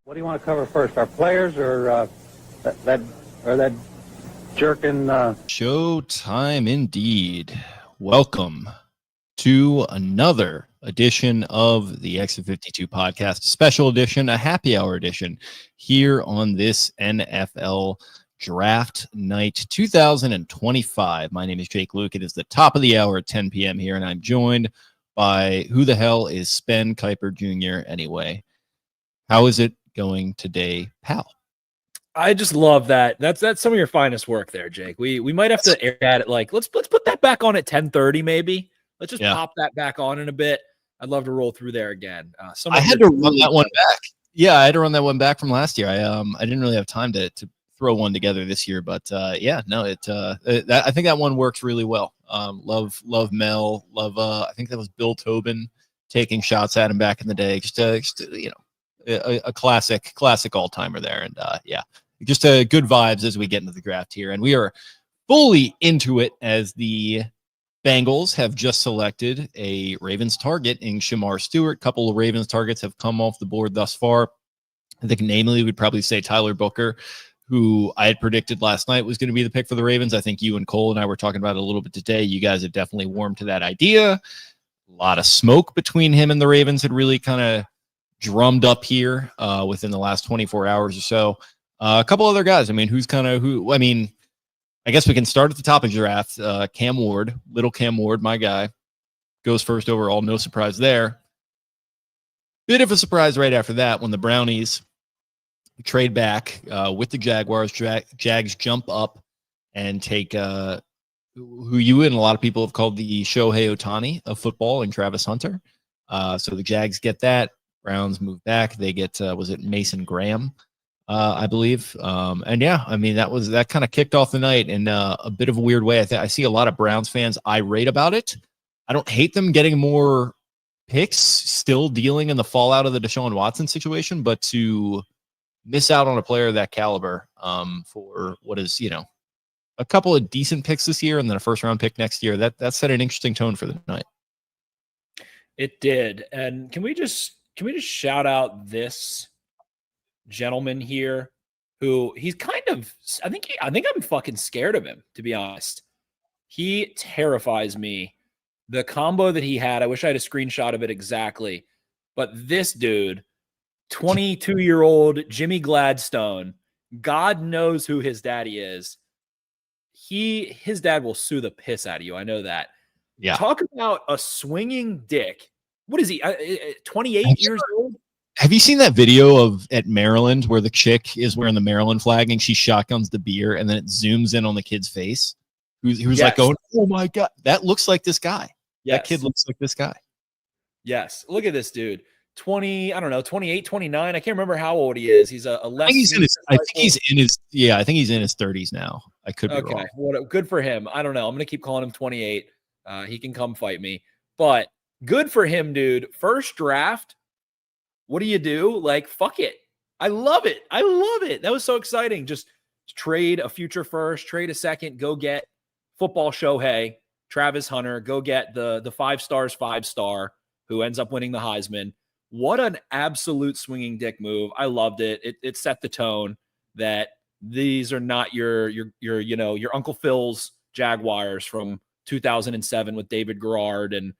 What do you want to cover first, our players or that jerkin? Showtime indeed. Welcome to another edition of the Exit 52 podcast, special edition, a happy hour edition here on this NFL Draft Night 2025. My name is Jake Louque. It is the top of the hour at 10 p.m. here, and I'm joined by who the hell is Spen Kuiper Jr. anyway? How is it going today, pal? I just love that. That's some of your finest work there, Jake. We might have to air at it. Like let's put that back on at 10:30 maybe. Let's just pop that back on in a bit. I'd love to roll through there again. I had to run that one back. Yeah, I had to run that one back from last year. I didn't really have time to throw one together this year, but I think that one works really well. Love Mel. Love I think that was Bill Tobin taking shots at him back in the day. Just a classic all-timer there. And just good vibes as we get into the draft here. And we are fully into it as the Bengals have just selected a Ravens target in Shamar Stewart. A couple of Ravens targets have come off the board thus far. I think namely we'd probably say Tyler Booker, who I had predicted last night was going to be the pick for the Ravens. I think you and Cole and I were talking about it a little bit today. You guys have definitely warmed to that idea. A lot of smoke between him and the Ravens had really kind of drummed up here within the last 24 hours or so. A couple other guys. I mean, I guess we can start at the top of the draft. Cam Ward, little Cam Ward, my guy, goes first overall. No surprise there. Bit of a surprise right after that when the Brownies trade back with the Jaguars. Jags jump up and take who you and a lot of people have called the Shohei Ohtani of football and Travis Hunter. So the Jags get that. Browns move back. They get, was it Mason Graham, I believe. That kind of kicked off the night in a bit of a weird way. I see a lot of Browns fans irate about it. I don't hate them getting more picks, still dealing in the fallout of the Deshaun Watson situation, but to miss out on a player of that caliber for what is, a couple of decent picks this year and then a first round pick next year, that set an interesting tone for the night. It did. And can we just shout out this gentleman here who he's kind of, I think I'm fucking scared of him, to be honest. He terrifies me. The combo that he had, I wish I had a screenshot of it exactly, but this dude, 22-year-old Jimmy Gladstone, God knows who his daddy is. His dad will sue the piss out of you. I know that. Yeah. Talk about a swinging dick. What is he? 28 years old? Have you seen that video at Maryland where the chick is wearing the Maryland flag and she shotguns the beer and then it zooms in on the kid's face? Who's like going, oh my God, that looks like this guy. Yes. That kid looks like this guy. Yes. Look at this dude. 28, 29. I can't remember how old he is. He's a left. I think he's in his 30s now. I could be wrong. Good for him. I don't know. I'm going to keep calling him 28. He can come fight me. But good for him, dude. First draft. What do you do? Like, fuck it. I love it. That was so exciting. Just trade a future first, trade a second, go get football Shohei, Travis Hunter, go get the 5-star who ends up winning the Heisman. What an absolute swinging dick move. I loved it. It set the tone that these are not your Uncle Phil's Jaguars from 2007 with David Garrard and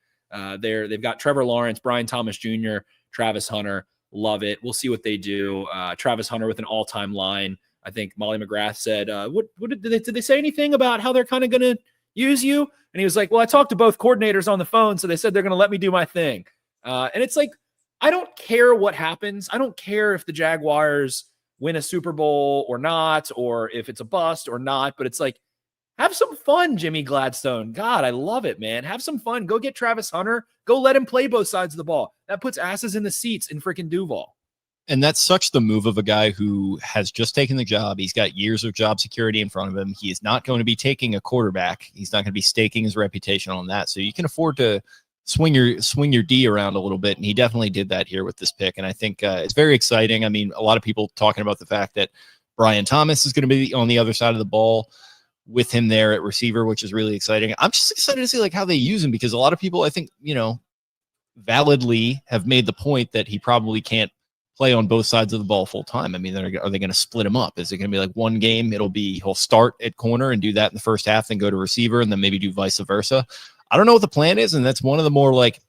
they've got Trevor Lawrence, Brian Thomas Jr., Travis Hunter. Love it. We'll see what they do. Travis Hunter with an all-time line. I think Molly McGrath said, did they say anything about how they're kind of going to use you? And he was like, well, I talked to both coordinators on the phone, so they said they're going to let me do my thing. And it's like, I don't care what happens. I don't care if the Jaguars win a Super Bowl or not, or if it's a bust or not, but it's like, have some fun, Jimmy Gladstone. God, I love it, man. Have some fun. Go get Travis Hunter. Go let him play both sides of the ball. That puts asses in the seats in freaking Duval. And that's such the move of a guy who has just taken the job. He's got years of job security in front of him. He is not going to be taking a quarterback. He's not going to be staking his reputation on that. So you can afford to swing your D around a little bit. And he definitely did that here with this pick. And I think it's very exciting. I mean, a lot of people talking about the fact that Brian Thomas is going to be on the other side of the ball with him there at receiver, which is really exciting. I'm just excited to see like how they use him, because a lot of people, I think, validly have made the point that he probably can't play on both sides of the ball full time? I mean, are they going to split him up? Is it going to be like one game? He'll start at corner and do that in the first half, then go to receiver, and then maybe do vice versa. I don't know what the plan is, and that's one of the more like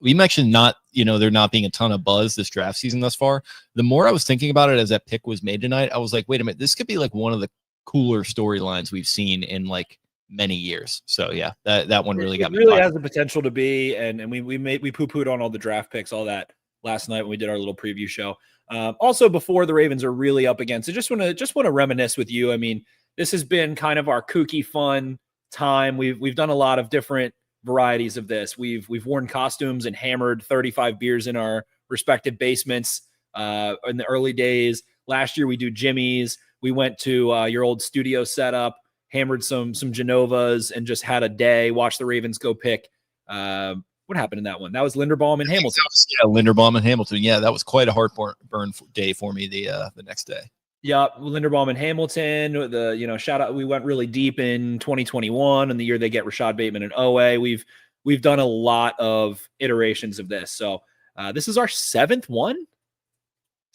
we mentioned. There not being a ton of buzz this draft season thus far. The more I was thinking about it as that pick was made tonight, I was like, wait a minute, this could be like one of the cooler storylines we've seen in like many years. So yeah, that one really got me. It really has the potential to be, and we poo-pooed on all the draft picks, all that last night when we did our little preview show. Also, before the Ravens are really up against it, just want to reminisce with you. I mean, this has been kind of our kooky, fun time. We've done a lot of different varieties of this. We've worn costumes and hammered 35 beers in our respective basements in the early days. Last year we do Jimmy's. We went to your old studio setup, hammered some Genovas, and just had a day. Watched the Ravens go pick. What happened in that one? That was Linderbaum and Hamilton. Yeah, Linderbaum and Hamilton. Yeah, that was quite a heartburn day for me the next day. Yeah, Linderbaum and Hamilton. Shout out. We went really deep in 2021 and the year they get Rashad Bateman and OA. We've done a lot of iterations of this. So this is our sixth one.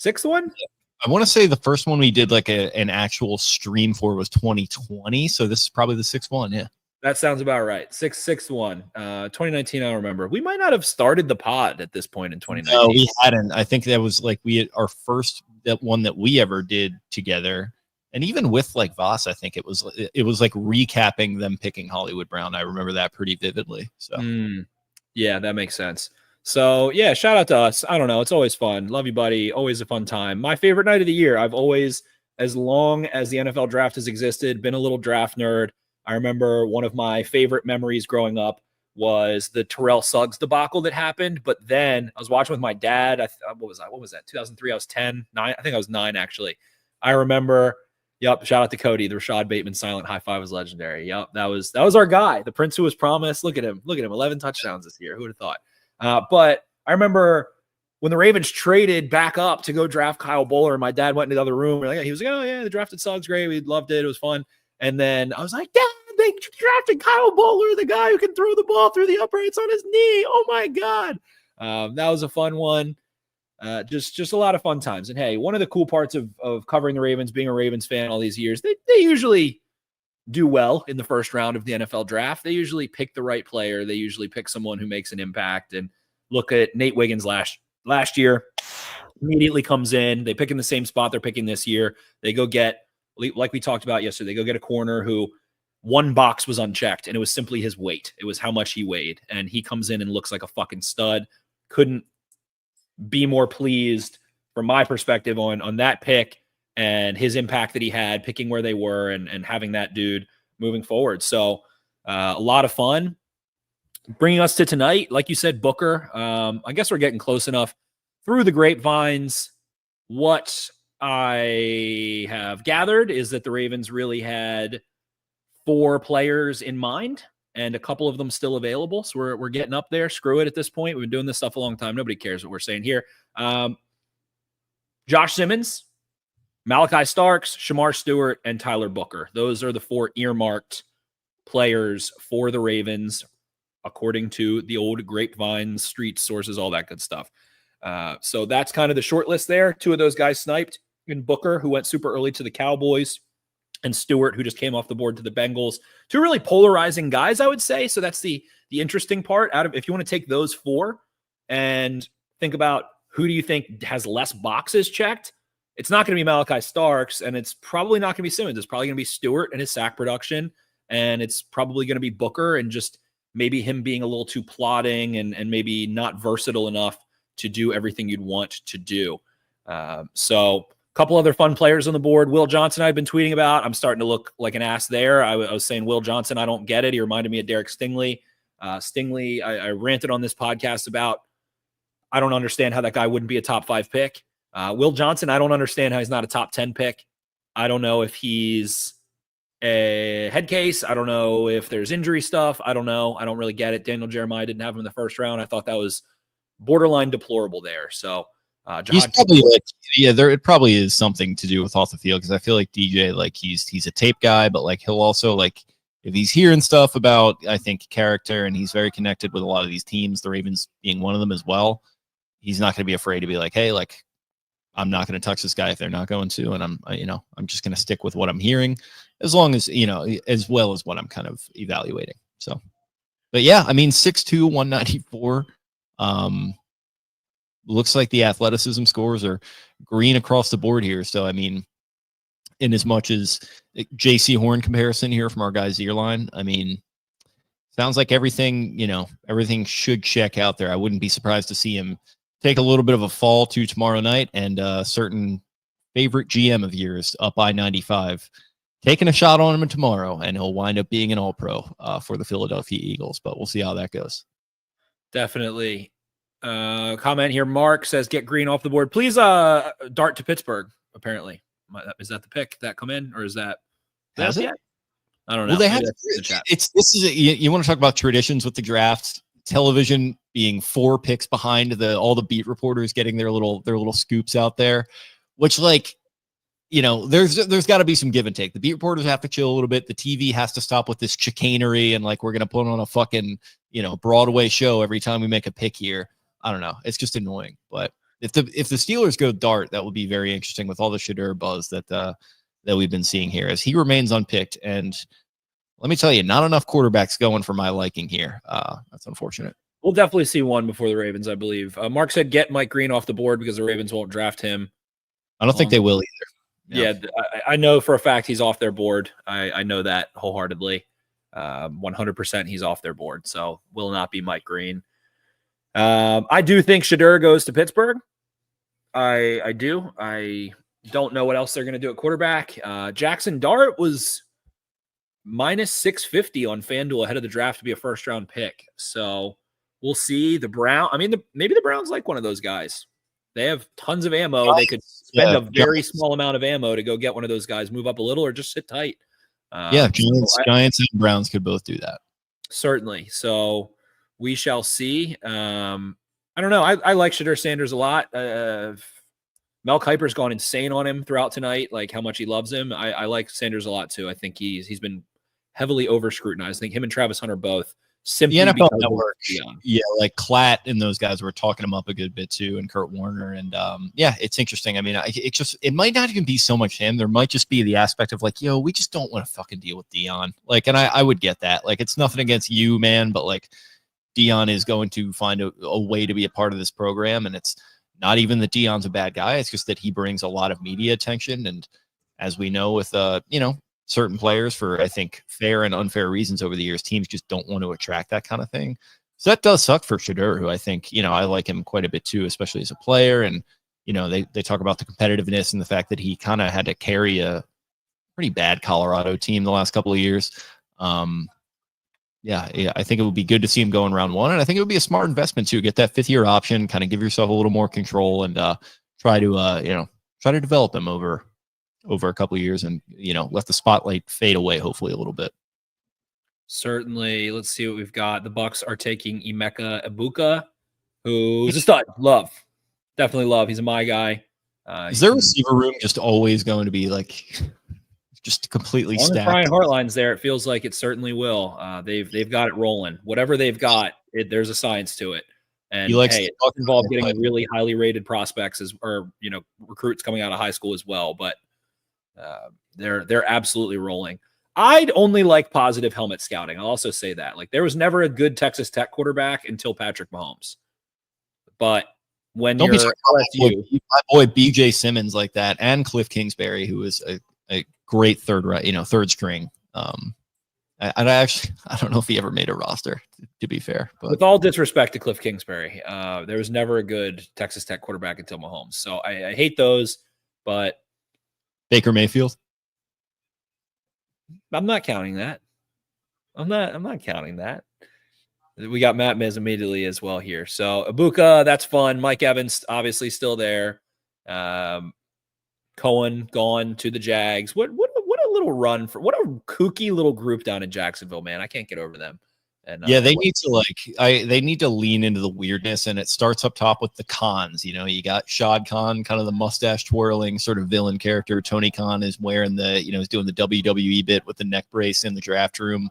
I want to say the first one we did like an actual stream for was 2020. So this is probably the sixth one. Yeah. That sounds about right. 661. 2019, I remember. We might not have started the pod at this point in 2019. No, we hadn't. I think that was like our first one that we ever did together. And even with like Voss, I think it was like recapping them picking Hollywood Brown. I remember that pretty vividly. So yeah, that makes sense. So yeah, shout out to us. I don't know. It's always fun. Love you, buddy. Always a fun time. My favorite night of the year. I've always, as long as the NFL draft has existed, been a little draft nerd. I remember one of my favorite memories growing up was the Terrell Suggs debacle that happened. But then I was watching with my dad. What was that? 2003. I was 10, 9. I think I was 9, actually. I remember, shout out to Cody. The Rashad Bateman silent high five was legendary. Yep, that was our guy. The Prince who was promised. Look at him. 11 touchdowns this year. Who would have thought? But I remember when the Ravens traded back up to go draft Kyle Bowler, my dad went into the other room. He was like, oh, yeah, they drafted Suggs. Great. We loved it. It was fun. And then I was like, Dad, they drafted Kyle Bowler, the guy who can throw the ball through the uprights on his knee. Oh, my God. That was a fun one. Just a lot of fun times. And, hey, one of the cool parts of covering the Ravens, being a Ravens fan all these years, they usually do well in the first round of the NFL draft. They usually pick the right player. They usually pick someone who makes an impact. And look at Nate Wiggins last year, immediately comes in. They pick in the same spot they're picking this year. They go get, like we talked about yesterday, they go get a corner who one box was unchecked, and it was simply his weight. It was how much he weighed. And he comes in and looks like a fucking stud. Couldn't be more pleased from my perspective on that pick and his impact that he had picking where they were and having that dude moving forward. So a lot of fun. Bringing us to tonight, like you said, Booker. I guess we're getting close enough through the grapevines. What I have gathered is that the Ravens really had 4 players in mind and a couple of them still available. So we're getting up there. Screw it at this point. We've been doing this stuff a long time. Nobody cares what we're saying here. Josh Simmons, Malachi Starks, Shamar Stewart, and Tyler Booker. Those are the 4 earmarked players for the Ravens, according to the old grapevine, street sources, all that good stuff. So that's kind of the short list there. 2 of those guys sniped in Booker, who went super early to the Cowboys, and Stewart, who just came off the board to the Bengals. 2 really polarizing guys, I would say. So that's the interesting part. If you want to take those 4 and think about who do you think has less boxes checked, it's not going to be Malachi Starks, and it's probably not going to be Simmons. It's probably going to be Stewart and his sack production, and it's probably going to be Booker and just maybe him being a little too plodding and maybe not versatile enough to do everything you'd want to do. So a couple other fun players on the board. Will Johnson, I've been tweeting about. I'm starting to look like an ass there. I was saying Will Johnson, I don't get it. He reminded me of Derek Stingley. Stingley, I ranted on this podcast about, I don't understand how that guy wouldn't be a top 5 pick. Will Johnson, I don't understand how he's not a top 10 pick. I don't know if he's a head case. I don't know if there's injury stuff. I don't know. I don't really get it. Daniel Jeremiah didn't have him in the first round. I thought that was borderline deplorable there. So he's probably there. It probably is something to do with off the field, because I feel like DJ, like he's a tape guy, but like he'll also, like, if he's hearing stuff about, I think, character, and he's very connected with a lot of these teams, the Ravens being one of them as well, he's not going to be afraid to be like, hey, like, I'm not going to touch this guy if they're not going to, and I'm just going to stick with what I'm hearing, as long as as well as what I'm kind of evaluating. So, but yeah, I mean, 6'2", 194. Looks like the athleticism scores are green across the board here. So, I mean, in as much as JC Horn comparison here from our guys Earline, I mean, sounds like everything should check out there. I wouldn't be surprised to see him take a little bit of a fall to tomorrow night, and a certain favorite GM of yours, up I-95, taking a shot on him tomorrow, and he'll wind up being an all-pro for the Philadelphia Eagles, but we'll see how that goes. Definitely. Comment here. Mark says, get Green off the board. Please dart to Pittsburgh, apparently. Is that the pick that come in, or is that? Has it? I don't know. Well, they have. You want to talk about traditions with the drafts? Television being 4 picks behind all the beat reporters getting their little scoops out there, which there's got to be some give and take. The beat reporters have to chill a little bit. The TV has to stop with this chicanery and we're gonna put on a fucking Broadway show every time we make a pick here. I don't know. It's just annoying. But if the Steelers go dart, that would be very interesting with all the Shedeur buzz that we've been seeing here as he remains unpicked. And let me tell you, not enough quarterbacks going for my liking here. That's unfortunate. We'll definitely see one before the Ravens, I believe. Mark said get Mike Green off the board because the Ravens won't draft him. I don't think they will either. Yeah, I know for a fact he's off their board. I know that wholeheartedly. 100% he's off their board, so will not be Mike Green. I do think Shedeur goes to Pittsburgh. I do. I don't know what else they're going to do at quarterback. Jackson Dart was minus 650 on FanDuel ahead of the draft to be a first-round pick. So we'll see. Maybe the Browns like one of those guys. They have tons of ammo. They could spend a very small amount of ammo to go get one of those guys, move up a little, or just sit tight. Giants and Browns could both do that. Certainly. So we shall see. I don't know. I like Shedeur Sanders a lot. Mel Kiper's gone insane on him throughout tonight, like how much he loves him. I like Sanders a lot too. I think he's been heavily over scrutinized. I think him and Travis Hunter both simply the NFL Network. Yeah, like Klatt and those guys were talking him up a good bit too, and Kurt Warner. And it's interesting. I mean, it might not even be so much him. There might just be the aspect of we just don't want to fucking deal with Dion. And I would get that. It's nothing against you, man, but Dion is going to find a way to be a part of this program, and it's not even that Dion's a bad guy. It's just that he brings a lot of media attention. And as we know with, certain players for, I think, fair and unfair reasons over the years, teams just don't want to attract that kind of thing. So that does suck for Shedeur, who I think, I like him quite a bit too, especially as a player. And, they talk about the competitiveness and the fact that he kind of had to carry a pretty bad Colorado team the last couple of years. I think it would be good to see him go in round 1. And I think it would be a smart investment too. Get that 5th-year option, kind of give yourself a little more control and try to develop him over a couple of years and, let the spotlight fade away, hopefully a little bit. Certainly. Let's see what we've got. The Bucks are taking Emeka Egbuka, who's a stud. Love. Definitely love. He's a my guy. Is their receiver room just always going to be just completely stacked? Brian Hartline's there. It feels like it certainly will. They've got it rolling. Whatever they've got, there's a science to it. And it does involve getting really highly rated prospects recruits coming out of high school as well. But they're absolutely rolling. I'd only like positive helmet scouting. I'll also say that there was never a good Texas Tech quarterback until Patrick Mahomes. But when my boy BJ Simmons like that, and Cliff Kingsbury, who is a great third string. I don't know if he ever made a roster, to be fair. But with all disrespect to Cliff Kingsbury, there was never a good Texas Tech quarterback until Mahomes. So I hate those, but Baker Mayfield. I'm not counting that. I'm not counting that. We got Matt Miz immediately as well here. So Egbuka, that's fun. Mike Evans, obviously still there. Cohen gone to the Jags. What a little run for what a kooky little group down in Jacksonville, man. I can't get over them. And they need to lean into the weirdness, and it starts up top with the Khans. You got Shad Khan, kind of the mustache twirling sort of villain character. Tony Khan is wearing is doing the WWE bit with the neck brace in the draft room.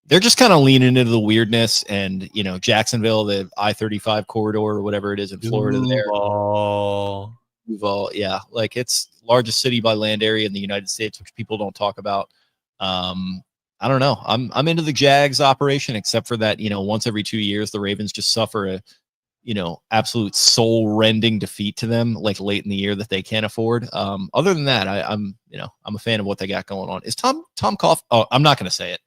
They're just kind of leaning into the weirdness, and Jacksonville, the I-35 corridor or whatever it is in Florida, there. Duval. Yeah, like it's largest city by land area in the United States, which people don't talk about. I don't know. I'm into the Jags operation, except for that, once every 2 years, the Ravens just suffer a, absolute soul-rending defeat to them, like late in the year that they can't afford. Other than that, I'm a fan of what they got going on. Is Tom Coughlin? Oh, I'm not going to say it.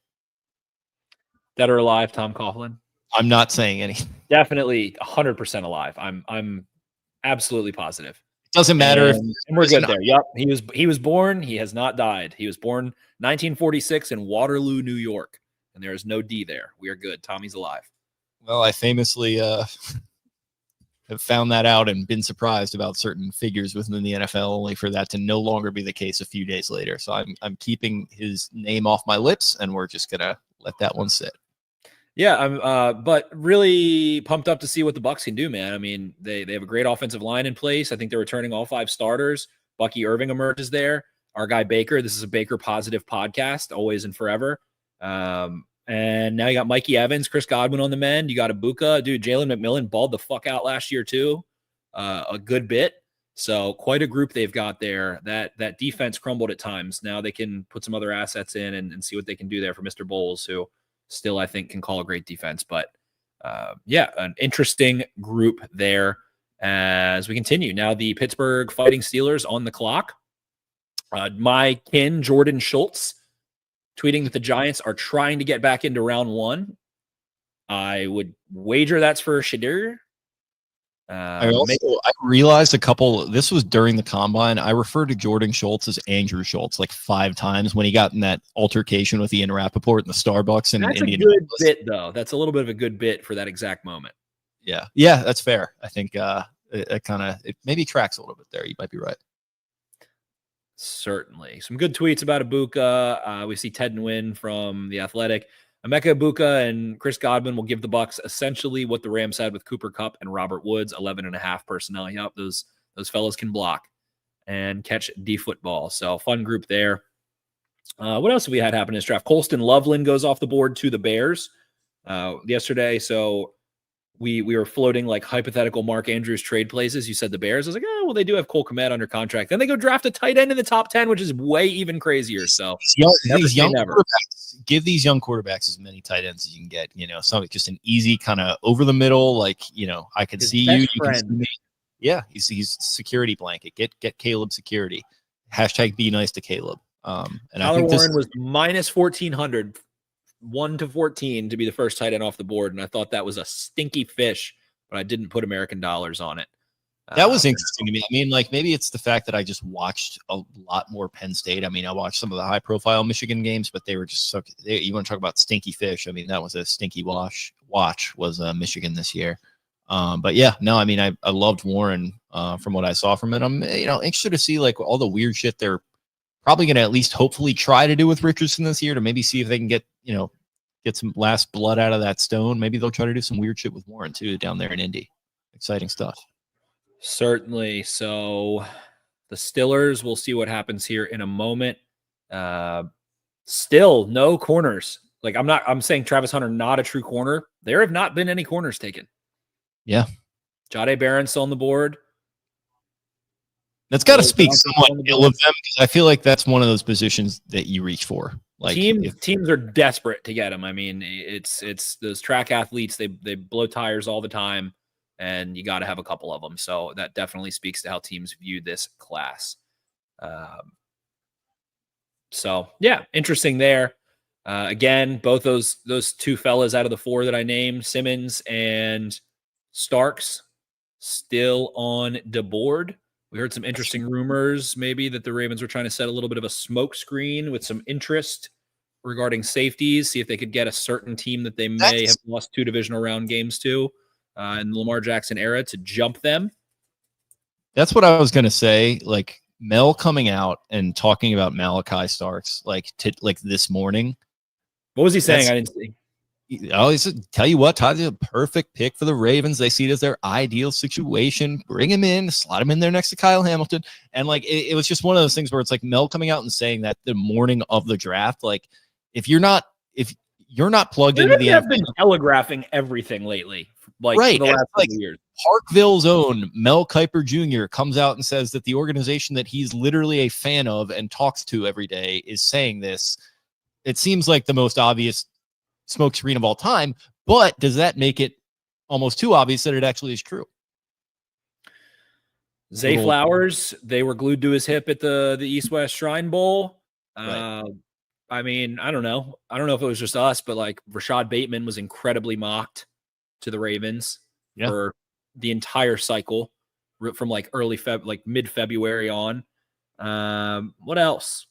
Dead or alive, Tom Coughlin? I'm not saying anything. Definitely 100% alive. I'm absolutely positive. It doesn't matter. And we're good there. Yep. He was born. He has not died. He was born 1946 in Waterloo, New York. And there is no D there. We are good. Tommy's alive. Well, I famously have found that out and been surprised about certain figures within the NFL, only for that to no longer be the case a few days later. So I'm keeping his name off my lips, and we're just gonna let that one sit. Yeah, I'm but really pumped up to see what the Bucs can do, man. I mean, they have a great offensive line in place. I think they're returning all 5 starters. Bucky Irving emerges there. Our guy Baker. This is a Baker positive podcast, always and forever. And now you got Mikey Evans, Chris Godwin on the mend. You got Ibuka. Dude, Jalen McMillan balled the fuck out last year too. A good bit. So quite a group they've got there. That defense crumbled at times. Now they can put some other assets in and see what they can do there for Mr. Bowles, who still, I think, can call a great defense. But, an interesting group there as we continue. Now the Pittsburgh Fighting Steelers on the clock. My kin, Jordan Schultz, tweeting that the Giants are trying to get back into round 1. I would wager that's for Shadir. I realized this was during the combine. I referred to Jordan Schultz as Andrew Schultz like 5 times when he got in that altercation with Ian Rappaport in the Starbucks in That's Indianapolis. A good bit, though. That's a little bit of a good bit for that exact moment. Yeah, that's fair. I think it maybe tracks a little bit there. You might be right. Certainly. Some good tweets about Ibuka. We see Ted Nguyen from The Athletic. Emeka Ibuka and Chris Godwin will give the Bucs essentially what the Rams had with Cooper Kupp and Robert Woods, 11.5 personnel. Yep, those fellas can block and catch D football. So fun group there. What else have we had happen in this draft? Colston Loveland goes off the board to the Bears yesterday. So we were floating like hypothetical Mark Andrews trade places. You said the Bears. I was like, oh, well, they do have Cole Kmet under contract. Then they go draft a tight end in the top 10, which is way even crazier. So these young quarterbacks, give these young quarterbacks as many tight ends as you can get. Something just an easy kind of over the middle. Like, I could see you. You can see me. Yeah, he's security blanket. Get Caleb security. # be nice to Caleb. And Tyler Warren was minus 1,400. 1 to 14 to be the first tight end off the board. And I thought that was a stinky fish, but I didn't put American dollars on it. That was interesting to me. I mean, like maybe it's the fact that I just watched a lot more Penn State. I mean, I watched some of the high profile Michigan games, but they were just so, you want to talk about stinky fish. I mean, that was a stinky watch was Michigan this year. But yeah, no, I mean, I loved Warren from what I saw from it. I'm, interested to see like all the weird shit they're probably going to at least hopefully try to do with Richardson this year to maybe see if they can get some last blood out of that stone. Maybe they'll try to do some weird shit with Warren too down there in Indy. Exciting stuff. Certainly. So the Steelers, we'll see what happens here in a moment. Still no corners. Like I'm saying Travis Hunter, not a true corner. There have not been any corners taken. Yeah. Jahdae Barron's still on the board. That's got to speak somewhat ill of them because I feel like that's one of those positions that you reach for. Like teams are desperate to get him. I mean, it's those track athletes. They blow tires all the time, and you got to have a couple of them. So that definitely speaks to how teams view this class. So yeah, interesting there. Again, both those 2 fellas out of the 4 that I named, Simmons and Starks, still on the board. We heard some interesting rumors, maybe that the Ravens were trying to set a little bit of a smoke screen with some interest regarding safeties, see if they could get a certain team that they may have lost 2 divisional round games to in the Lamar Jackson era to jump them. That's what I was going to say. Like Mel coming out and talking about Malachi Starks, like this morning. What was he saying? I didn't see. He said, tell you what, Todd's a perfect pick for the Ravens. They see it as their ideal situation. Bring him in, slot him in there next to Kyle Hamilton. And like, it was just one of those things where it's like Mel coming out and saying that the morning of the draft, like if you're not plugged into the NFL, been telegraphing everything lately like right. for the last like couple years. Parkville's own Mel Kiper Jr. comes out and says that the organization that he's literally a fan of and talks to every day is saying this. It seems like the most obvious smokescreen of all time, but does that make it almost too obvious that it actually is true? Zay Flowers, they were glued to his hip at the East-West Shrine Bowl. Right. I mean, I don't know. I don't know if it was just us, but like Rashad Bateman was incredibly mocked to the Ravens for the entire cycle from like mid-February on. What else?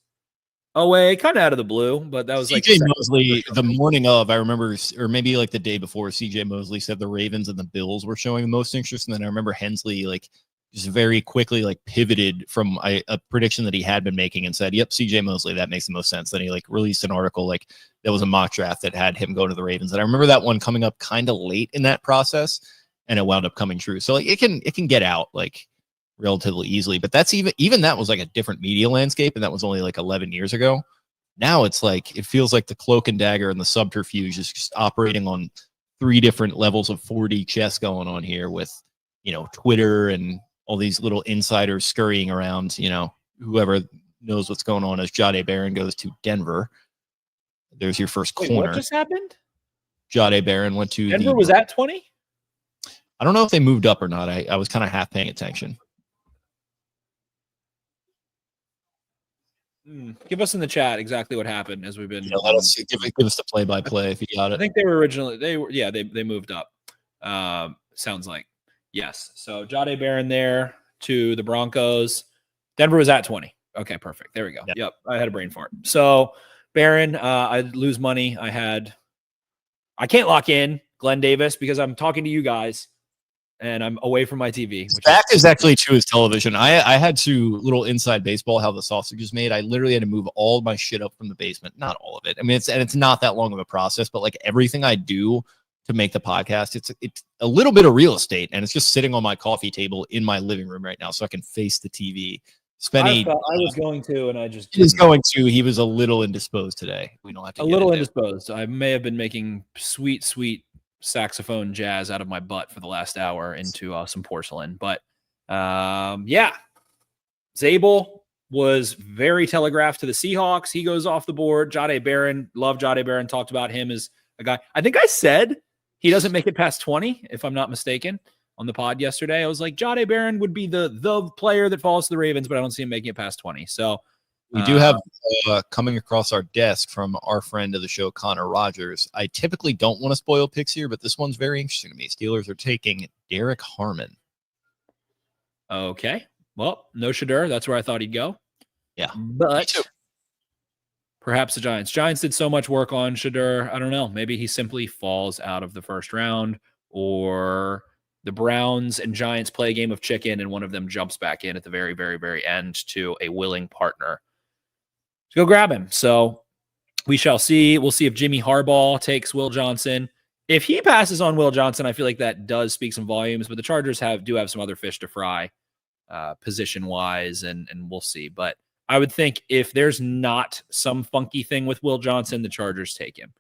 Owe, kind of out of the blue, but that was CJ Mosley the morning of, I remember, or maybe like the day before, CJ Mosley said the Ravens and the Bills were showing the most interest. And then I remember Hensley like just very quickly like pivoted from a prediction that he had been making and said, yep, CJ Mosley, that makes the most sense. Then he like released an article like that was a mock draft that had him go to the Ravens. And I remember that one coming up kind of late in that process, and it wound up coming true. So like it can get out like relatively easily, but that's even that was like a different media landscape, and that was only like 11 years ago. Now it's like it feels like the cloak and dagger and the subterfuge is just operating on 3 different levels of 4D chess going on here with, you know, Twitter and all these little insiders scurrying around, you know, whoever knows what's going on as Jahdae Barron goes to Denver. There's your first corner. Wait, what just happened? Jahdae Barron went to Denver. Was at 20? I don't know if they moved up or not. I was kind of half paying attention. Give us in the chat exactly what happened as we've been. Yeah, let us give us the play-by-play if you got it. I think they were originally they moved up. Sounds like yes. So Jahdae Barron there to the Broncos. Denver was at 20. Okay, perfect. There we go. Yep, I had a brain fart. So Barron, I'd lose money. I can't lock in Glenn Davis because I'm talking to you guys. And I'm away from my TV. His back is actually to his television. I had to, little inside baseball, how the sausage is made. I literally had to move all my shit up from the basement. Not all of it. I mean, it's not that long of a process, but like everything I do to make the podcast, it's a little bit of real estate, and it's just sitting on my coffee table in my living room right now, so I can face the TV. Spenny, I was going to, and I just he was going to. He was a little indisposed today. We don't have to. A little indisposed. I may have been making sweet saxophone jazz out of my butt for the last hour into some porcelain, but yeah, Zabel was very telegraphed to the Seahawks. He goes off the board. Jahdae Barron, love Jahdae Barron, talked about him as a guy. I think I said he doesn't make it past 20, if I'm not mistaken, on the pod yesterday. I was like, Jahdae Barron would be the player that falls to the Ravens, but I don't see him making it past 20. So we do have coming across our desk from our friend of the show, Connor Rogers. I typically don't want to spoil picks here, but this one's very interesting to me. Steelers are taking Derek Harmon. Okay. Well, no Shadur. That's where I thought he'd go. Yeah. But perhaps the Giants. Giants did so much work on Shadur. I don't know. Maybe he simply falls out of the first round, or the Browns and Giants play a game of chicken and one of them jumps back in at the very, very, very end to a willing partner to go grab him. So we shall see. We'll see if Jimmy Harbaugh takes Will Johnson. If he passes on Will Johnson, I feel like that does speak some volumes, but the Chargers do have some other fish to fry position-wise, and we'll see. But I would think if there's not some funky thing with Will Johnson, the Chargers take him.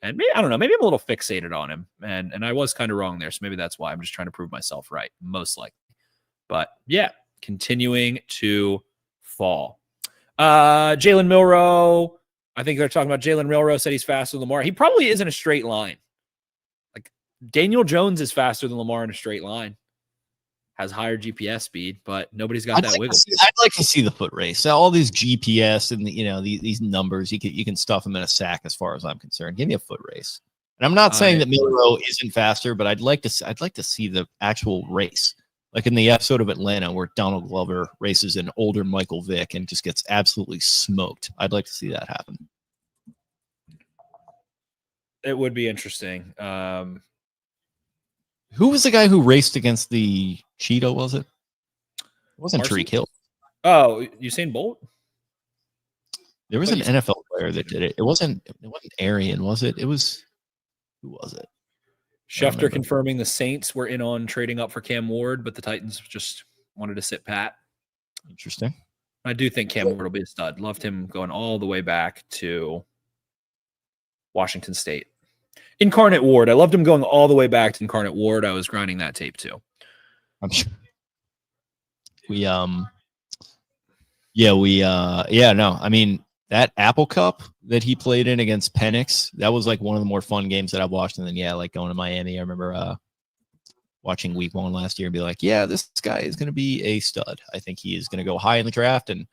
And maybe, I don't know, maybe I'm a little fixated on him. And I was kind of wrong there, so maybe that's why I'm just trying to prove myself right, most likely. But yeah, continuing to fall. Jalen Milroe, I think they're talking about Jalen Milroe, said he's faster than Lamar. He probably is in a straight line. Like Daniel Jones is faster than Lamar in a straight line. Has higher GPS speed, but nobody's got that wiggle. I'd like to see the foot race. All these GPS and these numbers, you can stuff them in a sack. As far as I'm concerned, give me a foot race. And I'm not saying that Milroe isn't faster, but I'd like to see the actual race, like in the episode of Atlanta where Donald Glover races an older Michael Vick and just gets absolutely smoked. I'd like to see that happen. It would be interesting. Who was the guy who raced against the Cheeto, was it? It wasn't Tariq Hill. Oh, Usain Bolt? There was an NFL player that did it. It wasn't Arian, was it? It was, who was it? Schefter confirming the Saints were in on trading up for Cam Ward, but the Titans just wanted to sit pat. Interesting. I do think Cam Ward will be a stud. Loved him going all the way back to Washington State. Incarnate Ward. I loved him going all the way back to Incarnate Ward. I was grinding that tape too. I'm sure. No. I mean, that Apple Cup that he played in against Penix, that was like one of the more fun games that I've watched. And then, like going to Miami, I remember watching week 1 last year and be like, yeah, this guy is going to be a stud. I think he is going to go high in the draft. And,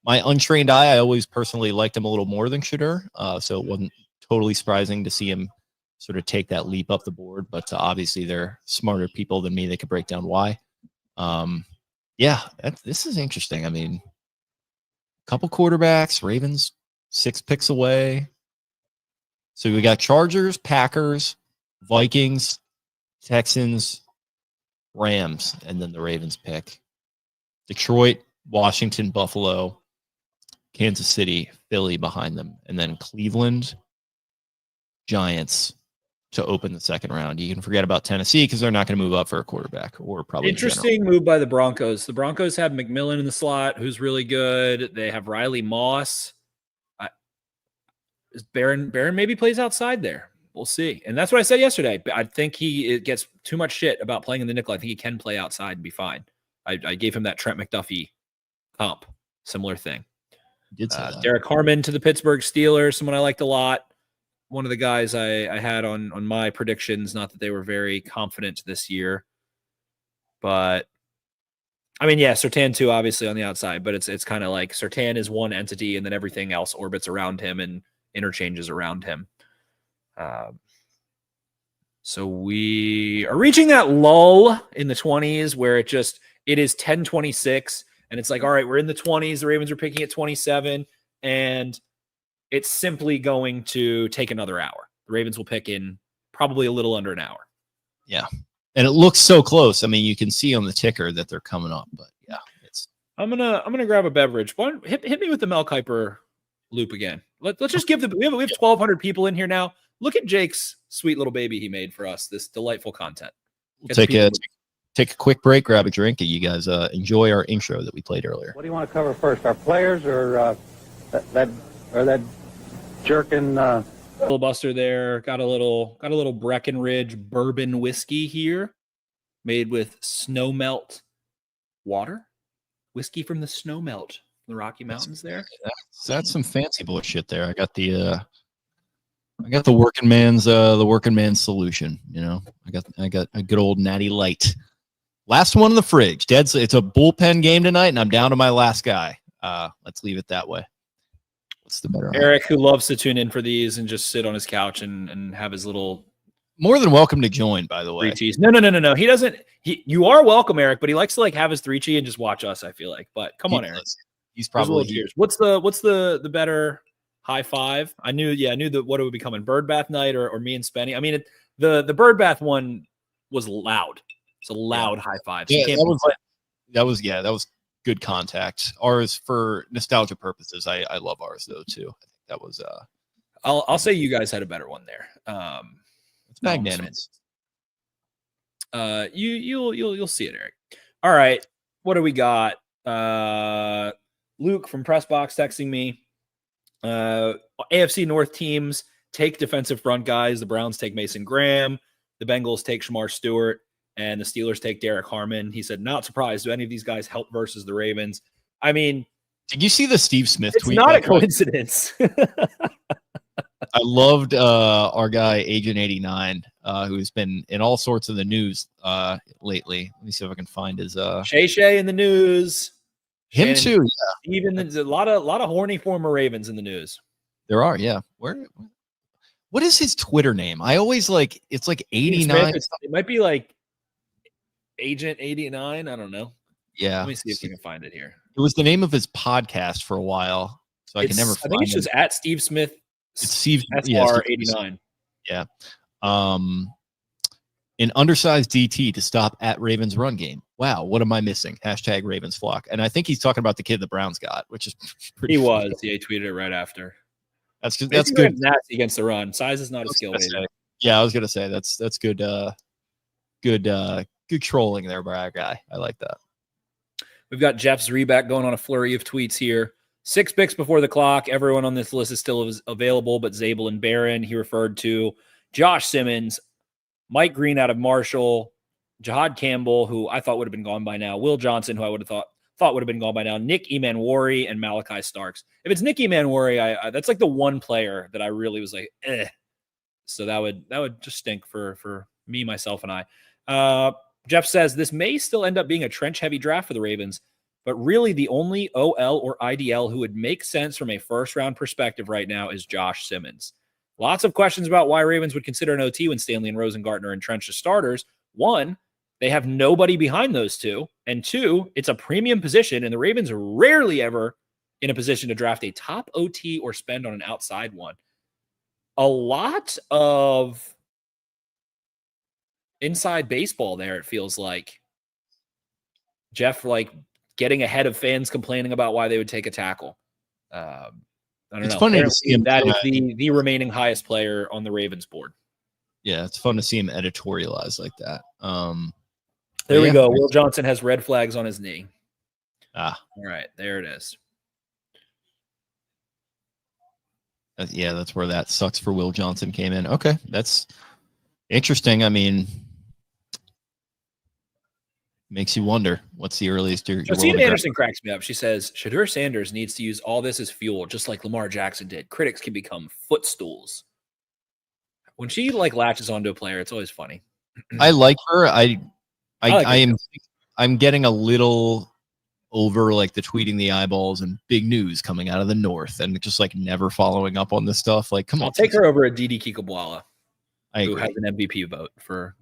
my untrained eye, I always personally liked him a little more than Shedeur. So it wasn't totally surprising to see him sort of take that leap up the board. But obviously they're smarter people than me. They could break down why. This is interesting. I mean, a couple quarterbacks, Ravens 6 picks away. So we got Chargers, Packers, Vikings, Texans, Rams, and then the Ravens pick. Detroit, Washington, Buffalo, Kansas City, Philly behind them, and then Cleveland, Giants to open the second round. You can forget about Tennessee because they're not going to move up for a quarterback or probably interesting move by the Broncos. The Broncos have McMillan in the slot, who's really good. They have Riley Moss. Barron maybe plays outside there. We'll see. And that's what I said yesterday. I think he gets too much shit about playing in the nickel. I think he can play outside and be fine. I gave him that Trent McDuffie comp. Similar thing. Derek Harmon to the Pittsburgh Steelers, someone I liked a lot. One of the guys I had on my predictions, not that they were very confident this year. But, I mean, yeah, Surtain too, obviously, on the outside. But it's kind of like Surtain is one entity, and then everything else orbits around him and interchanges around him. So we are reaching that lull in the 20s where it is 10:26. And it's like, all right, we're in the 20s. The Ravens are picking at 27. And it's simply going to take another hour. The Ravens will pick in probably a little under an hour. Yeah. And it looks so close. I mean, you can see on the ticker that they're coming up, but yeah. I'm gonna grab a beverage. Hit me with the Mel Kiper loop again. Let's just give we have 1,200 people in here now. Look at Jake's sweet little baby he made for us, this delightful content. We'll take a quick break, grab a drink, and you guys enjoy our intro that we played earlier. What do you want to cover first, our players or that jerkin? Filibuster there. Got a little Breckenridge bourbon whiskey here, made with snow melt water. Whiskey from the snow melt, the Rocky Mountains. That's some fancy bullshit there. I got the working man's solution. I got a good old Natty Light. Last one in the fridge. It's a bullpen game tonight, and I'm down to my last guy. Let's leave it that way. What's the better? Eric, who loves to tune in for these and just sit on his couch and have his little. More than welcome to join, by the way. 3 cheese. No. He doesn't. You are welcome, Eric, but he likes to have his 3 cheese and just watch us. I feel like, but come on, Eric. He's probably here. What's the better high five? I knew that what it would be coming. Bird bath night or me and Spenny. I mean, the bird bath one was loud. It's a loud high five. So yeah, that was good contact. Ours, for nostalgia purposes, I love ours though too. I think that was I'll say you guys had a better one there. It's magnanimous. You'll see it, Eric. All right, what do we got? Louque from Pressbox texting me. AFC North teams take defensive front guys. The Browns take Mason Graham. The Bengals take Shamar Stewart. And the Steelers take Derek Harmon. He said, not surprised. Do any of these guys help versus the Ravens? I mean, did you see the Steve Smyth tweet? It's not a coincidence. I loved our guy, Agent 89, who's been in all sorts of the news lately. Let me see if I can find his Shay in the news. Him too, yeah. Even there's a lot of horny former Ravens in the news. There are, yeah. What is his Twitter name? I always it's like 89. It might be like Agent 89. I don't know. Yeah. Let me see if we can find it here. It was the name of his podcast for a while, so I can never find it. I think it's just at Steve Smith. It's Steve SR 89. Yeah. An undersized DT to stop at Ravens run game. Wow, what am I missing? # Ravens flock. And I think he's talking about the kid the Browns got, which is pretty funny. Yeah, he tweeted it right after. That's good. Nasty against the run. Size is not a skill. Yeah, I was gonna say that's good. Good trolling there by our guy. I like that. We've got Jeff Zreback going on a flurry of tweets here. 6 picks before the clock. Everyone on this list is still available, but Zabel and Barron. He referred to Josh Simmons, Mike Green out of Marshall, Jahad Campbell, who I thought would have been gone by now, Will Johnson, who I would have thought would have been gone by now, Nick Emanwari, and Malachi Starks. If it's Nick Emanwari, I that's like the one player that I really was like, eh. So that would just stink for me, myself, and I. Jeff says this may still end up being a trench-heavy draft for the Ravens, but really the only OL or IDL who would make sense from a first-round perspective right now is Josh Simmons. Lots of questions about why Ravens would consider an OT when Stanley and Rosengarten are entrenched as starters. One, they have nobody behind those two. And two, it's a premium position, and the Ravens are rarely ever in a position to draft a top OT or spend on an outside one. A lot of inside baseball there, it feels like. Jeff, like, getting ahead of fans complaining about why they would take a tackle. I don't know. Funny to see him. That is the remaining highest player on the Ravens board. Yeah, it's fun to see him editorialize like that. There we go. Will Johnson has red flags on his knee. All right, there it is. Yeah, that's where that sucks for Will Johnson came in. Okay, that's interesting. I mean, makes you wonder what's the earliest you're Christina Anderson cracks me up. She says Shadur Sanders needs to use all this as fuel, just like Lamar Jackson did. Critics can become footstools. When she like latches onto a player, it's always funny. I like her. I'm getting a little over like the tweeting the eyeballs and big news coming out of the north and just like never following up on this stuff. Like, come on, I'll take her over at Didi Kikabwala, who agree. has an MVP vote for.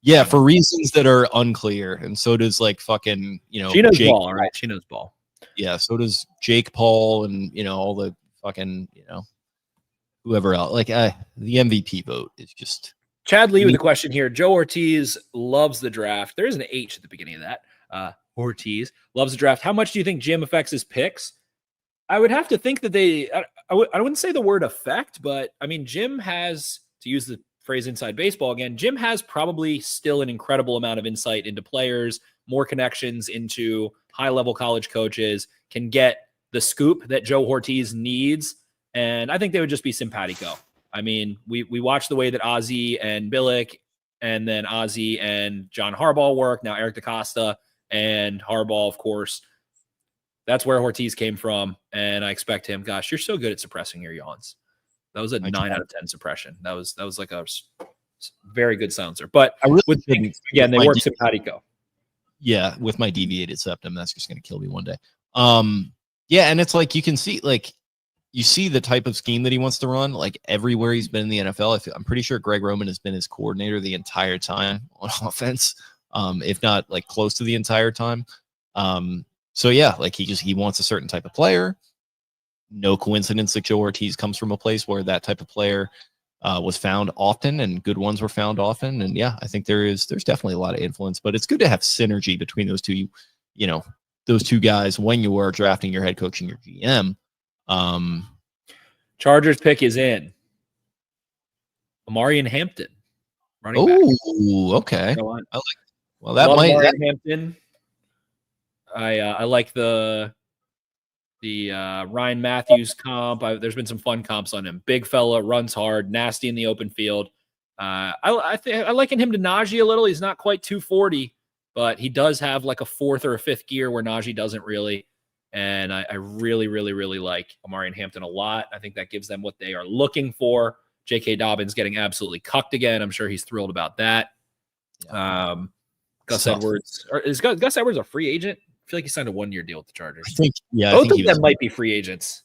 Yeah, for reasons that are unclear, and so does like fucking She knows Jake ball, all right? She knows ball. Yeah, so does Jake Paul and all the fucking whoever else. Like the MVP vote is just. Chad Lee with a question here. Joe Ortiz loves the draft. There is an H at the beginning of that. Ortiz loves the draft. How much do you think Jim affects his picks? I would have to think that I wouldn't say the word affect, but I mean, Jim has, to use the phrase inside baseball again, Jim has probably still an incredible amount of insight into players, more connections into high-level college coaches, can get the scoop that Joe Ortiz needs, and I think they would just be simpatico. I mean, we watched the way that Ozzie and Billick and then Ozzie and John Harbaugh work, now Eric DaCosta and Harbaugh, of course. That's where Ortiz came from, and I expect him. Gosh, you're so good at suppressing your yawns. That was a 9 out of 10 suppression. That was like a very good silencer. But I really again, they work simpatico. Yeah, with my deviated septum, that's just going to kill me one day. Yeah, and it's like you can see, like you see the type of scheme that he wants to run. Like everywhere he's been in the NFL, I'm pretty sure Greg Roman has been his coordinator the entire time on offense, if not like close to the entire time. So yeah, like he wants a certain type of player. No coincidence that Joe Ortiz comes from a place where that type of player was found often and good ones were found often. And yeah, I think there's definitely a lot of influence, but it's good to have synergy between those two, those two guys when you are drafting your head coach and your GM. Chargers pick is in. Amarian Hampton. Oh, okay. Hampton. I like the Ryan Matthews comp. There's been some fun comps on him. Big fella, runs hard, nasty in the open field. I liken him to Najee a little. He's not quite 240, but he does have like a fourth or a fifth gear where Najee doesn't really. And I really, really, really like Amarian Hampton a lot. I think that gives them what they are looking for. J.K. Dobbins getting absolutely cucked again. I'm sure he's thrilled about that. Gus Edwards. Is Gus Edwards a free agent? I feel like he signed a 1-year deal with the Chargers. I think, yeah. Both of them might be free agents.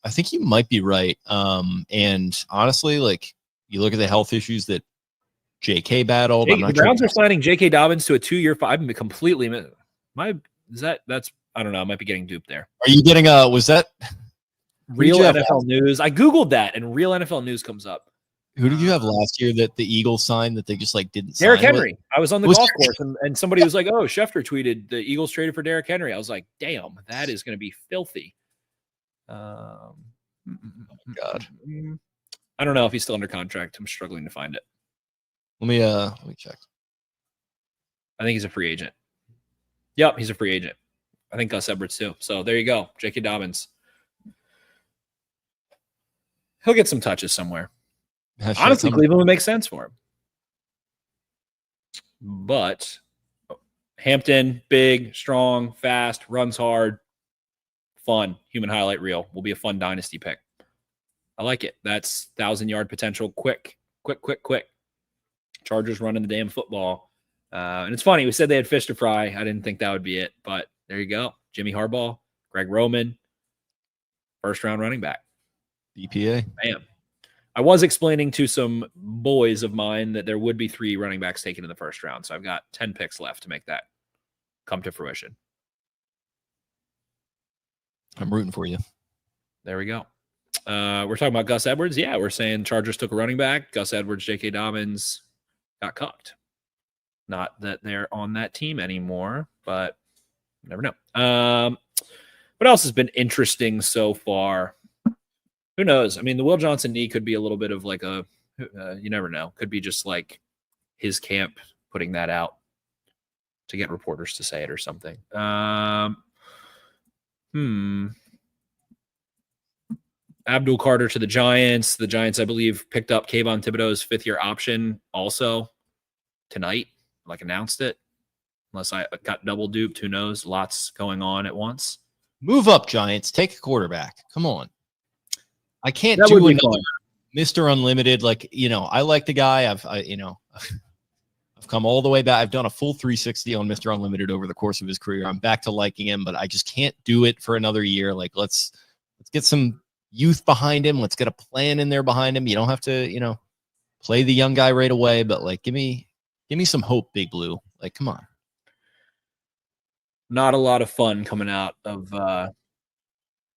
I think you might be right. And honestly, like you look at the health issues that J.K. battled. The Browns are signing J.K. Dobbins to a 2-year. I've been completely. That's I don't know. I might be getting duped there. Are you getting was that Real NFL News? I Googled that and Real NFL News comes up. Who did you have last year that the Eagles signed that they just like didn't sign? Derrick Henry. I was on the golf course and somebody was like, oh, Schefter tweeted the Eagles traded for Derrick Henry. I was like, damn, that is going to be filthy. God. I don't know if he's still under contract. I'm struggling to find it. Let me check. I think he's a free agent. Yep, he's a free agent. I think Gus Edwards too. So there you go. J.K. Dobbins. He'll get some touches somewhere. Honestly, Cleveland would make sense for him. But Hampton, big, strong, fast, runs hard, fun, human highlight reel. Will be a fun dynasty pick. I like it. That's 1,000-yard potential. Quick. Chargers running the damn football. And it's funny. We said they had fish to fry. I didn't think that would be it. But there you go. Jimmy Harbaugh, Greg Roman, first-round running back. BPA. Bam. I was explaining to some boys of mine that there would be 3 running backs taken in the first round. So I've got 10 picks left to make that come to fruition. I'm rooting for you. There we go. We're talking about Gus Edwards. Yeah, we're saying Chargers took a running back. Gus Edwards, J.K. Dobbins got cucked. Not that they're on that team anymore, but you never know. What else has been interesting so far? Who knows? I mean, the Will Johnson knee could be a little bit of like a, you never know. Could be just like his camp putting that out to get reporters to say it or something. Abdul Carter to the Giants. The Giants, I believe, picked up Kayvon Thibodeau's 5th-year option also tonight, like announced it. Unless I got double duped, who knows? Lots going on at once. Move up, Giants. Take a quarterback. Come on. I can't That do would be another fun. Mr. Unlimited. Like, I like the guy. I've come all the way back. I've done a full 360 on Mr. Unlimited over the course of his career. I'm back to liking him, but I just can't do it for another year. Like, let's get some youth behind him. Let's get a plan in there behind him. You don't have to, play the young guy right away, but like, give me some hope, Big Blue. Like, come on. Not a lot of fun coming out of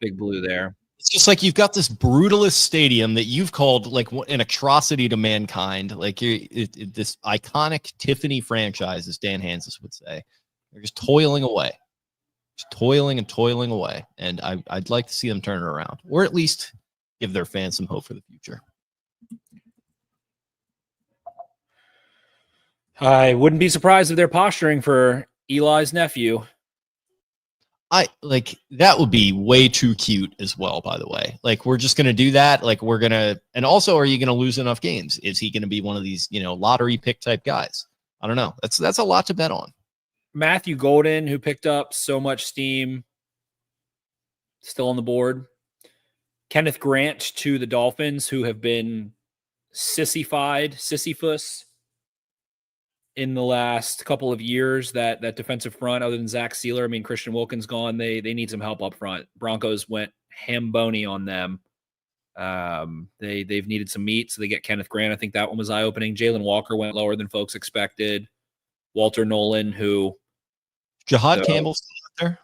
Big Blue there. It's just like you've got this brutalist stadium that you've called like an atrocity to mankind. Like this iconic Tiffany franchise, as Dan Hansis would say. They're just toiling away. Just toiling and toiling away. And I'd like to see them turn it around. Or at least give their fans some hope for the future. I wouldn't be surprised if they're posturing for Eli's nephew. That would be way too cute as well, by the way. Like, we're just going to do that. Like, and also, are you going to lose enough games? Is he going to be one of these, lottery pick type guys? I don't know. That's a lot to bet on. Matthew Golden, who picked up so much steam, still on the board. Kenneth Grant to the Dolphins, who have been Sisyphus in the last couple of years, that defensive front, other than Zach Sealer. I mean, Christian Wilkins gone. They need some help up front. Broncos went ham-bony on them. They've needed some meat, so they get Kenneth Grant. I think that one was eye-opening. Jalen Walker went lower than folks expected. Walter Nolan, who... Jahad Campbell's still out there?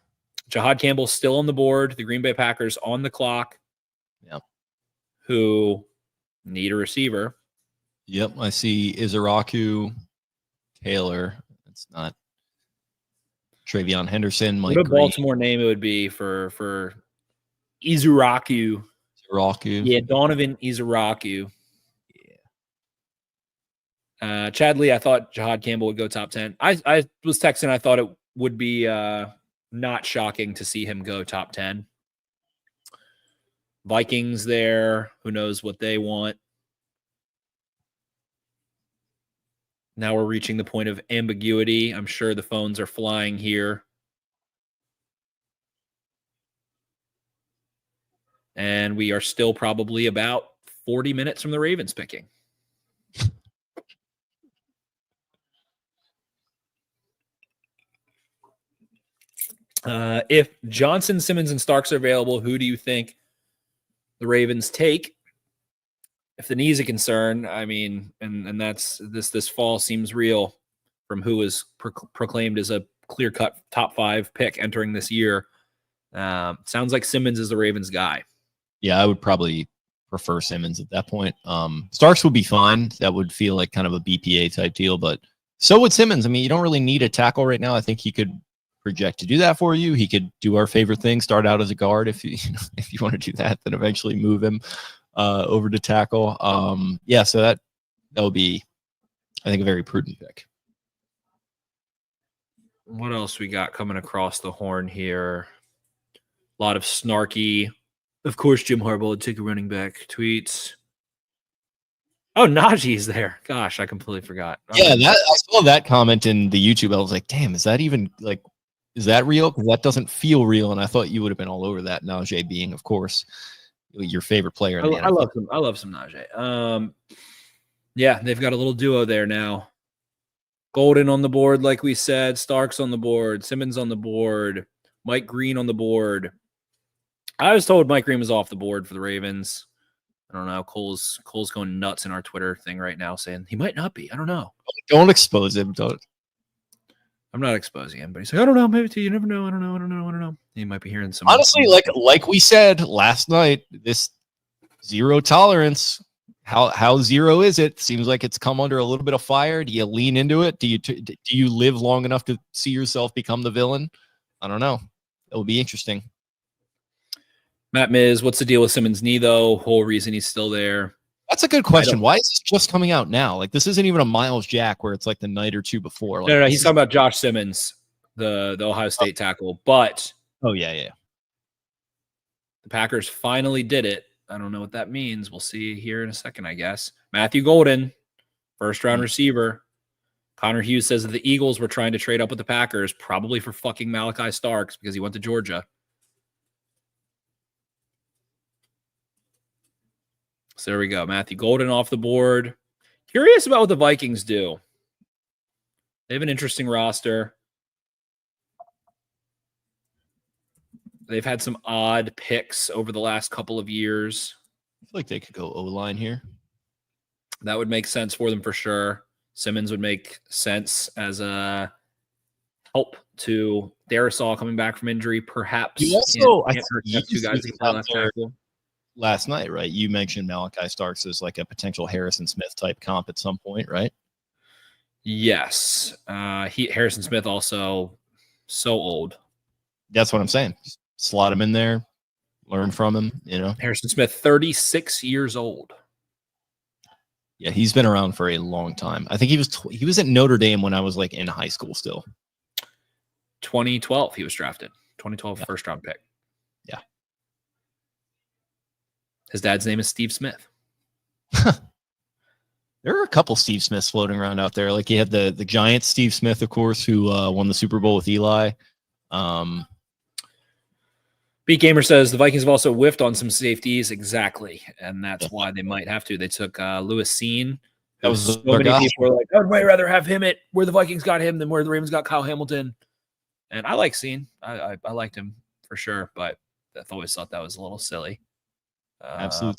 Jahad Campbell's still on the board. The Green Bay Packers on the clock. Yep. Who need a receiver. Yep, I see Izaraku, Taylor. It's not Travion Henderson. Mike what a Green. Baltimore name it would be for Izaraku. Izaraku. Yeah, Donovan Izaraku. Yeah. Chad Lee, I thought Jahad Campbell would go top 10. I was texting. I thought it would be not shocking to see him go top 10. Vikings there. Who knows what they want. Now we're reaching the point of ambiguity. I'm sure the phones are flying here. And we are still probably about 40 minutes from the Ravens picking. If Johnson, Simmons, and Starks are available, who do you think the Ravens take? If the knee's a concern, I mean, and that's this fall seems real from who is proclaimed as a clear-cut top 5 pick entering this year. Sounds like Simmons is the Ravens guy. Yeah, I would probably prefer Simmons at that point. Starks would be fine. That would feel like kind of a BPA type deal, but so would Simmons. I mean, you don't really need a tackle right now. I think he could project to do that for you. He could do our favorite thing, start out as a guard if you want to do that, then eventually move him over to tackle. So that would be, I think, a very prudent pick. What else we got coming across the horn here? A lot of snarky. Of course, Jim Harbaugh would take a running back tweets. Oh, Najee's there. Gosh, I completely forgot. Yeah, I saw that comment in the YouTube. I was like, damn, is that even like, is that real? Because that doesn't feel real. And I thought you would have been all over that. Najee being, of course, your favorite player. In the NFL. I love some Najee. Yeah, they've got a little duo there now. Golden on the board, like we said. Starks on the board. Simmons on the board. Mike Green on the board. I was told Mike Green was off the board for the Ravens. I don't know. Cole's going nuts in our Twitter thing right now, saying he might not be. I don't know. Don't expose him. Don't. I'm not exposing him, but he's like, I don't know. Maybe you never know. I don't know. He might be hearing some. Honestly, like we said last night, this zero tolerance. How zero is it? Seems like it's come under a little bit of fire. Do you lean into it? Do you live long enough to see yourself become the villain? I don't know. It'll be interesting. Matt Miz, what's the deal with Simmons' knee, though? Whole reason he's still there. That's a good question. Why is this just coming out now? Like, this isn't even a Miles Jack where it's like the night or two before. Like, no. He's talking about Josh Simmons, the Ohio State tackle. But yeah. The Packers finally did it. I don't know what that means. We'll see here in a second, I guess. Matthew Golden, first-round receiver. Connor Hughes says that the Eagles were trying to trade up with the Packers, probably for fucking Malachi Starks because he went to Georgia. So there we go. Matthew Golden off the board. Curious about what the Vikings do. They have an interesting roster. They've had some odd picks over the last couple of years. I feel like they could go O-line here. That would make sense for them for sure. Simmons would make sense as a help to Darisaw coming back from injury, perhaps. You also, I think two guys who play left tackle. Last night, right? You mentioned Malachi Starks as like a potential Harrison Smith type comp at some point, right? Yes. Harrison Smith also so old. That's what I'm saying. Just slot him in there, learn from him, you know. Harrison Smith, 36 years old. Yeah, he's been around for a long time. I think he was at Notre Dame when I was like in high school still. 2012, he was drafted. 2012 first round pick. Yeah. His dad's name is Steve Smith. There are a couple Steve Smiths floating around out there. Like you had the Giants Steve Smith, of course, who won the Super Bowl with Eli. Beat Gamer says the Vikings have also whiffed on some safeties. Exactly. And that's why they might have to. They took Lewis Seen. That was so many people were like, I'd way rather have him at where the Vikings got him than where the Ravens got Kyle Hamilton. And I like Seen. I liked him for sure, but I always thought that was a little silly. Absolutely.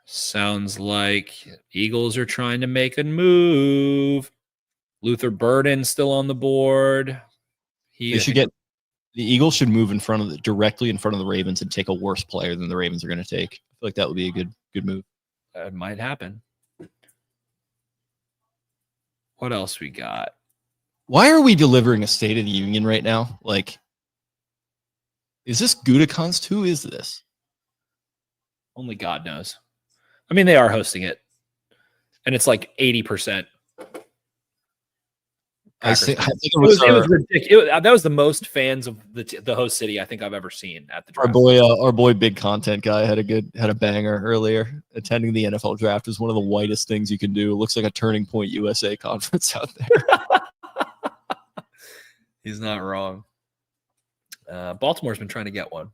Sounds like Eagles are trying to make a move. Luther Burden still on the board. The Eagles should move directly in front of the Ravens and take a worse player than the Ravens are going to take. I feel like that would be a good move. That might happen. What else we got? Why are we delivering a State of the Union right now? Like, is this Gutekunst? Who is this? Only God knows. I mean, they are hosting it, and it's like 80%. I think it was ridiculous. That was the most fans of the host city I think I've ever seen at the draft. Our boy, big content guy had a banger earlier. Attending the NFL draft is one of the whitest things you can do. It looks like a Turning Point USA conference out there. He's not wrong. Baltimore's been trying to get one.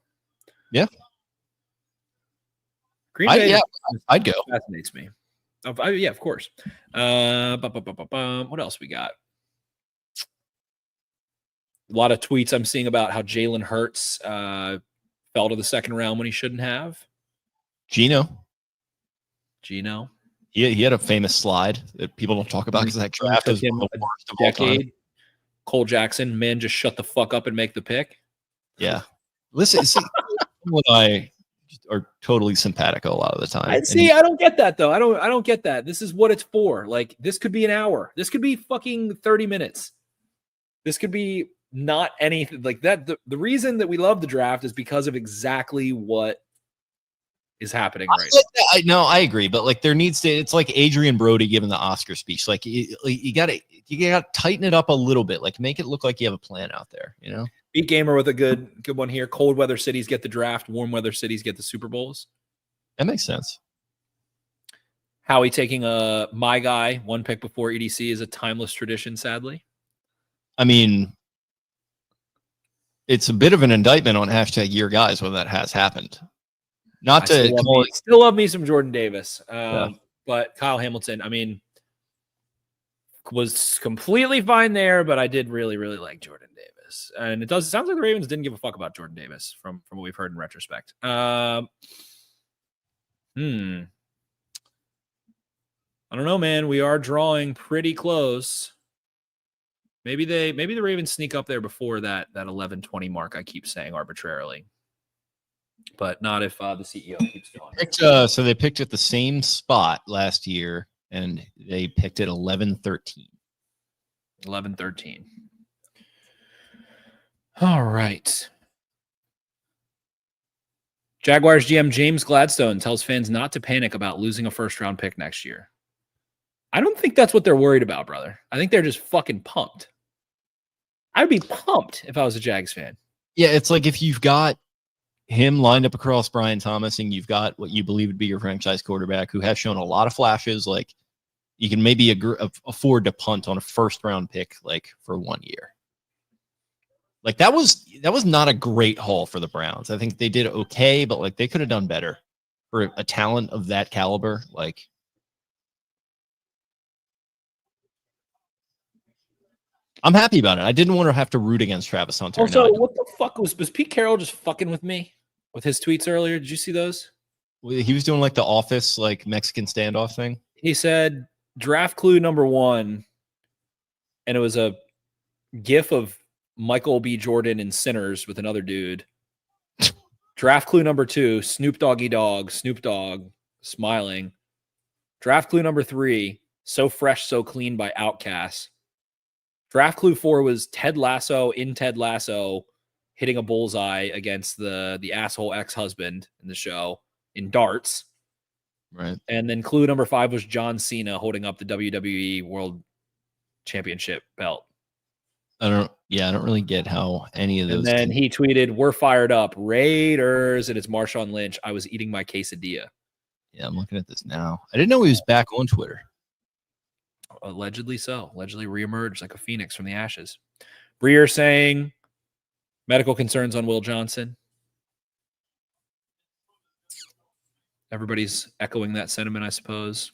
Yeah. Green Bay, I'd go. Fascinates me. Yeah, of course. What else we got? A lot of tweets I'm seeing about how Jalen Hurts fell to the second round when he shouldn't have. Gino. He had a famous slide that people don't talk about because that draft is one of the worst of all time. Cole Jackson, man, just shut the fuck up and make the pick. Yeah. Listen, what I are totally simpatico a lot of the time. I don't get that though. I don't get that. This is what it's for. Like, this could be an hour. This could be fucking 30 minutes. This could be not anything like that. The reason that we love the draft is because of exactly what is happening right now. No, I agree, but like there needs to. It's like Adrian Brody giving the Oscar speech. Like you gotta tighten it up a little bit. Like make it look like you have a plan out there. You know. Beat Gamer with a good one here. Cold weather cities get the draft. Warm weather cities get the Super Bowls. That makes sense. Howie taking my guy one pick before EDC is a timeless tradition. Sadly, I mean, it's a bit of an indictment on hashtag your guys when that has happened. Not to still love me some Jordan Davis, but Kyle Hamilton, I mean, was completely fine there, but I did really, really like Jordan Davis, and it sounds like the Ravens didn't give a fuck about Jordan Davis from what we've heard in retrospect. I don't know, man. We are drawing pretty close. Maybe the Ravens sneak up there before that 11-20 mark I keep saying arbitrarily. But not if the CEO keeps going. So they picked at the same spot last year, and they picked at 11-13. 11-13. All right. Jaguars GM James Gladstone tells fans not to panic about losing a first-round pick next year. I don't think that's what they're worried about, brother. I think they're just fucking pumped. I'd be pumped if I was a Jags fan. Yeah, it's like if you've got him lined up across Brian Thomas and you've got what you believe would be your franchise quarterback who has shown a lot of flashes, like you can maybe afford to punt on a first-round pick like for 1 year. Like that was not a great haul for the Browns. I think they did okay, but like they could have done better for a talent of that caliber. Like I'm happy about it. I didn't want to have to root against Travis Hunter. Also, what the fuck was Pete Carroll just fucking with me with his tweets earlier? Did you see those? He was doing like the Office, like Mexican standoff thing. He said draft clue number 1, and it was a gif of Michael B. Jordan in Sinners with another dude. Draft clue number 2, Snoop Doggy Dogg, Snoop Dogg smiling. Draft clue number 3, So Fresh, So Clean by Outkast. Draft clue 4 was Ted Lasso in Ted Lasso hitting a bullseye against the asshole ex-husband in the show in darts. Right. And then clue number 5 was John Cena holding up the WWE World Championship belt. I don't really get how any of those. And then he tweeted, "We're fired up, Raiders," and it's Marshawn Lynch. I was eating my quesadilla. Yeah, I'm looking at this now. I didn't know he was back on Twitter. Allegedly so. Allegedly reemerged like a phoenix from the ashes. Breer saying medical concerns on Will Johnson. Everybody's echoing that sentiment, I suppose.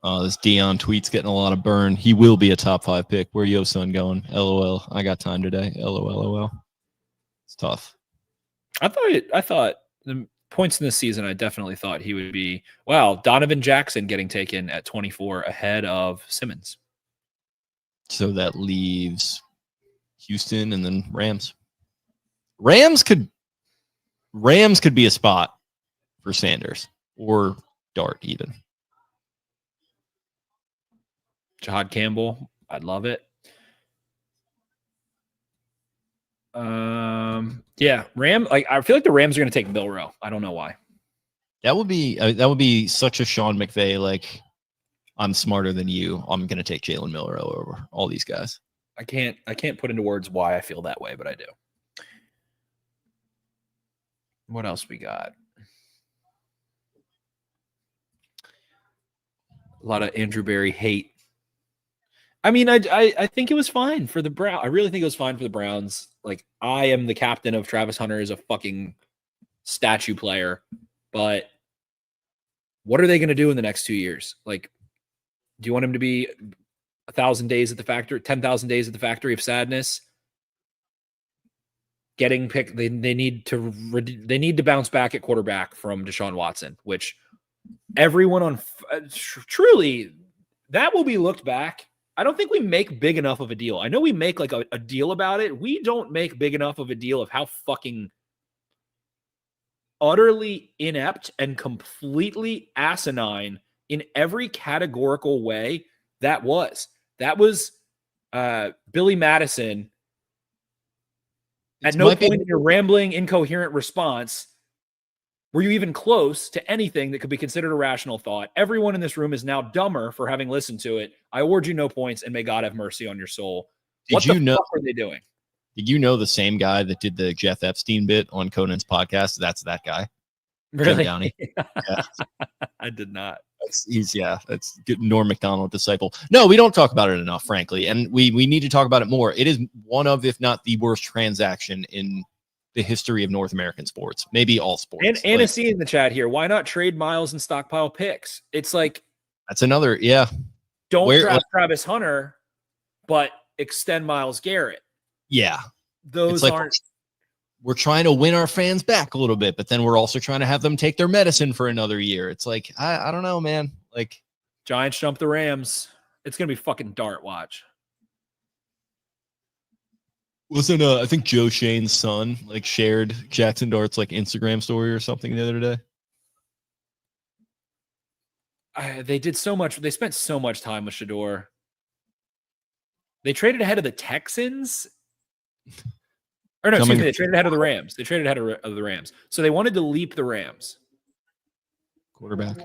This Dion tweet's getting a lot of burn. He will be a top 5 pick. Where yo son going? LOL. I got time today. LOL. It's tough. I thought the points in this season, I definitely thought he would be, wow, Donovan Jackson getting taken at 24 ahead of Simmons. So that leaves Houston and then Rams. Rams could be a spot for Sanders or Dart even. Jahad Campbell, I'd love it. Yeah, I feel like the Rams are going to take Milroe. I don't know why. That would be such a Sean McVay, like, I'm smarter than you. I'm going to take Jalen Milroe over all these guys. I can't put into words why I feel that way, but I do. What else we got? A lot of Andrew Berry hate. I mean, I think it was fine for the Browns. I really think it was fine for the Browns. Like, I am the captain of Travis Hunter as a fucking statue player, but what are they going to do in the next 2 years? Like, do you want him to be 1,000 days at the factory, 10,000 days at the factory of sadness? Getting picked, they need to bounce back at quarterback from Deshaun Watson, which everyone on truly that will be looked back. I don't think we make big enough of a deal. I know we make like a deal about it. We don't make big enough of a deal of how fucking utterly inept and completely asinine in every categorical way that was. That was Billy Madison. At no point in your rambling, incoherent response Were you even close to anything that could be considered a rational thought? Everyone in this room is now dumber for having listened to it. I award you no points, and may God have mercy on your soul. What the fuck are they doing? Did you know the same guy that did the Jeff Epstein bit on Conan's podcast? That's that guy. Really? Jim Downey. Yeah. I did not. That's good. Norm Macdonald disciple. No, we don't talk about it enough, frankly, and we need to talk about it more. It is one of, if not the worst transaction in the history of North American sports, maybe all sports. And Anna C in the chat here. Why not trade Miles and stockpile picks? It's like that's another. Yeah. Don't draft Travis Hunter, but extend Myles Garrett. Yeah. Those aren't. We're trying to win our fans back a little bit, but then we're also trying to have them take their medicine for another year. It's like, I don't know, man. Like, Giants jump the Rams. It's going to be fucking dart watch. Wasn't I think Joe Shane's son like shared Jackson Dart's like Instagram story or something the other day? They did so much. They spent so much time with Shedeur. They traded ahead of the Texans. Or no, excuse me. They traded ahead of the Rams. They traded ahead of the Rams. So they wanted to leap the Rams. Quarterback.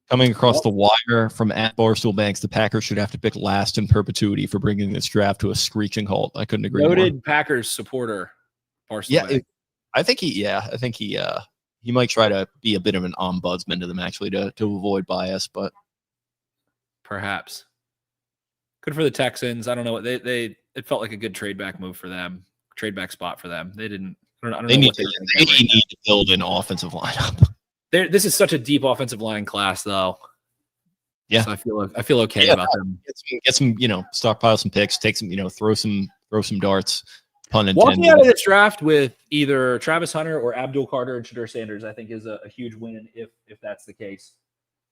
Coming across the wire from at Barstool Banks, the Packers should have to pick last in perpetuity for bringing this draft to a screeching halt. I couldn't agree more. Noted Packers supporter. Barstool I think he might try to be a bit of an ombudsman to them actually to avoid bias, but perhaps. Good for the Texans. I don't know what it felt like a good trade back move for them. Trade back spot for them. They didn't. I don't know they what they need to build an offensive lineup. This is such a deep offensive line class, though. Yeah, so I feel okay about them. Get some, stockpile some picks, take some, throw some darts. Pun intended. Walking out of this draft with either Travis Hunter or Abdul Carter and Shedeur Sanders, I think is a huge win if that's the case.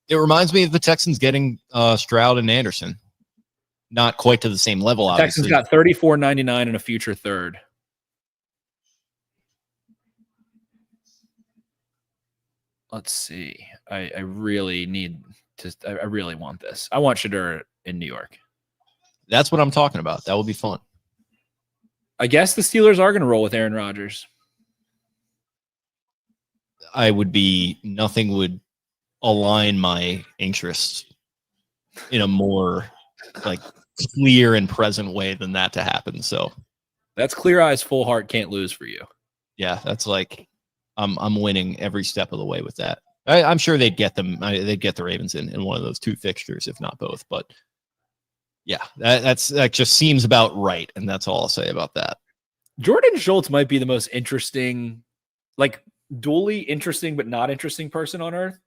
It reminds me of the Texans getting Stroud and Anderson. Not quite to the same level, obviously. Texans got $34.99 and a future third. Let's see. I really need to. I really want this. I want Shedeur in New York. That's what I'm talking about. That will be fun. I guess the Steelers are going to roll with Aaron Rodgers. Nothing would align my interests in a more like clear and present way than that to happen. So that's clear eyes, full heart, can't lose for you. Yeah, that's like I'm winning every step of the way with that. I'm sure they'd get them. They'd get the Ravens in one of those two fixtures, if not both. But yeah, that just seems about right, and that's all I'll say about that. Jordan Schultz might be the most interesting, like dually interesting but not interesting person on earth.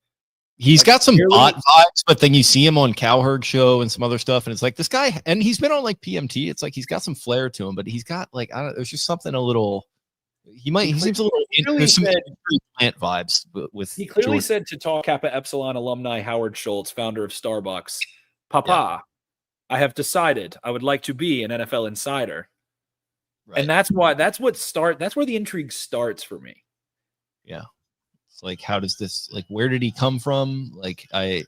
He's got some bot vibes, but then you see him on Cowherd Show and some other stuff, and it's like this guy, and he's been on like PMT. It's like he's got some flair to him, but he's got like there's just something a little. He seems a little. There's some plant vibes with. He clearly said to Tau Kappa Epsilon alumni Howard Schultz, founder of Starbucks, "Papa, I have decided I would like to be an NFL insider," and that's where the intrigue starts for me. Yeah. Like, how does this, like, where did he come from? Like I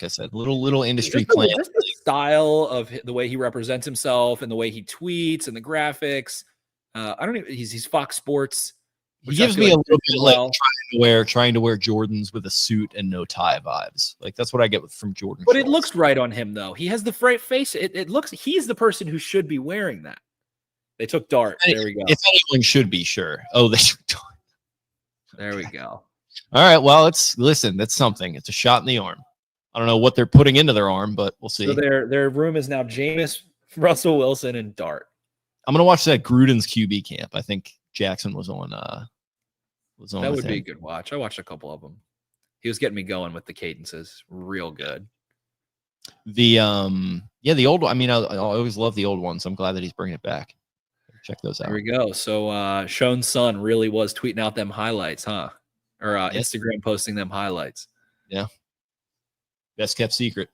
said, little industry plan. Just the style of the way he represents himself and the way he tweets and the graphics. I don't even, he's Fox Sports. He gives me a little bit like trying to wear Jordans with a suit and no tie vibes. Like that's what I get from Jordan. But Schultz. It looks right on him though. He has the face. It looks, he's the person who should be wearing that. They took Dart. There we go. If anyone should be, sure. Oh, they should. There we go. All right. Well, listen, that's something. It's a shot in the arm. I don't know what they're putting into their arm, but we'll see. So their room is now Jameis, Russell Wilson, and Dart. I'm gonna watch that Gruden's QB camp. I think Jackson was on. That would be a good watch. I watched a couple of them. He was getting me going with the cadences. Real good. The old one. I mean, I always love the old ones. I'm glad that he's bringing it back. Check those out. There we go. So Sean's son really was tweeting out them highlights, huh? Or Instagram posting them highlights. Yeah. Best kept secret.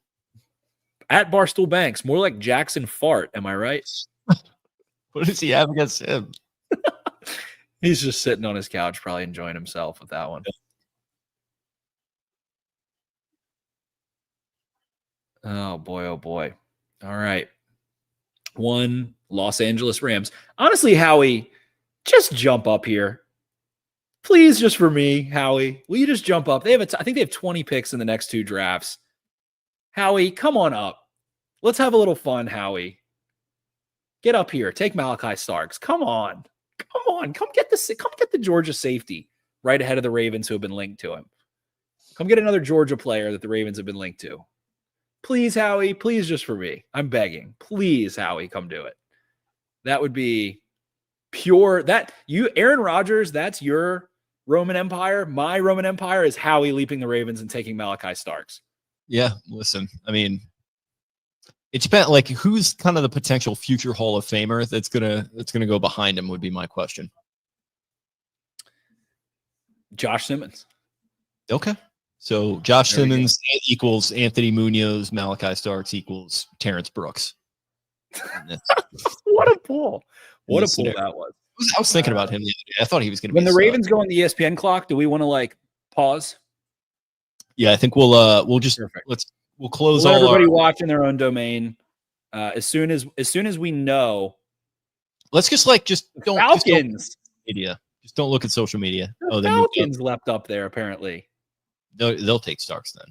At Barstool Banks, more like Jackson Fart. Am I right? What does he have against him? He's just sitting on his couch, probably enjoying himself with that one. Oh boy, oh boy. All right. One Los Angeles Rams. Honestly, Howie, just jump up here. Please, just for me, Howie, will you just jump up? I think they have 20 picks in the next 2 drafts. Howie, come on up. Let's have a little fun, Howie. Get up here. Take Malachi Starks. Come on. Come get the Georgia safety right ahead of the Ravens who have been linked to him. Come get another Georgia player that the Ravens have been linked to. Please, Howie. Please, just for me. I'm begging. Please, Howie, come do it. That would be pure. Aaron Rodgers, that's your Roman Empire. My Roman Empire is Howie leaping the Ravens and taking Malachi Starks. Yeah, listen, I mean, it depends. Like, who's kind of the potential future Hall of Famer that's gonna go behind him would be my question. Josh Simmons. Okay, so Josh Simmons equals Anthony Munoz, Malachi Starks equals Terrence Brooks. What a pull! What a pull that was. I was thinking about him the other day. I thought he was going to be. When the Ravens go on the ESPN clock, do we want to pause? Yeah, I think we'll just we'll close let all everybody watch in their own domain. As soon as we know, let's just don't Falcons media. Just don't look at social media. The Falcons leapt up there apparently. They'll take Starks then.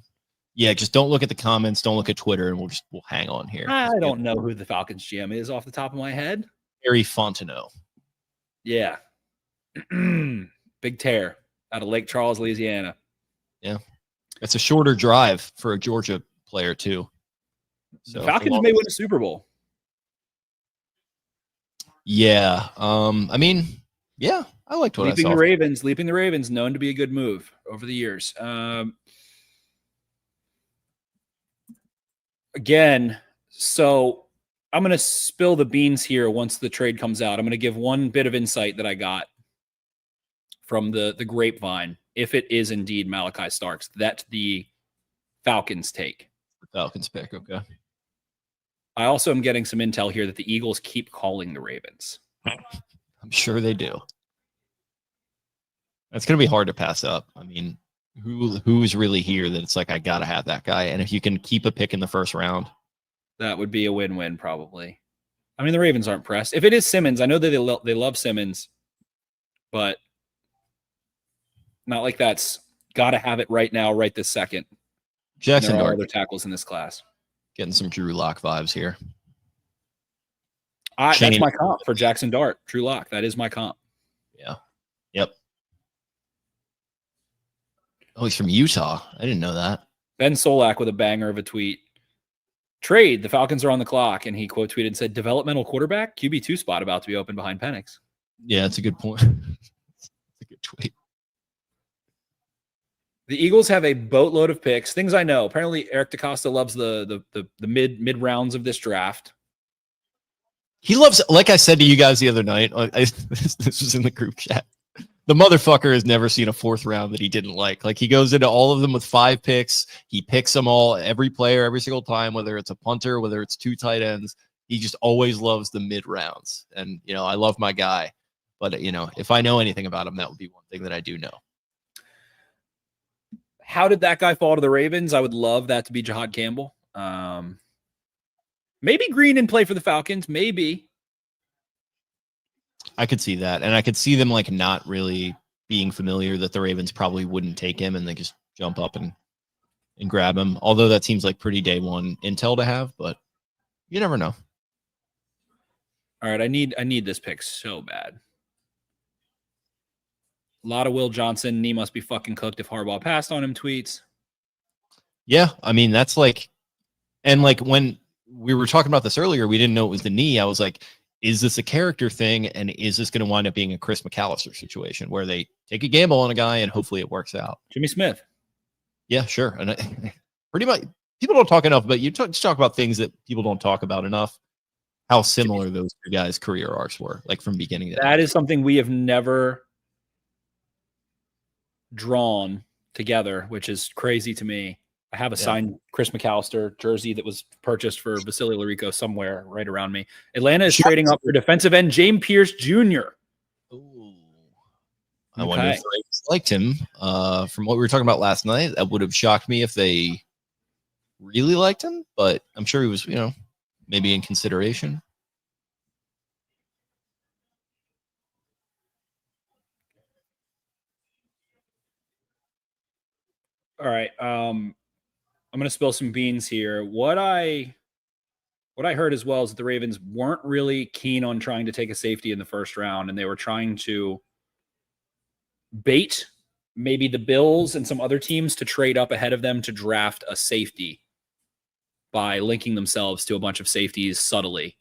Yeah, just don't look at the comments. Don't look at Twitter, and we'll hang on here. I don't know who the Falcons GM is off the top of my head. Harry Fontenot. Yeah. Big tear out of Lake Charles, Louisiana. Yeah. It's a shorter drive for a Georgia player, too. So the Falcons may win a Super Bowl. Yeah. I mean, yeah, I liked what I saw. Leaping the Ravens, known to be a good move over the years. Again, so I'm going to spill the beans here once the trade comes out. I'm going to give one bit of insight that I got from the grapevine, if it is indeed Malachi Starks, that the Falcons take. The Falcons pick, okay. I also am getting some intel here that the Eagles keep calling the Ravens. I'm sure they do. That's going to be hard to pass up. I mean, who's really here that it's like, I got to have that guy? And if you can keep a pick in the first round, that would be a win-win probably. I mean, the Ravens aren't pressed. If it is Simmons, I know that they love Simmons, but not like that's got to have it right now, right this second. Jackson Dart. Dart. Other tackles in this class. Getting some Drew Lock vibes here. That's my comp for Jackson Dart. Drew Lock. That is my comp. Yeah. Yep. Oh, he's from Utah. I didn't know that. Ben Solak with a banger of a tweet. Trade. The Falcons are on the clock. And he quote tweeted and said, developmental quarterback, QB2 spot about to be open behind Penix. Yeah, that's a good point. That's a good tweet. The Eagles have a boatload of picks. Things I know. Apparently, Eric DaCosta loves the mid rounds of this draft. He loves, like I said to you guys the other night, this was in the group chat. The motherfucker has never seen a fourth round that he didn't like. Like, he goes into all of them with 5 picks. He picks them all, every player, every single time, whether it's a punter, whether it's 2 tight ends. He just always loves the mid rounds. And, I love my guy. But, if I know anything about him, that would be one thing that I do know. How did that guy fall to the Ravens? I would love that to be Jahad Campbell. Maybe Green and play for the Falcons. Maybe. I could see that. And I could see them not really being familiar that the Ravens probably wouldn't take him and they just jump up and grab him. Although that seems like pretty day one intel to have, but you never know. All right. I need this pick so bad. A lot of Will Johnson. Knee must be fucking cooked if Harbaugh passed on him tweets. Yeah. I mean, that's and when we were talking about this earlier, we didn't know it was the knee. I was like, is this a character thing? And is this going to wind up being a Chris McAllister situation where they take a gamble on a guy and hopefully it works out? Jimmy Smith. Yeah, sure. And pretty much people don't talk enough, but you just talk about things that people don't talk about enough. How similar those 2 guys' career arcs were, from beginning to end. That is something we have never drawn together, which is crazy to me. I have a signed Chris McAllister jersey that was purchased for Vasily Larico somewhere right around me. Atlanta is trading up for defensive end James Pierce Jr. Ooh. I wonder if the Ravens liked him. From what we were talking about last night, that would have shocked me if they really liked him, but I'm sure he was, maybe in consideration. All right. I'm going to spill some beans here. What I heard as well is that the Ravens weren't really keen on trying to take a safety in the first round, and they were trying to bait maybe the Bills and some other teams to trade up ahead of them to draft a safety by linking themselves to a bunch of safeties subtly.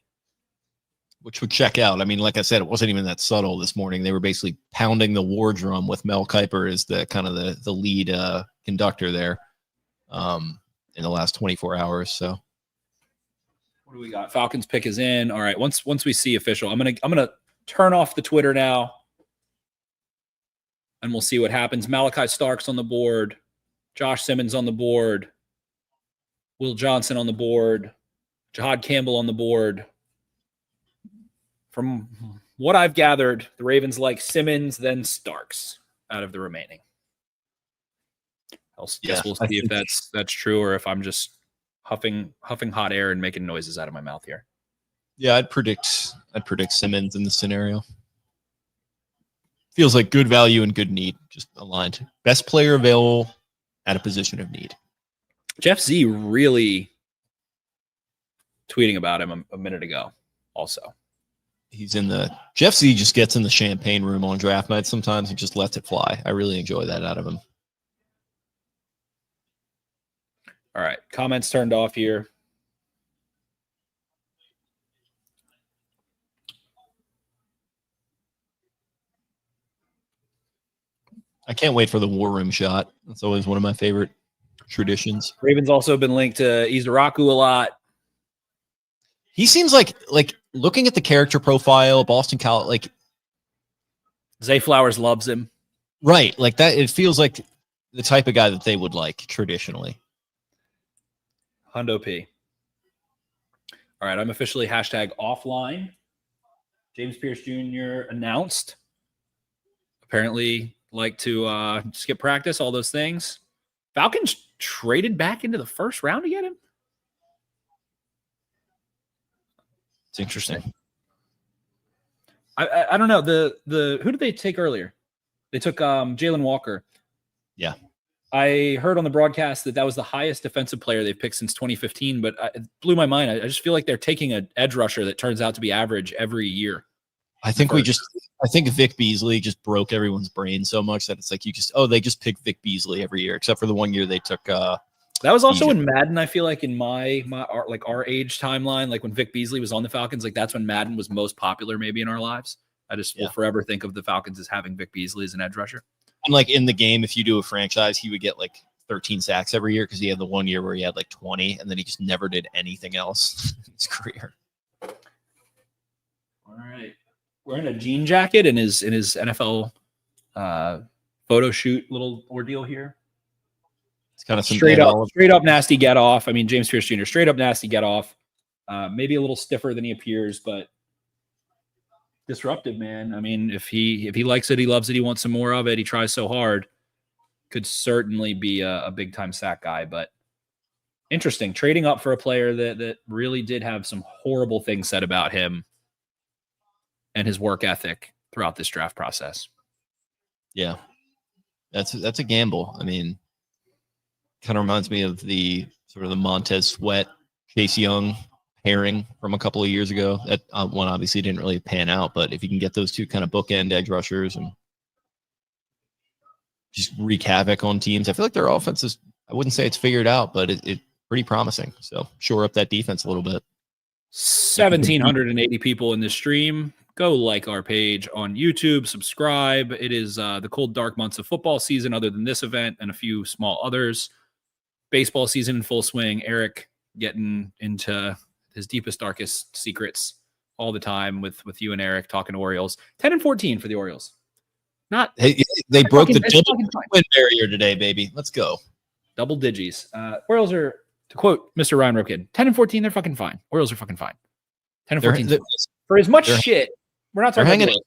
Which would check out. I mean, like I said, it wasn't even that subtle this morning. They were basically pounding the war drum with Mel Kiper as the kind of the lead conductor there in the last 24 hours. So what do we got? Falcons pick is in. All right. Once we see official, I'm gonna turn off the Twitter now, and we'll see what happens. Malachi Starks on the board, Josh Simmons on the board, Will Johnson on the board, Jahad Campbell on the board. From what I've gathered, the Ravens like Simmons, then Starks out of the remaining. Guess we'll see if that's true or if I'm just huffing hot air and making noises out of my mouth here. Yeah, I'd predict Simmons in this scenario. Feels like good value and good need, just aligned. Best player available at a position of need. Jeff Z really tweeting about him a minute ago also. He's in the Jeff Z just gets in the champagne room on draft night sometimes and just lets it fly. I really enjoy that out of him. All right, comments turned off here. I can't wait for the war room shot. That's always one of my favorite traditions. Ravens also been linked to Izaraku a lot. He seems like looking at the character profile, Boston College, like Zay Flowers loves him. Right. Like that. It feels like the type of guy that they would like traditionally. Hundo P. All right. I'm officially #offline. James Pierce Jr. announced. Apparently like to skip practice, all those things. Falcons traded back into the first round to get him. It's interesting. I don't know. The who did they take earlier? They took Jalen Walker. Yeah. I heard on the broadcast that was the highest defensive player they've picked since 2015, but it blew my mind. I just feel like they're taking an edge rusher that turns out to be average every year. I think Vic Beasley just broke everyone's brain so much that it's like they just pick Vic Beasley every year, except for the one year they took that was also in Madden. I feel like in our age timeline, like when Vic Beasley was on the Falcons, like that's when Madden was most popular maybe in our lives. I just will forever think of the Falcons as having Vic Beasley as an edge rusher. And like in the game, if you do a franchise, he would get like 13 sacks every year because he had the one year where he had like 20, and then he just never did anything else in his career. All right. Wearing a jean jacket in his NFL photo shoot little ordeal here. It's kind of straight up nasty get off. I mean, James Pierce Jr. straight up nasty get off. Maybe a little stiffer than he appears, but disruptive, man. I mean, if he likes it, he loves it, he wants some more of it, he tries so hard. Could certainly be a big time sack guy, but interesting. Trading up for a player that really did have some horrible things said about him and his work ethic throughout this draft process. Yeah. That's a gamble. I mean, kind of reminds me of the sort of the Montez Sweat, Chase Young pairing from a couple of years ago. That one obviously didn't really pan out, but if you can get those two kind of bookend edge rushers and just wreak havoc on teams, I feel like their offense is, I wouldn't say it's figured out, but it's pretty promising. So shore up that defense a little bit. 1,780 people in this stream. Go like our page on YouTube, subscribe. It is the cold, dark months of football season other than this event and a few small others. Baseball season in full swing. Eric getting into his deepest, darkest secrets all the time with you and Eric talking Orioles. 10-14 for the Orioles. They broke the double win barrier today, baby. Let's go. Double digits. Orioles are, to quote Mr. Ryan Ripken, 10-14, they're fucking fine. Orioles are fucking fine. 10-14. For as much shit, we're not talking about it.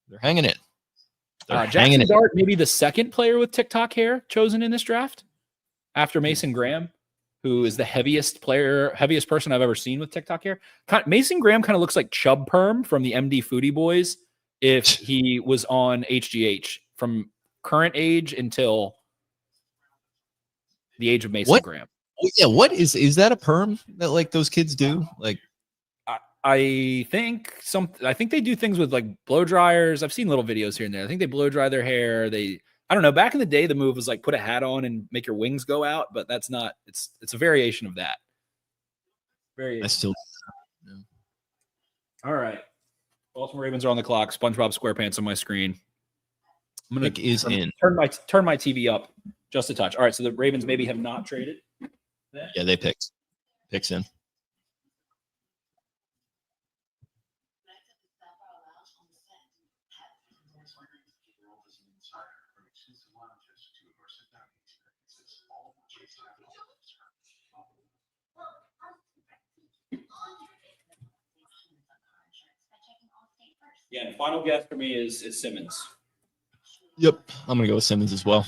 They're hanging it. Jackson Dart, maybe the second player with TikTok hair chosen in this draft after Mason Graham, who is the heaviest person I've ever seen with TikTok hair. Mason Graham kind of looks like Chub Perm from the MD Foodie Boys if he was on HGH from current age until the age of Mason What? Graham. Yeah, what is that a perm that like those kids do? Like, I think they do things with like blow dryers. I've seen little videos here and there. I think they blow dry their hair. I don't know. Back in the day, the move was like put a hat on and make your wings go out, but that's not. It's a variation of that. I still. Yeah. All right. Baltimore Ravens are on the clock. SpongeBob SquarePants on my screen. I'm gonna turn my TV up just a touch. All right. So the Ravens maybe have not traded. Yeah, they picks in. Yeah, and final guess for me is Simmons. Yep, I'm gonna go with Simmons as well.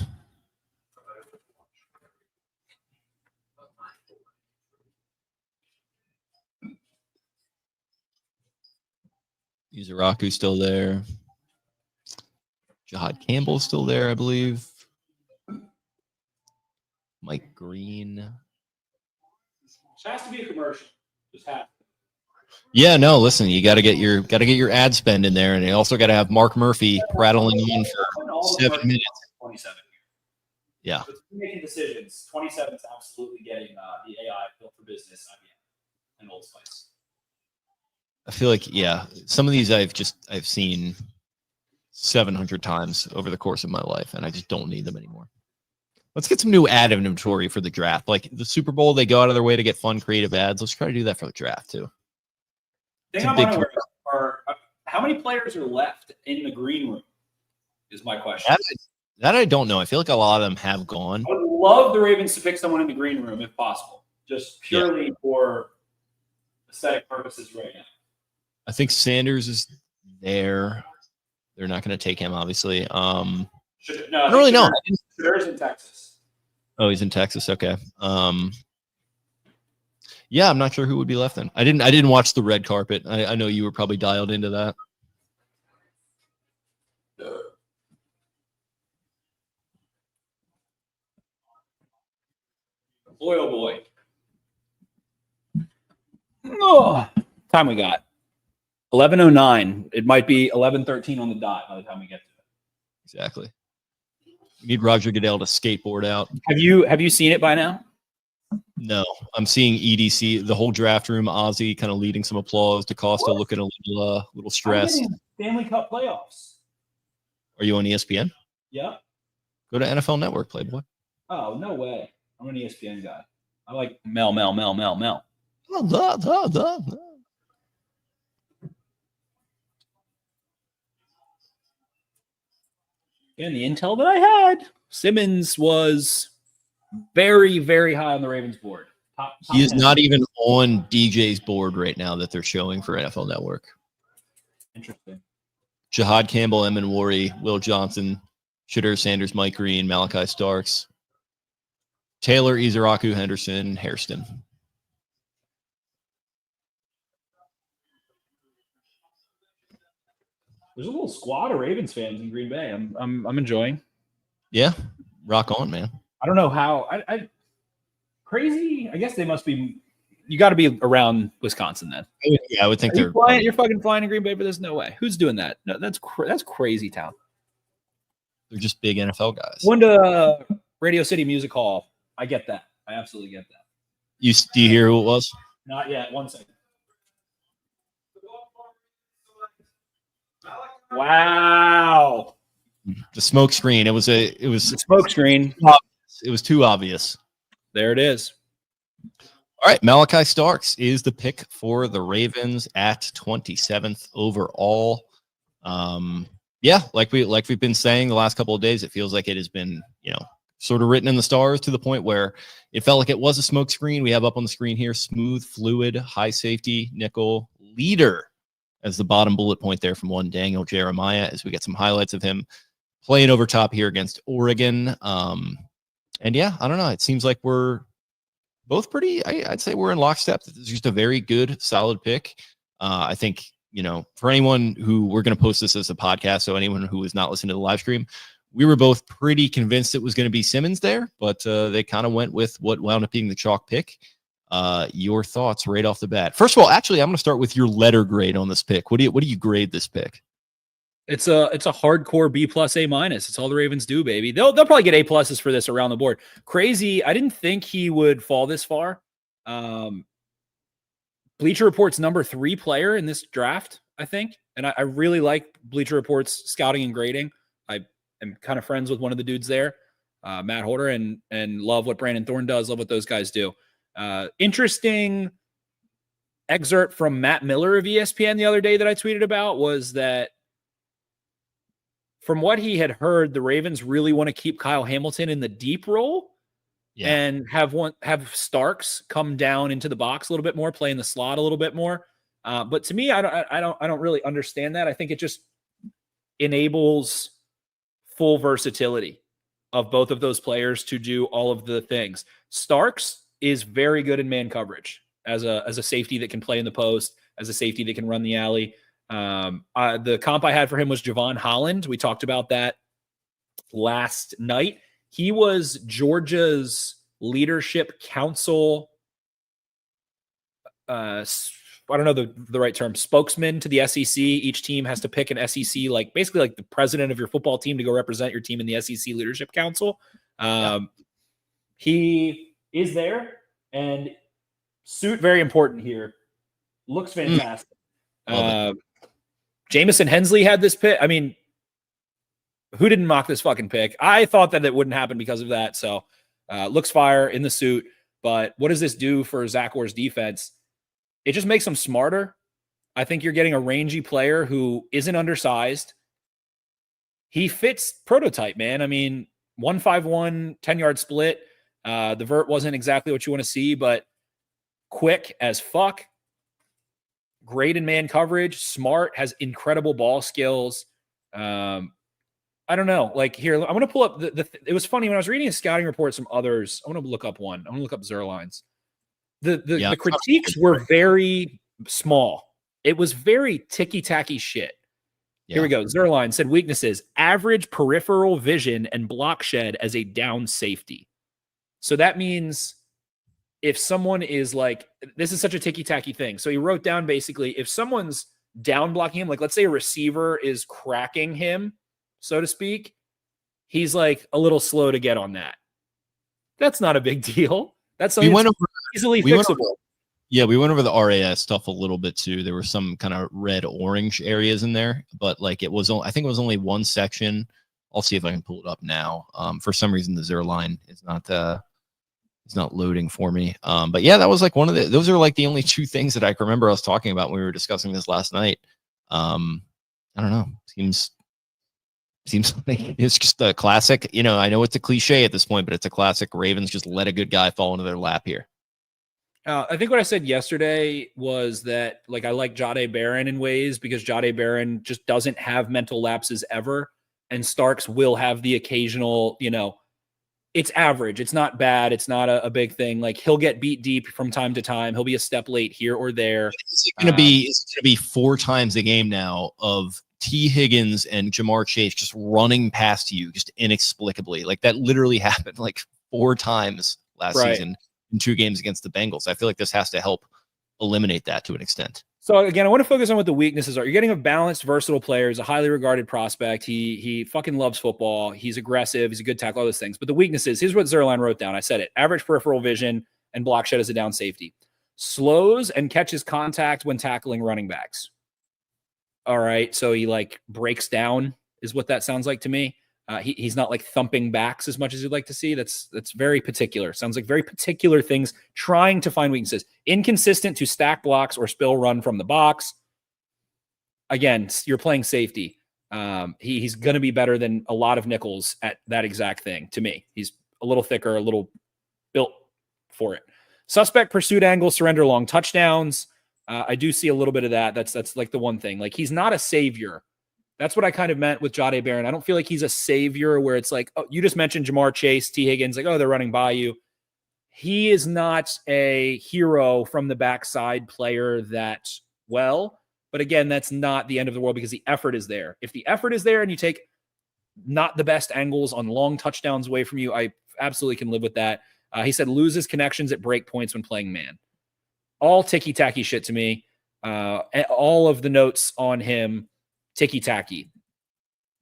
Uzaraku's still there. Jahad Campbell's still there, I believe. Mike Green. It has to be a commercial. Just have. Yeah, no, listen, you got to get your ad spend in there, and you also got to have Mark Murphy prattling on for 7 minutes. 27. Yeah. So making decisions. 27 is absolutely getting the AI built for business IBM and Old Spice. I feel like, yeah, some of these I've seen 700 times over the course of my life, and I just don't need them anymore. Let's get some new ad inventory for the draft. Like the Super Bowl, they go out of their way to get fun, creative ads. Let's try to do that for the draft too. Thing I'm unaware of are how many players are left in the green room is my question. That I don't know. I feel like a lot of them have gone. I would love the Ravens to pick someone in the green room if possible, just purely for aesthetic purposes right now. I think Sanders is there. They're not going to take him, obviously. I don't really know. Shadur's in Texas. Oh, he's in Texas. Okay. Yeah, I'm not sure who would be left then. I didn't watch the red carpet. I know you were probably dialed into that. Boy, oh boy. Oh, time we got 11:09. It might be 11:13 on the dot by the time we get to it. Exactly. We need Roger Goodell to skateboard out. Have you seen it by now? No, I'm seeing EDC, the whole draft room. Ozzy kind of leading some applause. DaCosta looking a little stressed. Stanley Cup playoffs. Are you on ESPN? Yeah. Go to NFL Network, Playboy. Oh, no way. I'm an ESPN guy. I like Mel. And the intel that I had, Simmons was very, very high on the Ravens board. Top he is 10. not even on DJ's board right now that they're showing for NFL Network. Interesting. Jahad Campbell, Emin Wari, Will Johnson, Shadur Sanders, Mike Green, Malachi Starks, Taylor, Izaraku, Henderson, Hairston. There's a little squad of Ravens fans in Green Bay. I'm enjoying. Yeah, rock on, man. I don't know how. I crazy. I guess they must be. You got to be around Wisconsin then. Yeah, I would think you're fucking flying to Green Bay, but there's no way. Who's doing that? No, that's crazy town. They're just big NFL guys. Went to Radio City Music Hall. I get that. I absolutely get that. Do you hear who it was? Not yet. 1 second. Wow. The smoke screen. It was the smoke screen. It was too obvious. There it is. All right, Malachi Starks is the pick for the Ravens at 27th overall. Yeah, like we've been saying the last couple of days, it feels like it has been, sort of written in the stars to the point where it felt like it was a smoke screen. We have up on the screen here, smooth, fluid, high safety, nickel, leader as the bottom bullet point there from one Daniel Jeremiah as we get some highlights of him playing over top here against Oregon. And yeah, I don't know. It seems like we're both pretty, I'd say we're in lockstep. This is just a very good, solid pick. I think, for anyone who we're going to post this as a podcast, so anyone who is not listening to the live stream, we were both pretty convinced it was going to be Simmons there, but they kind of went with what wound up being the chalk pick. Your thoughts right off the bat. First of all, actually, I'm going to start with your letter grade on this pick. What do you grade this pick? It's a hardcore B plus A minus. It's all the Ravens do, baby. They'll probably get A pluses for this around the board. Crazy. I didn't think he would fall this far. Bleacher Report's number 3 player in this draft, I think. And I really like Bleacher Report's scouting and grading. I am kind of friends with one of the dudes there, Matt Holder, and love what Brandon Thorne does, love what those guys do. Interesting excerpt from Matt Miller of ESPN the other day that I tweeted about was that from what he had heard, the Ravens really want to keep Kyle Hamilton in the deep role. Yeah. And have Starks come down into the box a little bit more, play in the slot a little bit more. But to me, I don't really understand that. I think it just enables full versatility of both of those players to do all of the things. Starks is very good in man coverage as a safety that can play in the post, as a safety that can run the alley. The comp I had for him was Javon Holland. We talked about that last night. He was Georgia's leadership council. I don't know the right term, spokesman to the SEC. Each team has to pick an SEC, basically like the president of your football team to go represent your team in the SEC leadership council. He is there, and suit very important here. Looks fantastic. Jamison Hensley had this pick. I mean, who didn't mock this fucking pick? I thought that it wouldn't happen because of that. So looks fire in the suit. But what does this do for Jaguars defense? It just makes them smarter. I think you're getting a rangy player who isn't undersized. He fits prototype, man. I mean, 151, 10-yard split. The vert wasn't exactly what you want to see, but quick as fuck. Great in man coverage. Smart, has incredible ball skills. I don't know. Here, I'm going to pull up it was funny when I was reading a scouting report, some others. I want to look up one. I'm going to look up Zerline's. The critiques were very small. It was very ticky-tacky shit. Yeah. Here we go. Zerline said weaknesses: average peripheral vision and block shed as a down safety. So that means if someone is this is such a ticky-tacky thing. So he wrote down basically if someone's down blocking him, let's say a receiver is cracking him, so to speak, he's a little slow to get on that. That's not a big deal. That's something easily fixable. We went over the RAS stuff a little bit too. There were some kind of red-orange areas in there, but I think it was only one section. I'll see if I can pull it up now. For some reason, the Zerline is not loading for me. But yeah, that was one of those are the only two things that I can remember us talking about when we were discussing this last night. I don't know. Seems like it's just a classic. I know it's a cliche at this point, but it's a classic. Ravens just let a good guy fall into their lap here. I think what I said yesterday was that I like Jahdae Barron in ways because Jahdae Barron just doesn't have mental lapses ever. And Starks will have the occasional, it's average. It's not bad. It's not a big thing. He'll get beat deep from time to time. He'll be a step late here or there. Is it going to be 4 times a game now of T. Higgins and Jamar Chase just running past you just inexplicably? That literally happened 4 times last season in 2 games against the Bengals. I feel like this has to help eliminate that to an extent. So again, I want to focus on what the weaknesses are. You're getting a balanced, versatile player. He's a highly regarded prospect. He fucking loves football. He's aggressive. He's a good tackle, all those things. But the weaknesses, here's what Zerline wrote down. I said it. Average peripheral vision and block shed as a down safety. Slows and catches contact when tackling running backs. All right. So he breaks down is what that sounds like to me. He's not thumping backs as much as you'd like to see. That's very particular. Sounds like very particular things, trying to find weaknesses. Inconsistent to stack blocks or spill run from the box. Again, you're playing safety. He's going to be better than a lot of nickels at that exact thing to me. He's a little thicker, a little built for it. Suspect pursuit angle, surrender long touchdowns. I do see a little bit of that. That's the one thing. He's not a savior. That's what I kind of meant with Jahdae Barron. I don't feel like he's a savior where it's oh, you just mentioned Jamar Chase, T. Higgins, oh, they're running by you. He is not a hero from the backside player that well. But again, that's not the end of the world because the effort is there. If the effort is there and you take not the best angles on long touchdowns away from you. I absolutely can live with that. He said loses connections at break points when playing man. All ticky-tacky shit to me. All of the notes on him, ticky-tacky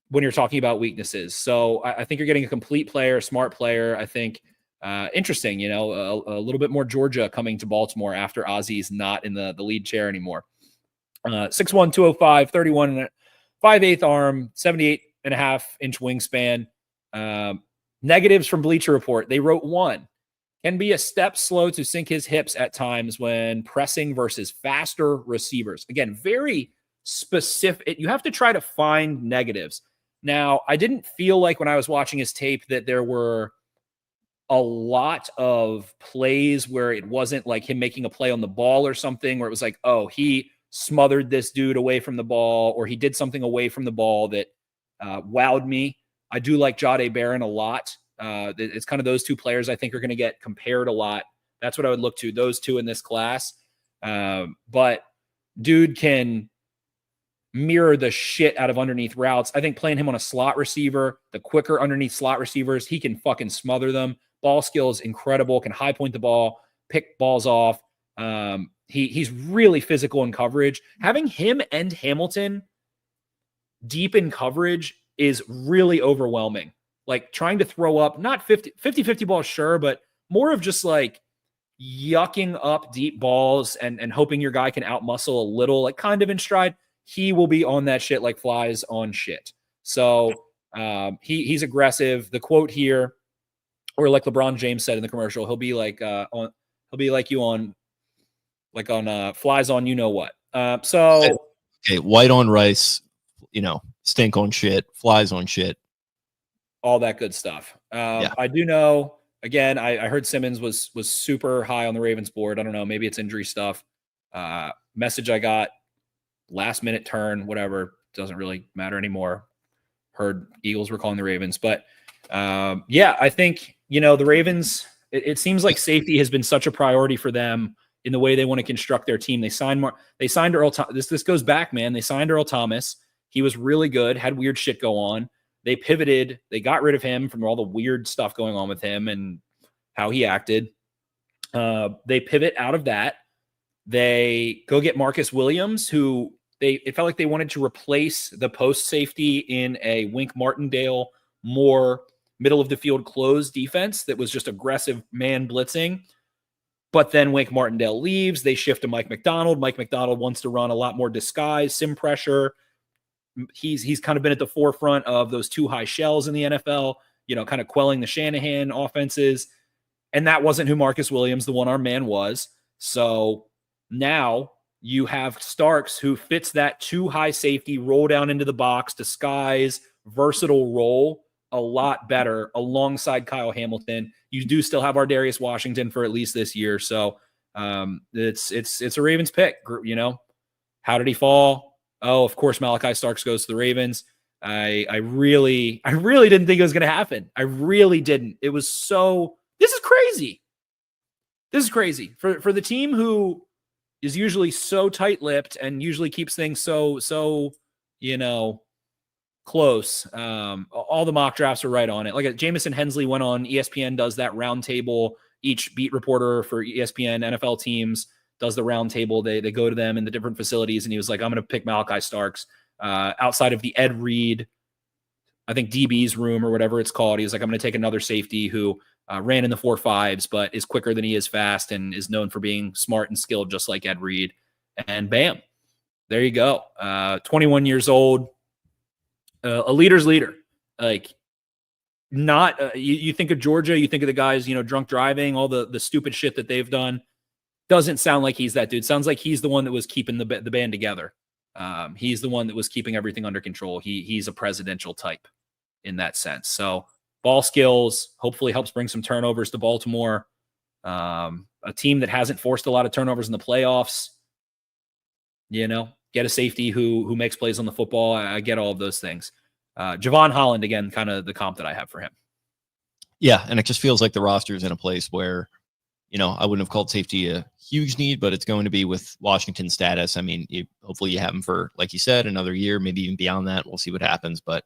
when you're talking about weaknesses. So I think you're getting a complete player, a smart player. I think interesting, you know, a little bit more Georgia coming to Baltimore after Ozzy's not in the lead chair anymore. 6'1", 205, 31 and 5/8 arm, 78.5-inch wingspan. Negatives from Bleacher Report. They wrote 1. Can be a step slow to sink his hips at times when pressing versus faster receivers. Again, very specific. You have to try to find negatives. Now, I didn't feel like when I was watching his tape that there were a lot of plays where it wasn't like him making a play on the ball or something, where it was like, oh, he smothered this dude away from the ball, or he did something away from the ball that wowed me. I do like Jahdae Barron a lot. It's kind of those two players I think are going to get compared a lot. That's what I would look to, those two in this class. But dude can mirror the shit out of underneath routes. I think playing him on a slot receiver, the quicker underneath slot receivers, he can fucking smother them. Ball skills incredible, can high point the ball, pick balls off. He's really physical in coverage. Having him and Hamilton deep in coverage is really overwhelming. Like trying to throw up, not 50-50 balls, sure, but more of just like yucking up deep balls and hoping your guy can outmuscle a little, like kind of in stride. He will be on that shit like flies on shit. So he's aggressive. The quote here, or like LeBron James said in the commercial, he'll be like you on flies on you know what. So okay, white on rice, stink on shit, flies on shit, all that good stuff. Yeah. I do know. Again, I heard Simmons was super high on the Ravens board. I don't know, maybe it's injury stuff. Message I got, last minute turn, whatever, doesn't really matter anymore. Heard Eagles were calling the Ravens, but yeah, I think the Ravens. It seems like safety has been such a priority for them in the way they want to construct their team. They signed Earl. This goes back, man. They signed Earl Thomas. He was really good. Had weird shit go on. They pivoted. They got rid of him from all the weird stuff going on with him and how he acted. They pivot out of that. They go get Marcus Williams, who it felt like they wanted to replace the post safety in a Wink Martindale, more middle of the field closed defense that was just aggressive man blitzing. But then Wink Martindale leaves. They shift to Mike McDonald. Mike McDonald wants to run a lot more disguise, sim pressure. He's kind of been at the forefront of those two high shells in the NFL, kind of quelling the Shanahan offenses. And that wasn't who Marcus Williams, the one-arm man, was. So now you have Starks, who fits that two high safety, roll down into the box, disguise, versatile role a lot better alongside Kyle Hamilton. You do still have Ardarius Washington for at least this year. So it's a Ravens pick, How did he fall? Oh, of course, Malachi Starks goes to the Ravens. I really didn't think it was going to happen. I really didn't. It was this is crazy. This is crazy for the team who is usually so tight-lipped and usually keeps things so close. All the mock drafts are right on it. Like Jamison Hensley went on ESPN, does that round table. Each beat reporter for ESPN NFL teams does the round table. They go to them in the different facilities, and he was like, I'm going to pick Malachi Starks outside of the Ed Reed, I think DB's room or whatever it's called. He was like, I'm going to take another safety who ran in the 4.5s, but is quicker than he is fast and is known for being smart and skilled, just like Ed Reed. And bam, there you go. 21 years old, a leader's leader. Like, not you think of Georgia, you think of the guys, drunk driving, all the stupid shit that they've done. Doesn't sound like he's that dude. Sounds like he's the one that was keeping the band together. He's the one that was keeping everything under control. He's a presidential type in that sense. So ball skills hopefully helps bring some turnovers to Baltimore. A team that hasn't forced a lot of turnovers in the playoffs. Get a safety who makes plays on the football. I get all of those things. Javon Holland, again, kind of the comp that I have for him. Yeah, and it just feels like the roster is in a place where, I wouldn't have called safety a huge need, but it's going to be with Washington's status. I mean, hopefully you have him for, like you said, another year, maybe even beyond that. We'll see what happens, but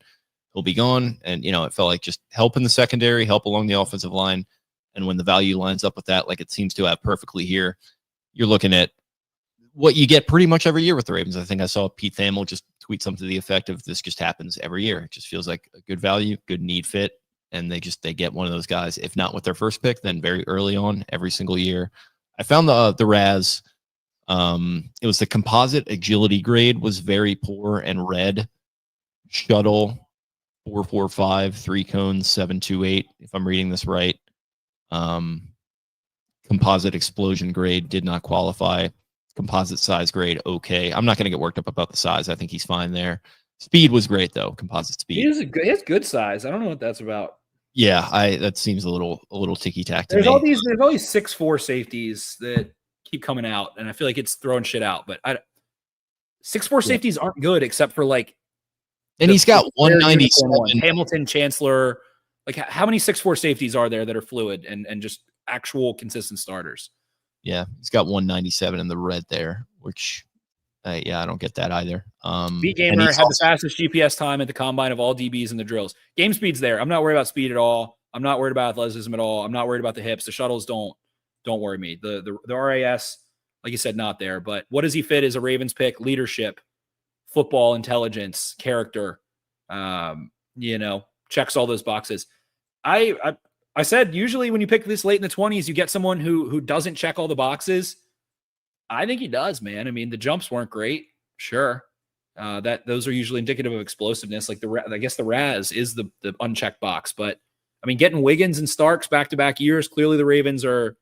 he'll be gone. And, it felt like just help in the secondary, help along the offensive line. And when the value lines up with that, like it seems to have perfectly here, you're looking at what you get pretty much every year with the Ravens. I think I saw Pete Thamel just tweet something to the effect of this just happens every year. It just feels like a good value, good need fit. And they get one of those guys, if not with their first pick, then very early on every single year. I found the RAS. It was the composite agility grade was very poor and red. Shuttle 4.45, 3 cones 7.28. If I'm reading this right. Composite explosion grade did not qualify. Composite size grade, okay. I'm not going to get worked up about the size. I think he's fine there. Speed was great though. Composite speed. He has good size. I don't know what that's about. Yeah, that seems a little ticky tack to me. There's all these 6'4" safeties that keep coming out, and I feel like it's throwing shit out. But 6'4" safeties aren't good except for like. And he's got 197. Hamilton, Chancellor. Like how many 6'4" safeties are there that are fluid and just actual consistent starters? Yeah, he's got 197 in the red there, which, I don't get that either. Beat Gamer had the fastest GPS time at the combine of all DBs in the drills. Game speed's there. I'm not worried about speed at all. I'm not worried about athleticism at all. I'm not worried about the hips. The shuttles don't worry me. The RAS, like you said, not there. But what does he fit as a Ravens pick? Leadership, football intelligence, character. Checks all those boxes. I said usually when you pick this late in the 20s, you get someone who doesn't check all the boxes. I think he does, man. I mean, the jumps weren't great, sure. Those are usually indicative of explosiveness. Like I guess the RAS is the unchecked box, but I mean, getting Wiggins and Starks back-to-back years, clearly the Ravens are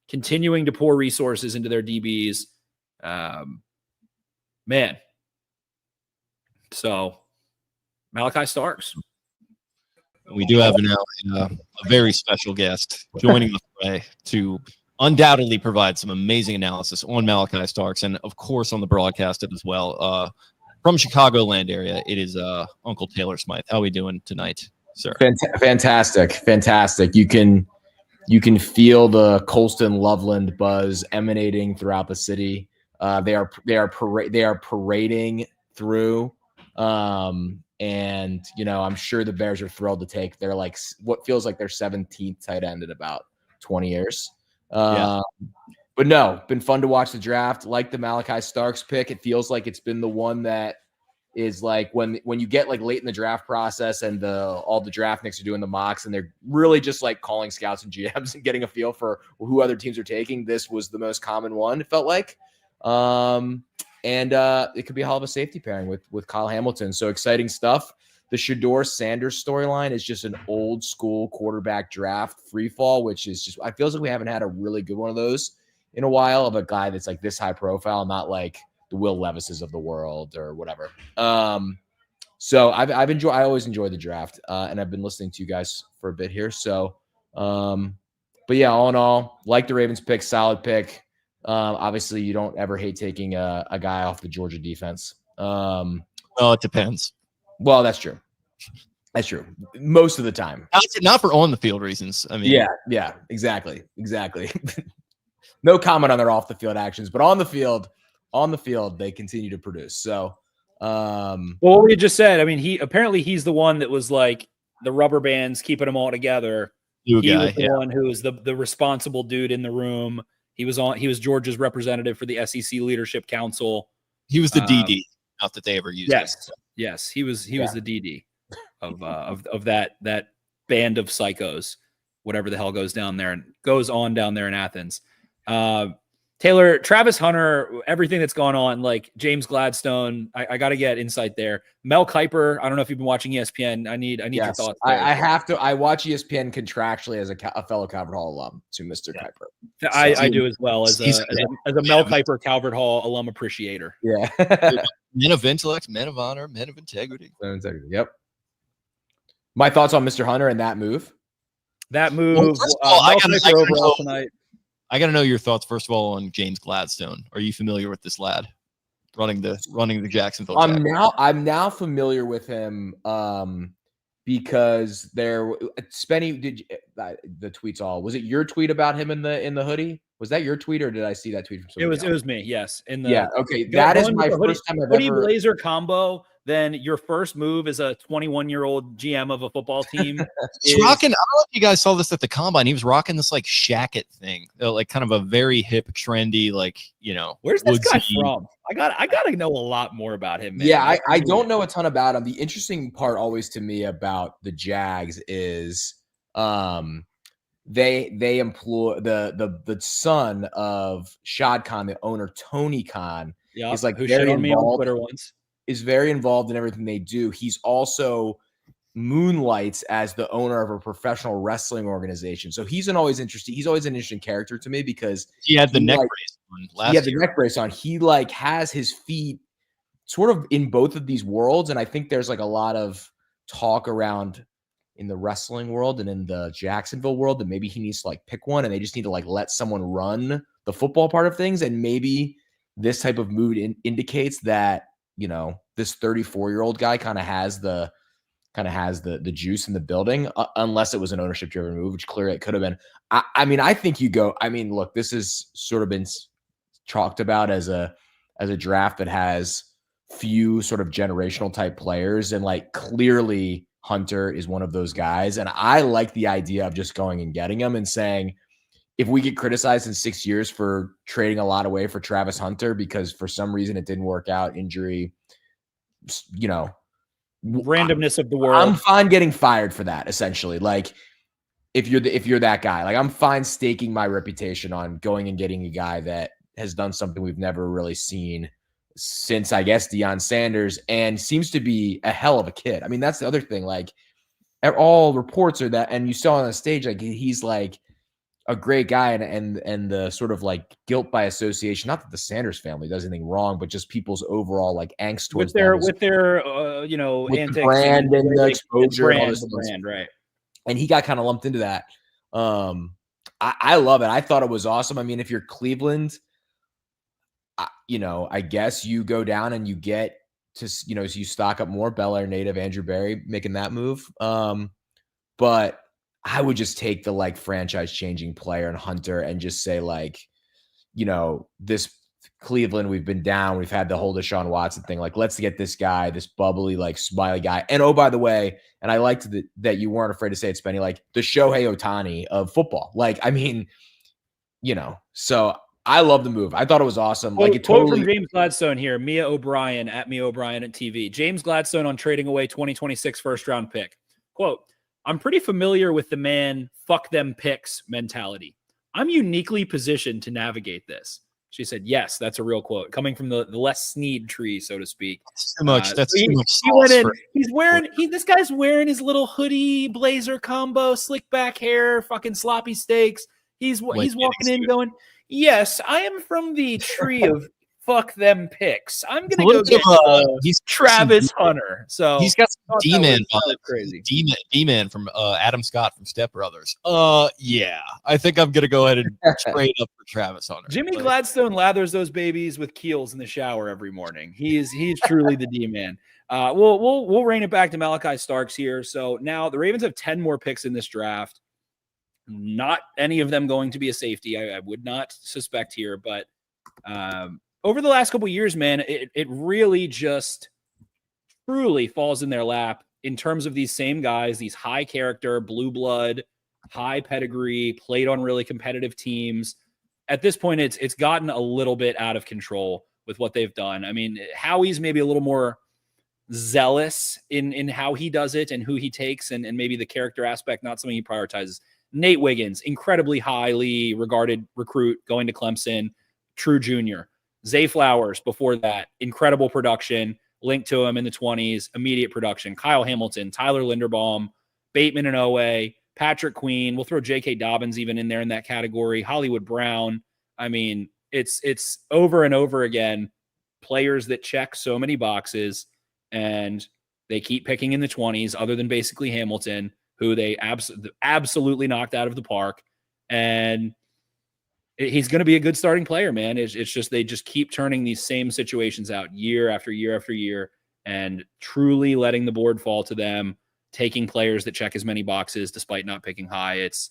continuing to pour resources into their DBs. Man. So Malachi Starks. We do have now a very special guest joining us today to undoubtedly provide some amazing analysis on Malachi Starks and, of course, on the broadcast as well. From Chicagoland area, it is Uncle Taylor Smyth. How are we doing tonight, sir? Fantastic. You can feel the Colston Loveland buzz emanating throughout the city. They are parading through. And I'm sure the Bears are thrilled to take their what feels like their 17th tight end in about 20 years. But no, been fun to watch the draft. Like the Malachi Starks pick, it feels like it's been the one that is like when you get like late in the draft process and all the draft nicks are doing the mocks and they're really just like calling scouts and GMs and getting a feel for who other teams are taking. This was the most common one, it felt like. And it could be a hell of a safety pairing with Kyle Hamilton. So exciting stuff. The Shedeur Sanders storyline is just an old school quarterback draft free fall, which is just, I feel like we haven't had a really good one of those in a while, of a guy that's like this high profile, not like the Will Levises of the world or whatever. So I always enjoy the draft, and I've been listening to you guys for a bit here. So, but yeah, all in all, like the Ravens pick, solid pick. Obviously, you don't ever hate taking a guy off the Georgia defense. Well, it depends. Well, that's true. That's true. Most of the time. Not for on the field reasons. I mean, yeah, exactly. No comment on their off the field actions, but on the field, they continue to produce. So, well, what we just said, I mean, he's the one that was like the rubber bands keeping them all together. He was the one who was the responsible dude in the room. He was Georgia's representative for the SEC Leadership Council. He was the DD, not that they ever used it. Yes, he was the DD of that band of psychos, whatever the hell goes on down there in Athens. Taylor, Travis Hunter, everything that's gone on, like James Gladstone, I got to get insight there. Mel Kiper, I don't know if you've been watching ESPN. I need your thoughts. I have to. I watch ESPN contractually as a fellow Calvert Hall alum to Mr. Kiper. I do as well as a Mel Kiper Calvert Hall alum appreciator. Yeah. Men of intellect, men of honor, men of integrity. Yep. My thoughts on Mr. Hunter and that move. Well, first of all, I got to know your thoughts, first of all, on James Gladstone. Are you familiar with this lad running the Jacksonville Jaguars? I'm now familiar with him because Spenny did the tweets all. Was it your tweet about him in the hoodie? Was that your tweet or did I see that tweet from somebody else? It was me, yes. Okay. That is my first time I've hoodie blazer combo then your first move as a 21-year-old GM of a football team. He's rocking. I don't know if you guys saw this at the combine. He was rocking this like shacket thing, like kind of a very hip, trendy, like, you know. Where's this guy from? I gotta know a lot more about him, man. Yeah, I don't know a ton about him. The interesting part always to me about the Jags is they employ the son of Shad Khan, the owner, Tony Khan, is like who very shit on me on involved, Twitter once. is very involved in everything they do. He's also moonlights as the owner of a professional wrestling organization. So he's always an interesting character to me because he had the neck brace on last year. The neck brace on. He like has his feet sort of in both of these worlds. And I think there's like a lot of talk around in the wrestling world and in the Jacksonville world that maybe he needs to like pick one and they just need to like let someone run the football part of things. And maybe this type of mood indicates that, you know, this 34-year-old guy kind of has the juice in the building, unless it was an ownership driven move, which clearly it could have been. I mean, I think you go, I mean, look, this has sort of been chalked about as a draft that has few sort of generational type players. And like clearly Hunter is one of those guys. And I like the idea of just going and getting him and saying, if we get criticized in 6 years for trading a lot away for Travis Hunter, because for some reason it didn't work out, injury, you know, randomness of the world. I'm fine getting fired for that. Essentially, like if you're that guy, like I'm fine staking my reputation on going and getting a guy that has done something we've never really seen since, I guess, Deion Sanders, and seems to be a hell of a kid. I mean, that's the other thing. Like all reports are that, and you saw on the stage, like he's like a great guy, and the sort of like guilt by association, not that the Sanders family does anything wrong, but just people's overall like angst towards with their you know, with antics the brand and the exposure and all this brand, right? And he got kind of lumped into that. I love it. I thought it was awesome. I mean, if you're Cleveland, you know, I guess you go down and you get to, you know, so you stock up more. Bel Air native Andrew Berry making that move. But I would just take the like franchise changing player and Hunter and just say like, you know, this Cleveland, we've been down. We've had the whole Deshaun Watson thing. Like, let's get this guy, this bubbly, like smiley guy. And oh, by the way, and I liked that you weren't afraid to say it, Spenny, like the Shohei Ohtani of football. Like, I mean, you know, so I love the move. I thought it was awesome. Like it quote totally. From James Gladstone here, Mia O'Brien at Mia O'Brien at TV. James Gladstone on trading away 2026 first round pick. Quote, I'm pretty familiar with the man, fuck them picks mentality. I'm uniquely positioned to navigate this. She said, yes, that's a real quote coming from the Les Snead tree, so to speak. That's too much. That's too much. He went in. He's wearing. This guy's wearing his little hoodie, blazer combo, slick back hair, fucking sloppy steaks. He's walking in, going, yes, I am from the tree of fuck them picks. I'm gonna go get he's Travis Hunter. So he's got some D-man crazy. D-man from Adam Scott from Step Brothers. Yeah, I think I'm gonna go ahead and trade up for Travis Hunter. Jimmy Gladstone lathers those babies with Keels in the shower every morning. He's truly the D-man. We'll rein it back to Malachi Starks here. So now the Ravens have 10 more picks in this draft. Not any of them going to be a safety. I would not suspect here, but over the last couple of years, man, it really just truly falls in their lap in terms of these same guys, these high character, blue blood, high pedigree, played on really competitive teams. At this point, it's gotten a little bit out of control with what they've done. I mean, Howie's maybe a little more zealous in how he does it and who he takes, and maybe the character aspect, not something he prioritizes. Nate Wiggins, incredibly highly regarded recruit going to Clemson, true junior. Zay Flowers, before that, incredible production, linked to him in the 20s, immediate production. Kyle Hamilton, Tyler Linderbaum, Bateman and Owe, Patrick Queen. We'll throw J.K. Dobbins even in there in that category. Hollywood Brown. I mean, it's over and over again, players that check so many boxes, and they keep picking in the 20s, other than basically Hamilton, who they absolutely knocked out of the park. And he's going to be a good starting player, man. It's just they just keep turning these same situations out year after year after year and truly letting the board fall to them, taking players that check as many boxes despite not picking high. It's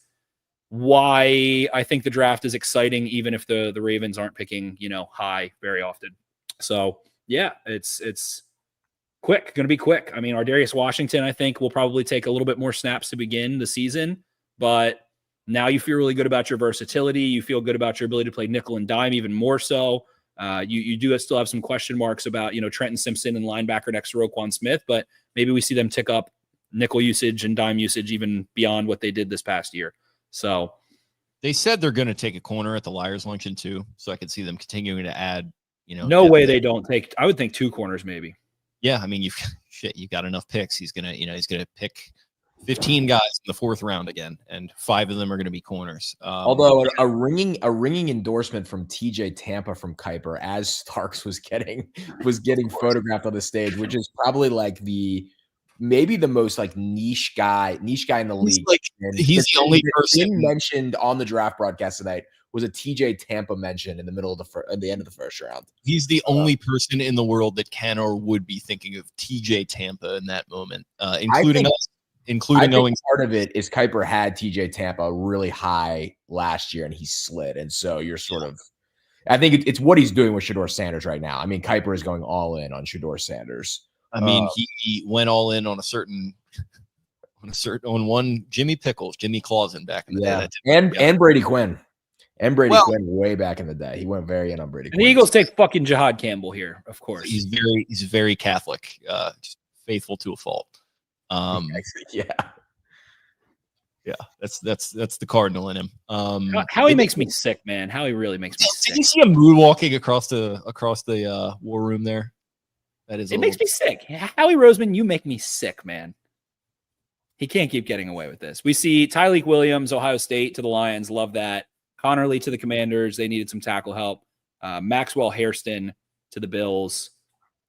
why I think the draft is exciting, even if the Ravens aren't picking, high very often. So, yeah, it's Going to be quick. I mean, Ardarius Washington, I think, will probably take a little bit more snaps to begin the season, but now you feel really good about your versatility. You feel good about your ability to play nickel and dime even more so. You do still have some question marks about, Trenton Simpson and linebacker next to Roquan Smith, but maybe we see them tick up nickel usage and dime usage even beyond what they did this past year. So they said they're going to take a corner at the Liars luncheon too. So I could see them continuing to add, no way they don't take, I would think 2 corners maybe. Yeah. I mean, you've got enough picks. He's going to pick 15 guys in the 4th round again, and 5 of them are going to be corners. Although a ringing endorsement from TJ Tampa from Kuiper as Starks was getting photographed on the stage, which is probably like maybe the most like niche guy in the league. He's the only person mentioned on the draft broadcast tonight was a TJ Tampa mention in the middle of at the end of the 1st round. He's the only person in the world that can or would be thinking of TJ Tampa in that moment, including us. Including Owing. Part of it is Kuiper had TJ Tampa really high last year and he slid. And so you're sort of, I think it's what he's doing with Shedeur Sanders right now. I mean, Kuiper is going all in on Shedeur Sanders. I mean, he went all in on one Jimmy Clausen back in the day. And Brady Quinn. And Brady Quinn way back in the day. He went very in on Brady Quinn. The Eagles take fucking Jahad Campbell here, of course. He's very Catholic, just faithful to a fault. Yeah, that's the Cardinal in him. How he makes me sick, man. How he really makes me sick. Did you see him moonwalking across the war room there? It makes me sick. Howie Roseman, you make me sick, man. He can't keep getting away with this. We see Tyleik Williams, Ohio State to the Lions. Love that. Connerly to the Commanders. They needed some tackle help. Maxwell Hairston to the Bills.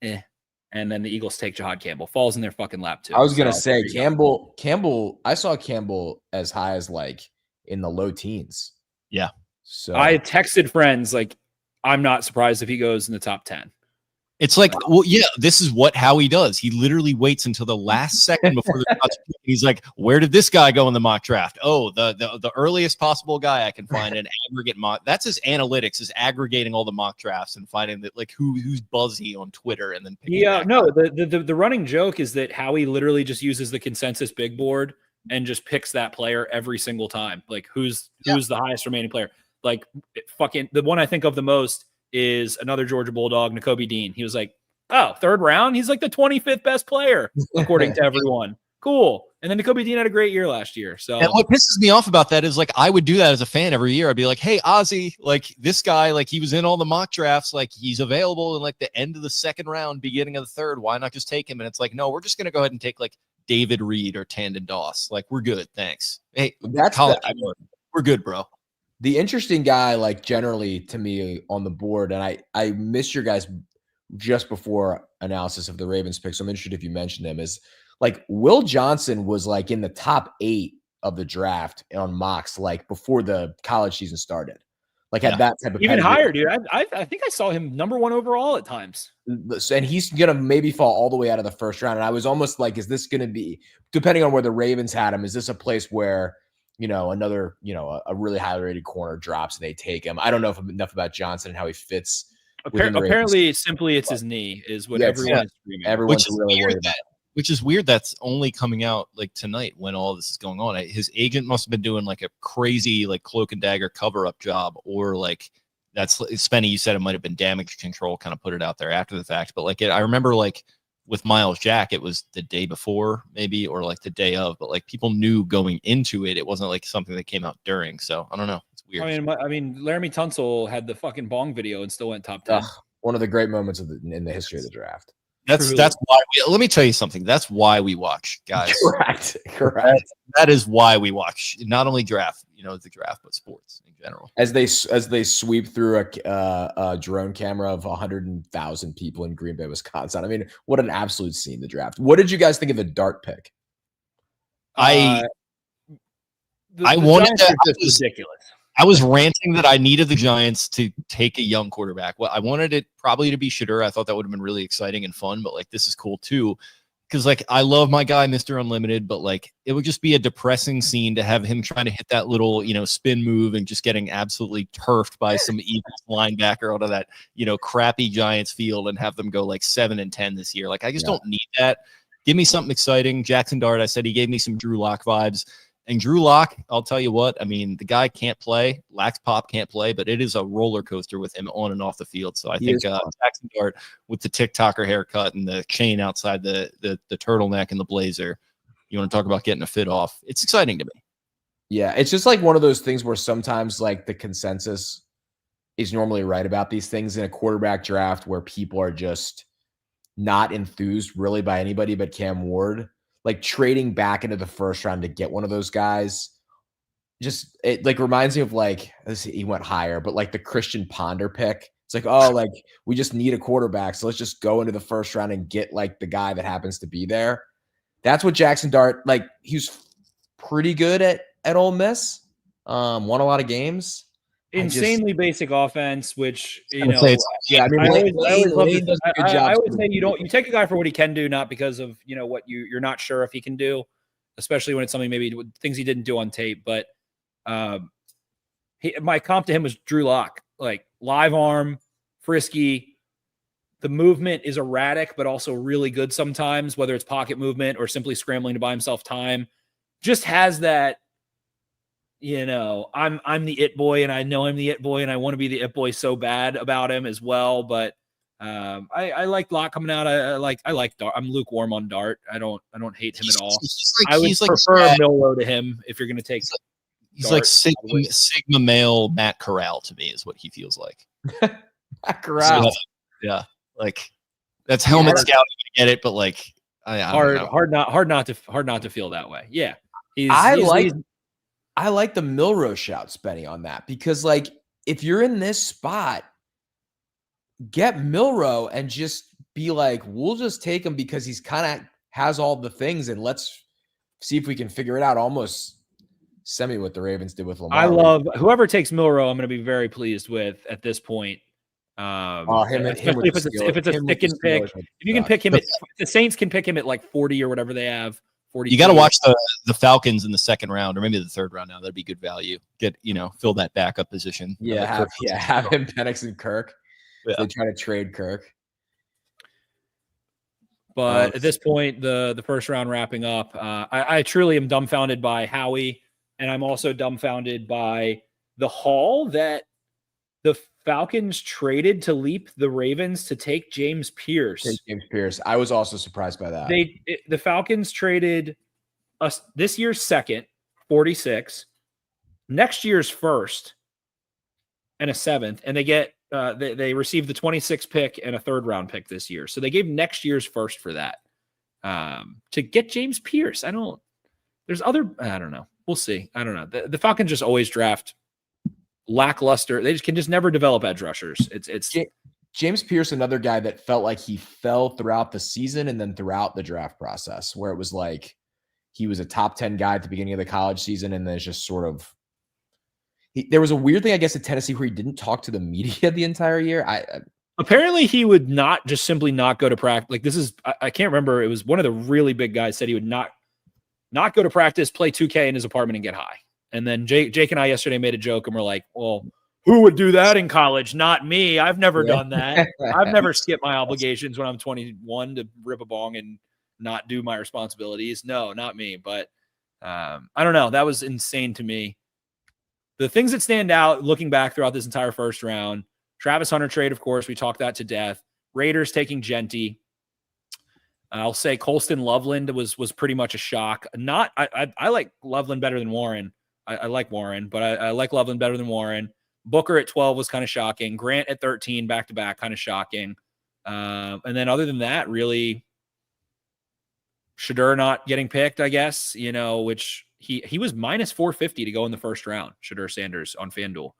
And then the Eagles take Jahad Campbell. Falls in their fucking lap, too. I was going to say, Campbell, I saw Campbell as high as, like, in the low teens. Yeah. So I texted friends, like, I'm not surprised if he goes in the top 10. It's like, well, yeah, this is how he does. He literally waits until the last second before the draft. He's like, where did this guy go in the mock draft? Oh, the earliest possible guy I can find an aggregate mock. That's his analytics, is aggregating all the mock drafts and finding that like who's buzzy on Twitter and then picking the running joke is that Howie literally just uses the consensus big board and just picks that player every single time. Like who's the highest remaining player? Like fucking the one I think of the most is another Georgia Bulldog, Nakobe Dean. He was like, oh, 3rd round. He's like the 25th best player, according to everyone. Cool. And then Nakobe Dean had a great year last year. So and what pisses me off about that is like, I would do that as a fan every year. I'd be like, hey, Ozzy, like this guy, like he was in all the mock drafts. Like he's available in like the end of the 2nd round, beginning of the 3rd. Why not just take him? And it's like, no, we're just going to go ahead and take like David Reed or Tandon Doss. Like we're good. Thanks. Hey, we're good, bro. The interesting guy, like generally to me on the board, and I missed your guys just before analysis of the Ravens pick, so I'm interested if you mentioned him, is like Will Johnson was like in the top 8 of the draft on mocks, like before the college season started. Like had that type of even higher, dude. I think I saw him number 1 overall at times. And he's gonna maybe fall all the way out of the 1st round. And I was almost like, is this gonna be, depending on where the Ravens had him, is this a place where another, a really highly rated corner drops and they take him? I don't know enough about Johnson and how he fits. Apparently, simply it's his knee is what everyone is screaming. Everyone's really worried about. Which is weird. That's only coming out like tonight when all this is going on. His agent must have been doing like a crazy like cloak and dagger cover up job, or like that's Spenny. You said it might have been damage control, kind of put it out there after the fact. But like I remember like with Miles Jack, it was the day before maybe, or like the day of, but like people knew going into it. It wasn't like something that came out during. So I don't know. It's weird. I mean, Laramie Tunsil had the fucking bong video and still went top 10. One of the great moments in the history of the draft. That's why let me tell you something. That's why we watch, guys. Correct. That is why we watch not only draft, the draft, but sports in general. As they sweep through a drone camera of 100,000 people in Green Bay, Wisconsin. I mean, what an absolute scene, the draft. What did you guys think of the dart pick? I wanted that. It was ridiculous. I was ranting that I needed the Giants to take a young quarterback. Well, I wanted it probably to be Shedeur. I thought that would have been really exciting and fun, but like this is cool too. because like I love my guy, Mr. Unlimited, but like it would just be a depressing scene to have him trying to hit that little, spin move and just getting absolutely turfed by some Eagles linebacker out of that, crappy Giants field and have them go like 7-10 this year. Like I just don't need that. Give me something exciting. Jackson Dart, I said he gave me some Drew Lock vibes. And Drew Lock, I'll tell you what, I mean, the guy can't play. Lax Pop can't play, but it is a roller coaster with him on and off the field. So I think Jackson Dart with the TikToker haircut and the chain outside the turtleneck and the blazer, you want to talk about getting a fit off. It's exciting to me. Yeah, it's just like one of those things where sometimes like the consensus is normally right about these things in a quarterback draft where people are just not enthused really by anybody but Cam Ward. Like trading back into the first round to get one of those guys, just it like reminds me of like he went higher, but like the Christian Ponder pick. It's like, oh, like we just need a quarterback, so let's just go into the first round and get like the guy that happens to be there. That's what Jackson Dart like. He's pretty good at Ole Miss. Won a lot of games. Insanely basic offense, which I always say you take a guy for what he can do, not because of what you're not sure if he can do, especially when it's something maybe things he didn't do on tape. But my comp to him was Drew Lock, like live arm, frisky. The movement is erratic, but also really good sometimes, whether it's pocket movement or simply scrambling to buy himself time. Just has that. I'm the it boy, and I know I'm the it boy, and I want to be the it boy so bad about him as well. But I like Locke coming out. I like Dart. I'm lukewarm on Dart. I don't hate him at all. I would prefer Milroe to him if you're going to take. He's like Sigma male Matt Corral to me is what he feels like. Matt Corral. So, yeah, like that's helmet scouting to get it, but like hard not to feel that way. Yeah, I like the Milroe shout, Spenny, on that because, like, if you're in this spot, get Milroe and just be like, we'll just take him because he's kind of has all the things, and let's see if we can figure it out. Almost semi what the Ravens did with Lamar. I love whoever takes Milroe. I'm going to be very pleased with at this point. Especially if it's a stick and pick. If you can pick him, the Saints can pick him at like 40 or whatever they have. 42. You got to watch the Falcons in the second round or maybe the third round now. That'd be good value. Get, fill that backup position. Yeah, have him, Penix and Kirk. Yeah. They try to trade Kirk. But at this point, the first round wrapping up, I truly am dumbfounded by Howie, and I'm also dumbfounded by the haul that the Falcons traded to leap the Ravens to take James Pierce. I was also surprised by that. The Falcons traded this year's second, 46, next year's first, and a seventh, and they get they received the 26th pick and a third round pick this year. So they gave next year's first for that to get James Pierce. I don't know. We'll see. I don't know. The Falcons just always draft lackluster. They can just never develop edge rushers. It's James Pierce, another guy that felt like he fell throughout the season and then throughout the draft process, where it was like he was a top 10 guy at the beginning of the college season, and then it's just sort of there was a weird thing, I guess, at Tennessee where he didn't talk to the media the entire year. Apparently he would not just simply not go to practice. Like, this is I can't remember. It was one of the really big guys said he would not go to practice, play 2K in his apartment, and get high. And then Jake and I yesterday made a joke, and we're like, well, who would do that in college? Not me. I've never done that. I've never skipped my obligations when I'm 21 to rip a bong and not do my responsibilities. No, not me. But I don't know. That was insane to me. The things that stand out looking back throughout this entire first round, Travis Hunter trade, of course, we talked that to death. Raiders taking Genty. I'll say Colston Loveland was pretty much a shock. I like Loveland better than Warren. I like Warren, but I like Loveland better than Warren. Booker at 12 was kind of shocking. Grant at 13, back-to-back, kind of shocking. And then other than that, really, Shedeur not getting picked, I guess, which he was minus 450 to go in the first round, Shedeur Sanders on FanDuel,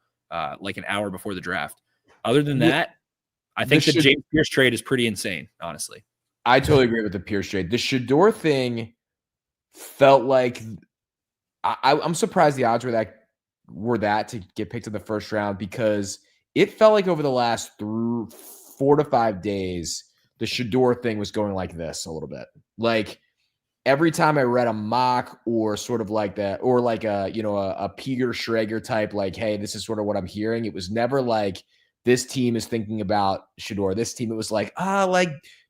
like an hour before the draft. Other than that, I think the James Pierce trade is pretty insane, honestly. I totally agree with the Pierce trade. The Shedeur thing felt like I'm surprised the odds were that to get picked in the first round, because it felt like over the last 4 to 5 days, the Shedeur thing was going like this a little bit. Like every time I read a mock or sort of like that, or like a Peter Schrager type, like, hey, this is sort of what I'm hearing. It was never like this team is thinking about Shedeur. This team, it was like,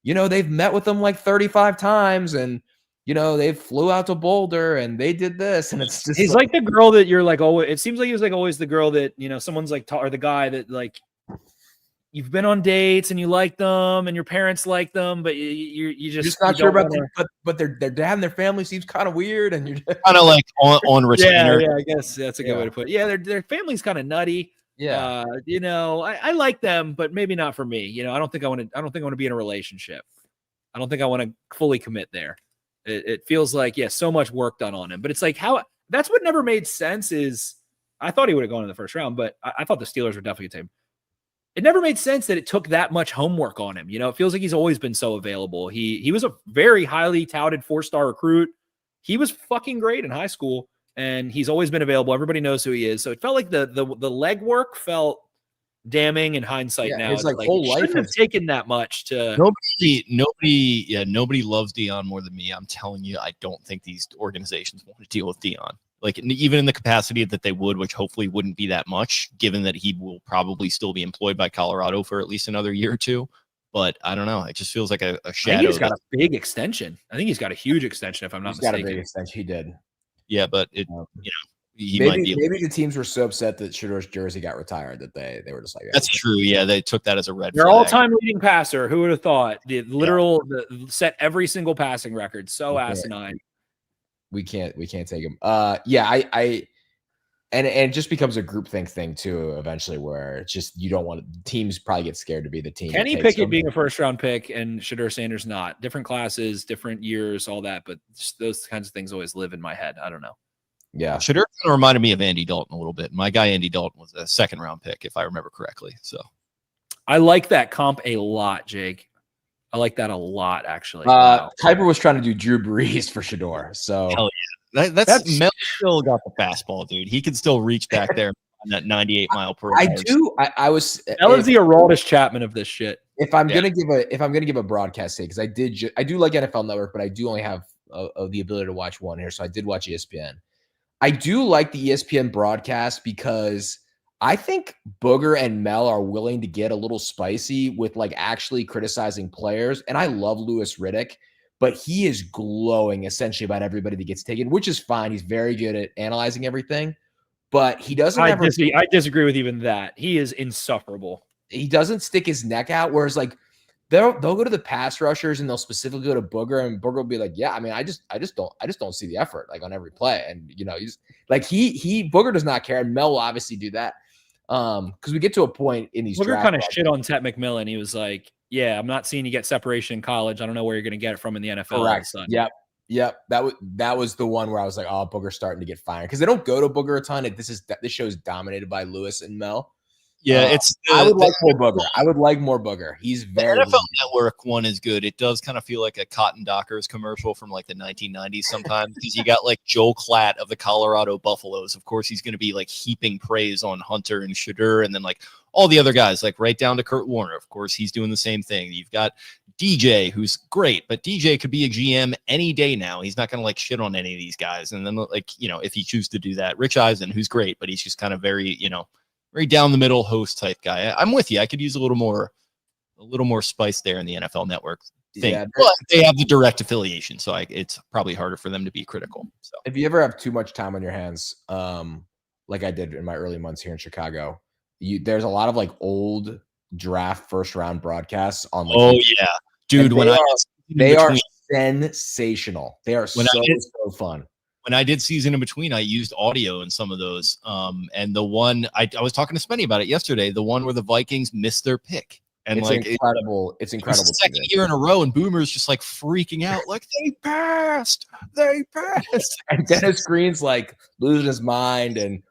they've met with them like 35 times and, they flew out to Boulder and they did this. And it's just he's like the girl that you're like, oh, it seems like he was like always the girl that, someone's like, or the guy that like, you've been on dates and you like them and your parents like them, but you're just not sure about them, but their dad and their family seems kind of weird. And you're kind of like on retainer. Yeah, I guess that's a good way to put it. Yeah, their family's kind of nutty. Yeah. I like them, but maybe not for me. I don't think I want to be in a relationship. I don't think I want to fully commit there. It feels like, so much work done on him, but it's like that's what never made sense is I thought he would have gone in the first round, but I thought the Steelers were definitely a team. It never made sense that it took that much homework on him. It feels like he's always been so available. He was a very highly touted 4-star recruit. He was fucking great in high school and he's always been available. Everybody knows who he is. So it felt like the legwork felt damning in hindsight now. His whole life shouldn't have taken that much to nobody loves Dion more than me. I'm telling you, I don't think these organizations want to deal with Dion. Like even in the capacity that they would, which hopefully wouldn't be that much, given that he will probably still be employed by Colorado for at least another year or two. But I don't know. It just feels like a shadow. I think he's got a big extension. I think he's got a huge extension, if I'm not mistaken. He's got a big extension. He did. Yeah, but he might be. Maybe the teams were so upset that Shedeur's jersey got retired that they were just like, that's true. Yeah, they took that as a red flag. Their all-time leading passer. Who would have thought? The set every single passing record. So asinine. We can't take him. And it just becomes a groupthink thing too eventually, where it's just you don't want teams probably get scared to be the team. Kenny Pickett being a first-round pick and Shedeur Sanders not. Different classes, different years, all that, but just those kinds of things always live in my head. I don't know. Yeah, Shedeur kind of reminded me of Andy Dalton a little bit. My guy Andy Dalton was a second-round pick, if I remember correctly. So I like that comp a lot, Jake. I like that a lot, actually. Kuiper was trying to do Drew Brees for Shedeur. So hell yeah. That's Mel still got the fastball, dude. He can still reach back there on that 98 mile per hour. I do. I was. That was the Aroldis Chapman of this shit. If I'm gonna give a broadcast take, because I do like NFL Network, but I do only have the ability to watch one here. So I did watch ESPN. I do like the ESPN broadcast because I think Booger and Mel are willing to get a little spicy with like actually criticizing players. And I love Louis Riddick, but he is glowing essentially about everybody that gets taken, which is fine. He's very good at analyzing everything, but he doesn't. I disagree with even that. He is insufferable. He doesn't stick his neck out. Whereas like they'll go to the pass rushers and they'll specifically go to Booger, and Booger will be like, yeah, I mean, I just don't see the effort like on every play. And he's like, Booger does not care. And Mel will obviously do that. Because we get to a point in these Booger kind of shit on Ted McMillan. He was like, yeah, I'm not seeing you get separation in college. I don't know where you're going to get it from in the NFL. Correct. Yep. That was the one where I was like, oh, Booger's starting to get fired. Because they don't go to Booger a ton. This show is dominated by Lewis and Mel. Yeah, I would like more Booger. I would like more Booger. He's very. The NFL Network one is good. It does kind of feel like a Cotton Dockers commercial from like the 1990s sometimes, because you got like Joel Klatt of the Colorado Buffaloes. Of course, he's going to be like heaping praise on Hunter and Shedeur, and then like all the other guys, like right down to Kurt Warner. Of course, he's doing the same thing. You've got DJ, who's great, but DJ could be a GM any day now. He's not going to like shit on any of these guys. And then like, if he chooses to do that, Rich Eisen, who's great, but he's just kind of very, very down the middle host type guy. I'm with you. I could use a little more spice there in the NFL Network thing. Yeah, but they have the direct affiliation, so it's probably harder for them to be critical. So if you ever have too much time on your hands, like I did in my early months here in Chicago, there's a lot of like old draft first round broadcasts on. Like, oh yeah, dude. They are sensational. They are so fun. When I did season in between, I used audio in some of those. And the one I was talking to Spenny about it yesterday, the one where the Vikings missed their pick. And it's incredible. It's incredible. It's the second year in a row, and Boomer's just like freaking out, like they passed. And Dennis Green's like losing his mind, and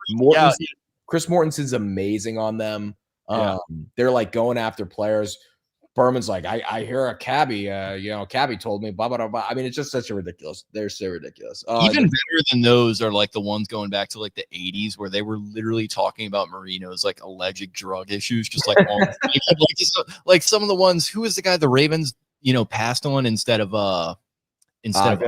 Chris Mortenson's amazing on them. They're like going after players. Berman's like, I hear a cabbie, cabbie told me, blah, blah, blah, blah. I mean, it's just such a ridiculous. They're so ridiculous. Even better than those are like the ones going back to like the 80s where they were literally talking about Marino's like alleged drug issues, just like, like some of the ones, who is the guy the Ravens, passed on instead of instead of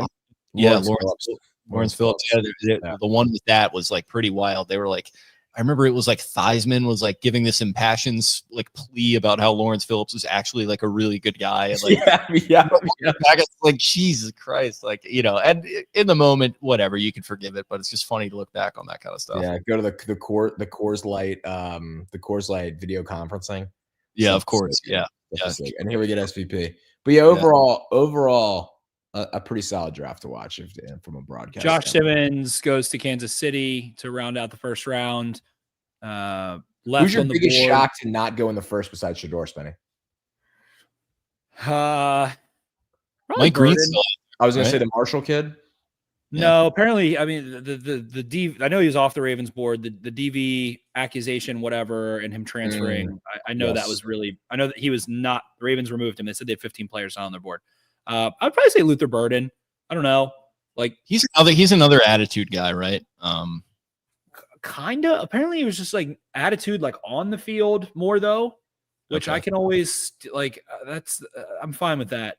Lawrence Lawrence Phillips. Lawrence Phillips. Yeah, the one with that was like pretty wild. They were like, I remember it was like Theismann was like giving this impassioned like plea about how Lawrence Phillips was actually like a really good guy. And, like, like Jesus Christ, like, you know, and in the moment, whatever, you can forgive it, but it's just funny to look back on that kind of stuff. Yeah, go to the Coors Light video conferencing. Yeah, So, of course. so yeah. and here we get SVP. But yeah, overall, a pretty solid draft to watch from a broadcast. Josh Simmons goes to Kansas City to round out the first round. Left Who's your on the biggest board. shock to not go in the first besides Shedeur, Spenny? Mike Green's. I was going to say the Marshall kid. No, apparently, I mean the DV. I know he was off the Ravens board. The DV accusation, whatever, and him transferring. I know that was really. I know that he was not. The Ravens removed him. They said they had 15 players on their board. I'd probably say Luther Burden. I don't know. Like he's another attitude guy, right? Kinda. Apparently, he was just like attitude, like on the field more though, which I can always like. That's I'm fine with that.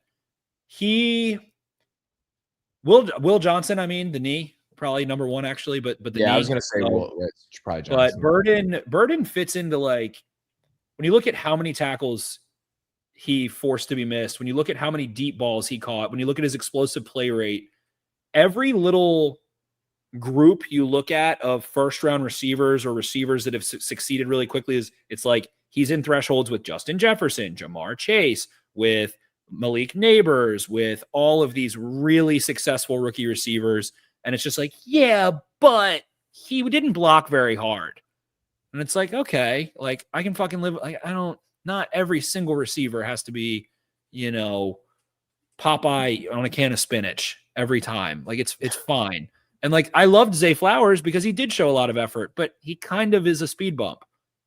Will Johnson, I mean, the knee, probably number one, actually, but the knee. I was going to say it's probably Johnson. But Burden fits into, like, when you look at how many tackles he forced to be missed, when you look at how many deep balls he caught, when you look at his explosive play rate, every little group you look at of first-round receivers or receivers that have succeeded really quickly it's like he's in thresholds with Justin Jefferson, Jamar Chase, with Malik Neighbors, with all of these really successful rookie receivers. And it's just like, yeah, but he didn't block very hard. And it's like, okay, like I can fucking live. Like, not every single receiver has to be, you know, Popeye on a can of spinach every time. Like it's fine. And like, I loved Zay Flowers because he did show a lot of effort, but he kind of is a speed bump.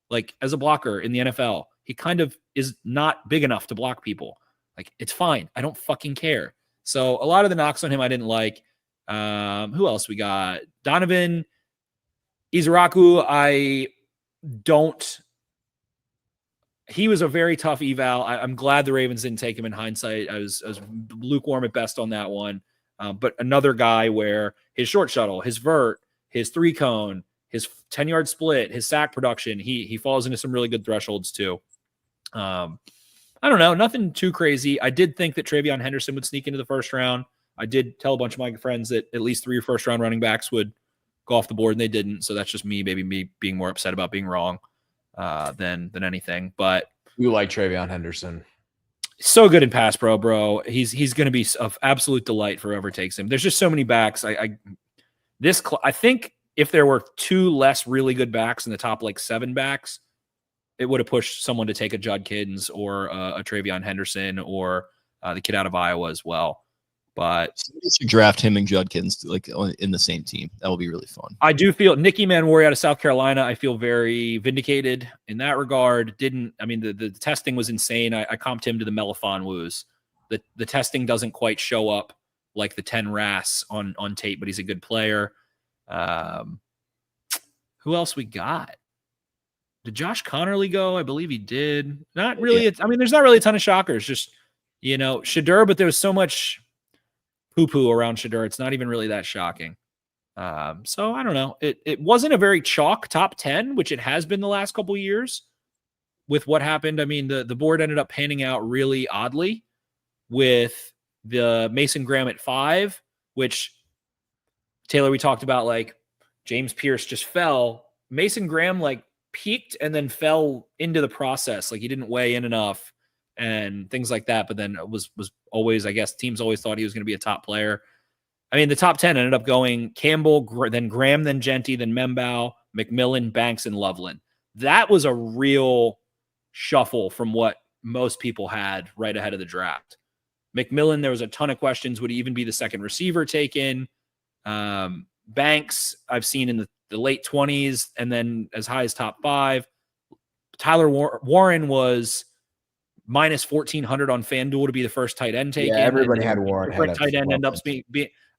Like as a blocker in the NFL, he kind of is not big enough to block people. Like, it's fine. I don't fucking care. So a lot of the knocks on him I didn't like. Who else we got? Donovan Izaraku. He was a very tough eval. I'm glad the Ravens didn't take him in hindsight. I was lukewarm at best on that one. But another guy where his short shuttle, his vert, his 3-cone, his 10-yard split, his sack production, he falls into some really good thresholds too. I don't know, nothing too crazy. I did think that Travion Henderson would sneak into the first round. I did tell a bunch of my friends that at least 3 first-round running backs would go off the board, and they didn't. So that's just me being more upset about being wrong than anything. But you like Travion Henderson? So good in pass pro, bro. He's going to be of absolute delight for whoever takes him. There's just so many backs. I think if there were 2 less really good backs in the top like 7 backs, it would have pushed someone to take a Judd Kiddens or a Travion Henderson or the kid out of Iowa as well. But somebody should draft him and Judd Kiddens like in the same team. That will be really fun. I do feel Nicky Manwari out of South Carolina. I feel very vindicated in that regard. The testing was insane. I comped him to the Melifon Woos. The testing doesn't quite show up like the 10 RAS on tape, but he's a good player. Who else we got? Did Josh Connerly go? I believe he did. Not really. Yeah. There's not really a ton of shockers. Just, you know, Shedeur, but there was so much poo-poo around Shedeur. It's not even really that shocking. So I don't know. It wasn't a very chalk top 10, which it has been the last couple of years with what happened. The board ended up panning out really oddly with the Mason Graham at 5, which Taylor, we talked about, like James Pierce just fell. Mason Graham, like, peaked and then fell into the process. Like he didn't weigh in enough and things like that. But then it was always, I guess teams always thought he was going to be a top player. The top 10 ended up going Campbell, then Graham, then Genty, then Membow, McMillan, Banks, and Loveland. That was a real shuffle from what most people had right ahead of the draft. McMillan, there was a ton of questions. Would he even be the second receiver taken? Banks, I've seen in the late 20s and then as high as top 5. Tyler Warren was minus 1,400 on FanDuel to be the first tight end taken. Yeah, everybody had Warren. Tight end end up being.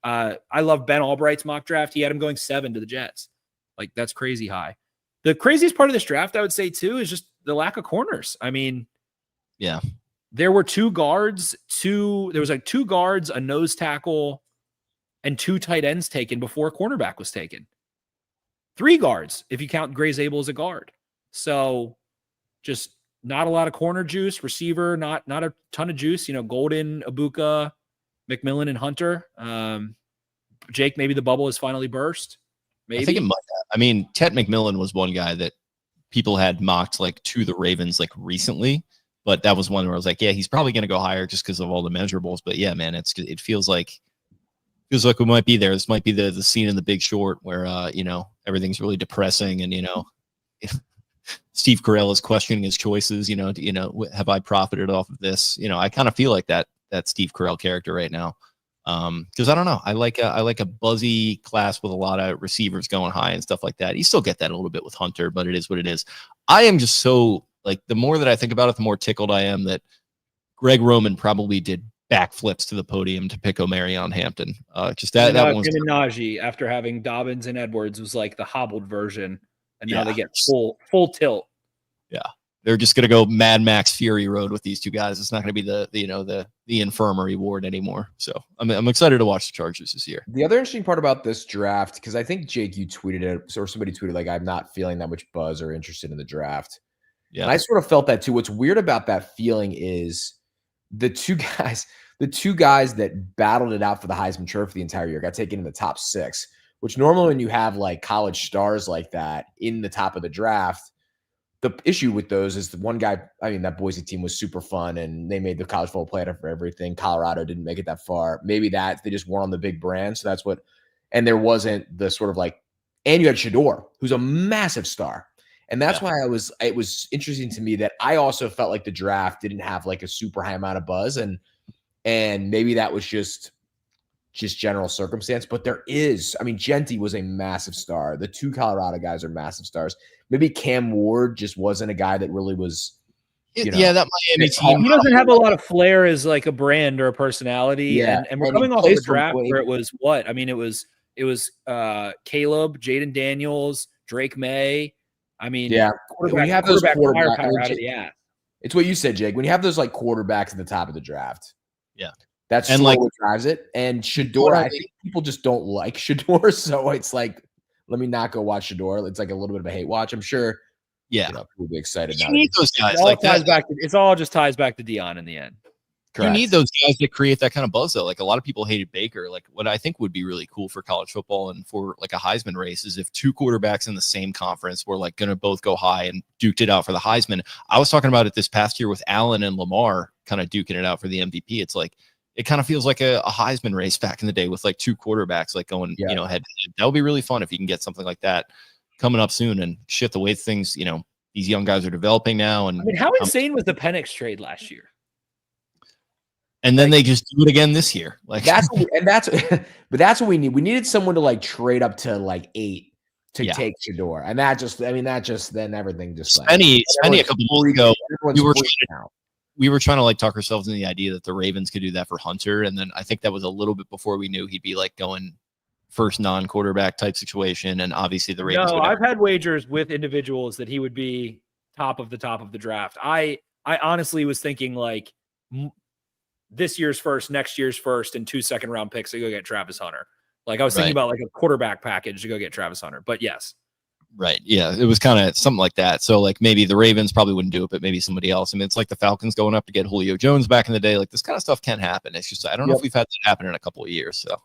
I love Ben Albright's mock draft. He had him going 7 to the Jets. Like that's crazy high. The craziest part of this draft, I would say too, is just the lack of corners. Yeah, there were two guards, there was like 2 guards, a nose tackle, and 2 tight ends taken before a cornerback was taken. 3 guards, if you count Gray Zabel as a guard. So just not a lot of corner juice. Receiver, not a ton of juice. Golden, Ibuka, McMillan, and Hunter. Jake, maybe the bubble has finally burst. Maybe. I think it might have. I mean, Tet McMillan was one guy that people had mocked like to the Ravens like recently, but that was one where I was like, yeah, he's probably going to go higher just because of all the measurables. But yeah, man, it feels like we might be there. This might be the scene in The Big Short where everything's really depressing, and Steve Carell is questioning his choices. Have I profited off of this? I kind of feel like that Steve Carell character right now. Because I don't know, I like a buzzy class with a lot of receivers going high and stuff like that. You still get that a little bit with Hunter, but it is what it is. I am just so like, the more that I think about it, the more tickled I am that Greg Roman probably did backflips to the podium to pick Omarion Hampton. Just that was Jim and Najee, after having Dobbins and Edwards, was like the hobbled version, and now Yeah. they get full tilt. Yeah, they're just gonna go Mad Max Fury Road with these two guys. It's not gonna be the infirmary ward anymore. So I'm excited to watch the Chargers this year. The other interesting part about this draft, because I think Jake, you tweeted it, or somebody tweeted like, I'm not feeling that much buzz or interested in the draft. Yeah, And I sort of felt that too. What's weird about that feeling is the two guys that battled it out for the Heisman Trophy the entire year got taken in the top 6, which normally when you have like college stars like that in the top of the draft, the issue with those is the one guy, that Boise team was super fun and they made the college football playoff for everything. Colorado didn't make it that far. Maybe that they just weren't on the big brand. So that's what, and there wasn't the sort of like, and you had Shador, who's a massive star. And that's why it was interesting to me that I also felt like the draft didn't have like a super high amount of buzz. And maybe that was just general circumstance, but there is, Genty was a massive star. The 2 Colorado guys are massive stars. Maybe Cam Ward just wasn't a guy that really was, that Miami team. He doesn't have a lot of flair as like a brand or a personality. Yeah. And we're And coming he off of a plays from draft Wayne. where it was what? It was Caleb, Jaden Daniels, Drake May. When you have those quarterback quarterbacks, firepower out of the ass. it's what you said, Jake. When you have those like quarterbacks at the top of the draft, that's And, what like, drives it. And Shador, I think people just don't like Shador, so it's like, let me not go watch Shador. It's like a little bit of a hate watch. I'm sure. Yeah, We'll be excited you now. need those guys It all like ties that. back to, it's all just ties back to Dion in the end. You need those guys that create that kind of buzz, though. Like, a lot of people hated Baker. Like, what I think would be really cool for college football and for like a Heisman race is if 2 quarterbacks in the same conference were like going to both go high and duked it out for the Heisman. I was talking about it this past year with Allen and Lamar kind of duking it out for the MVP. It's like, it kind of feels like a Heisman race back in the day with like 2 quarterbacks like going, head to head. That would be really fun if you can get something like that coming up soon. And shit, the way things, these young guys are developing now. And How insane was the Penix trade last year? And then they just do it again this year. Like, that's what we need. We needed someone to like trade up to like 8 to take Shador, and that just then everything just Spenny a couple months ago. We were trying to like talk ourselves into the idea that the Ravens could do that for Hunter, and then I think that was a little bit before we knew he'd be like going first non-quarterback type situation, and obviously the Ravens. No, I've had wagers with individuals that he would be top of the draft. I honestly was thinking like this year's first, next year's first, and 2 second-round picks to go get Travis Hunter. Like, I was thinking about like a quarterback package to go get Travis Hunter. But yes. Right. Yeah. It was kind of something like that. So like maybe the Ravens probably wouldn't do it, but maybe somebody else. It's like the Falcons going up to get Julio Jones back in the day. Like, this kind of stuff can happen. It's just, I don't know if we've had that happen in a couple of years. So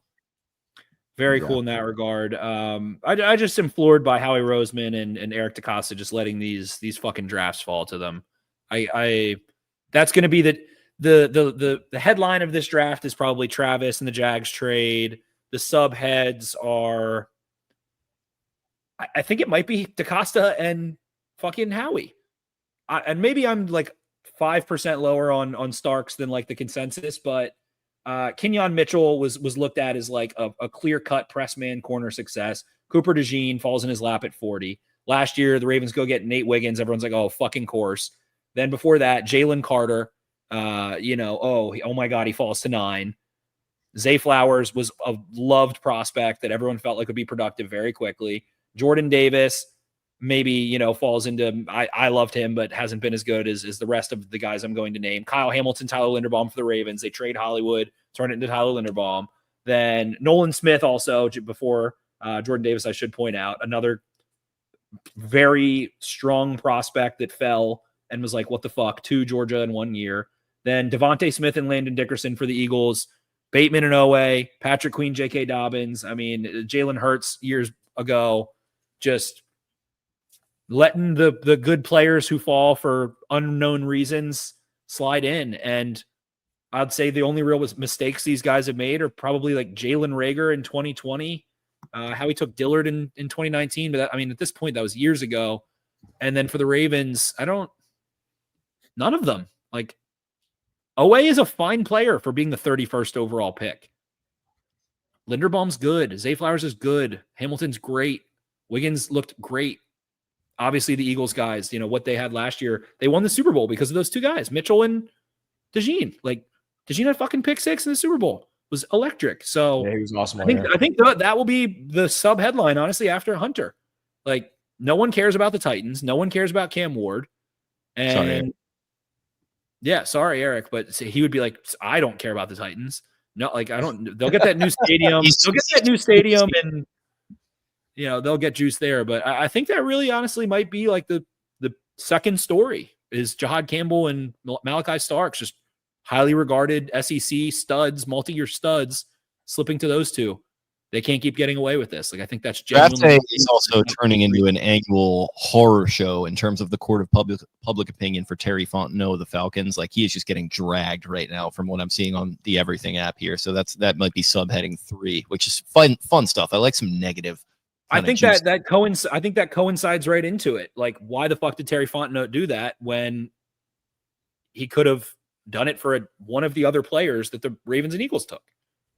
very cool in that regard. I just am floored by Howie Roseman and Eric DeCosta just letting these fucking drafts fall to them. That's going to be the headline of this draft is probably Travis and the Jags trade. The subheads are, I think it might be DeCosta and fucking Howie. And maybe I'm like 5% lower on Starks than like the consensus, but Kenyon Mitchell was looked at as like a clear-cut press man corner success. Cooper DeJean falls in his lap at 40. Last year, the Ravens go get Nate Wiggins. Everyone's like, oh, fucking course. Then before that, Jalen Carter, oh my God, he falls to 9. Zay Flowers was a loved prospect that everyone felt like would be productive very quickly. Jordan Davis, maybe, falls into, I loved him, but hasn't been as good as the rest of the guys I'm going to name. Kyle Hamilton, Tyler Linderbaum for the Ravens. They trade Hollywood, turn it into Tyler Linderbaum. Then Nolan Smith also before Jordan Davis, I should point out, another very strong prospect that fell and was like, what the fuck, 2 Georgia in 1 year. Then Devontae Smith and Landon Dickerson for the Eagles, Bateman and Owe, Patrick Queen, J.K. Dobbins. I mean, Jalen Hurts years ago, just letting the good players who fall for unknown reasons slide in. And I'd say the only real mistakes these guys have made are probably like Jalen Reagor in 2020, how he took Dillard in 2019. But that, I mean, at this point, that was years ago. And then for the Ravens, none of them. Like, Owe is a fine player for being the 31st overall pick. Linderbaum's good. Zay Flowers is good. Hamilton's great. Wiggins looked great. Obviously, the Eagles guys, what they had last year, they won the Super Bowl because of those 2 guys, Mitchell and DeJean. Like, DeJean had fucking pick 6 in the Super Bowl. It was electric. So yeah, he was awesome. I think that will be the sub headline, honestly, after Hunter. Like, no one cares about the Titans. No one cares about Cam Ward. And Sorry. Yeah, sorry, Eric, but he would be like, I don't care about the Titans. No, like they'll get that new stadium. They'll get that new stadium and they'll get juice there. But I think that really honestly might be like the second story is Jahad Campbell and Malachi Starks, just highly regarded SEC studs, multi-year studs, slipping to those 2. They can't keep getting away with this. Like, I think that's Draft genuinely. day is also turning into an annual horror show in terms of the court of public opinion for Terry Fontenot of the Falcons. Like, he is just getting dragged right now from what I'm seeing on the Everything app here. So that might be subheading 3, which is fun stuff. I like some negative. I think that coincides right into it. Like, why the fuck did Terry Fontenot do that when he could have done it for one of the other players that the Ravens and Eagles took?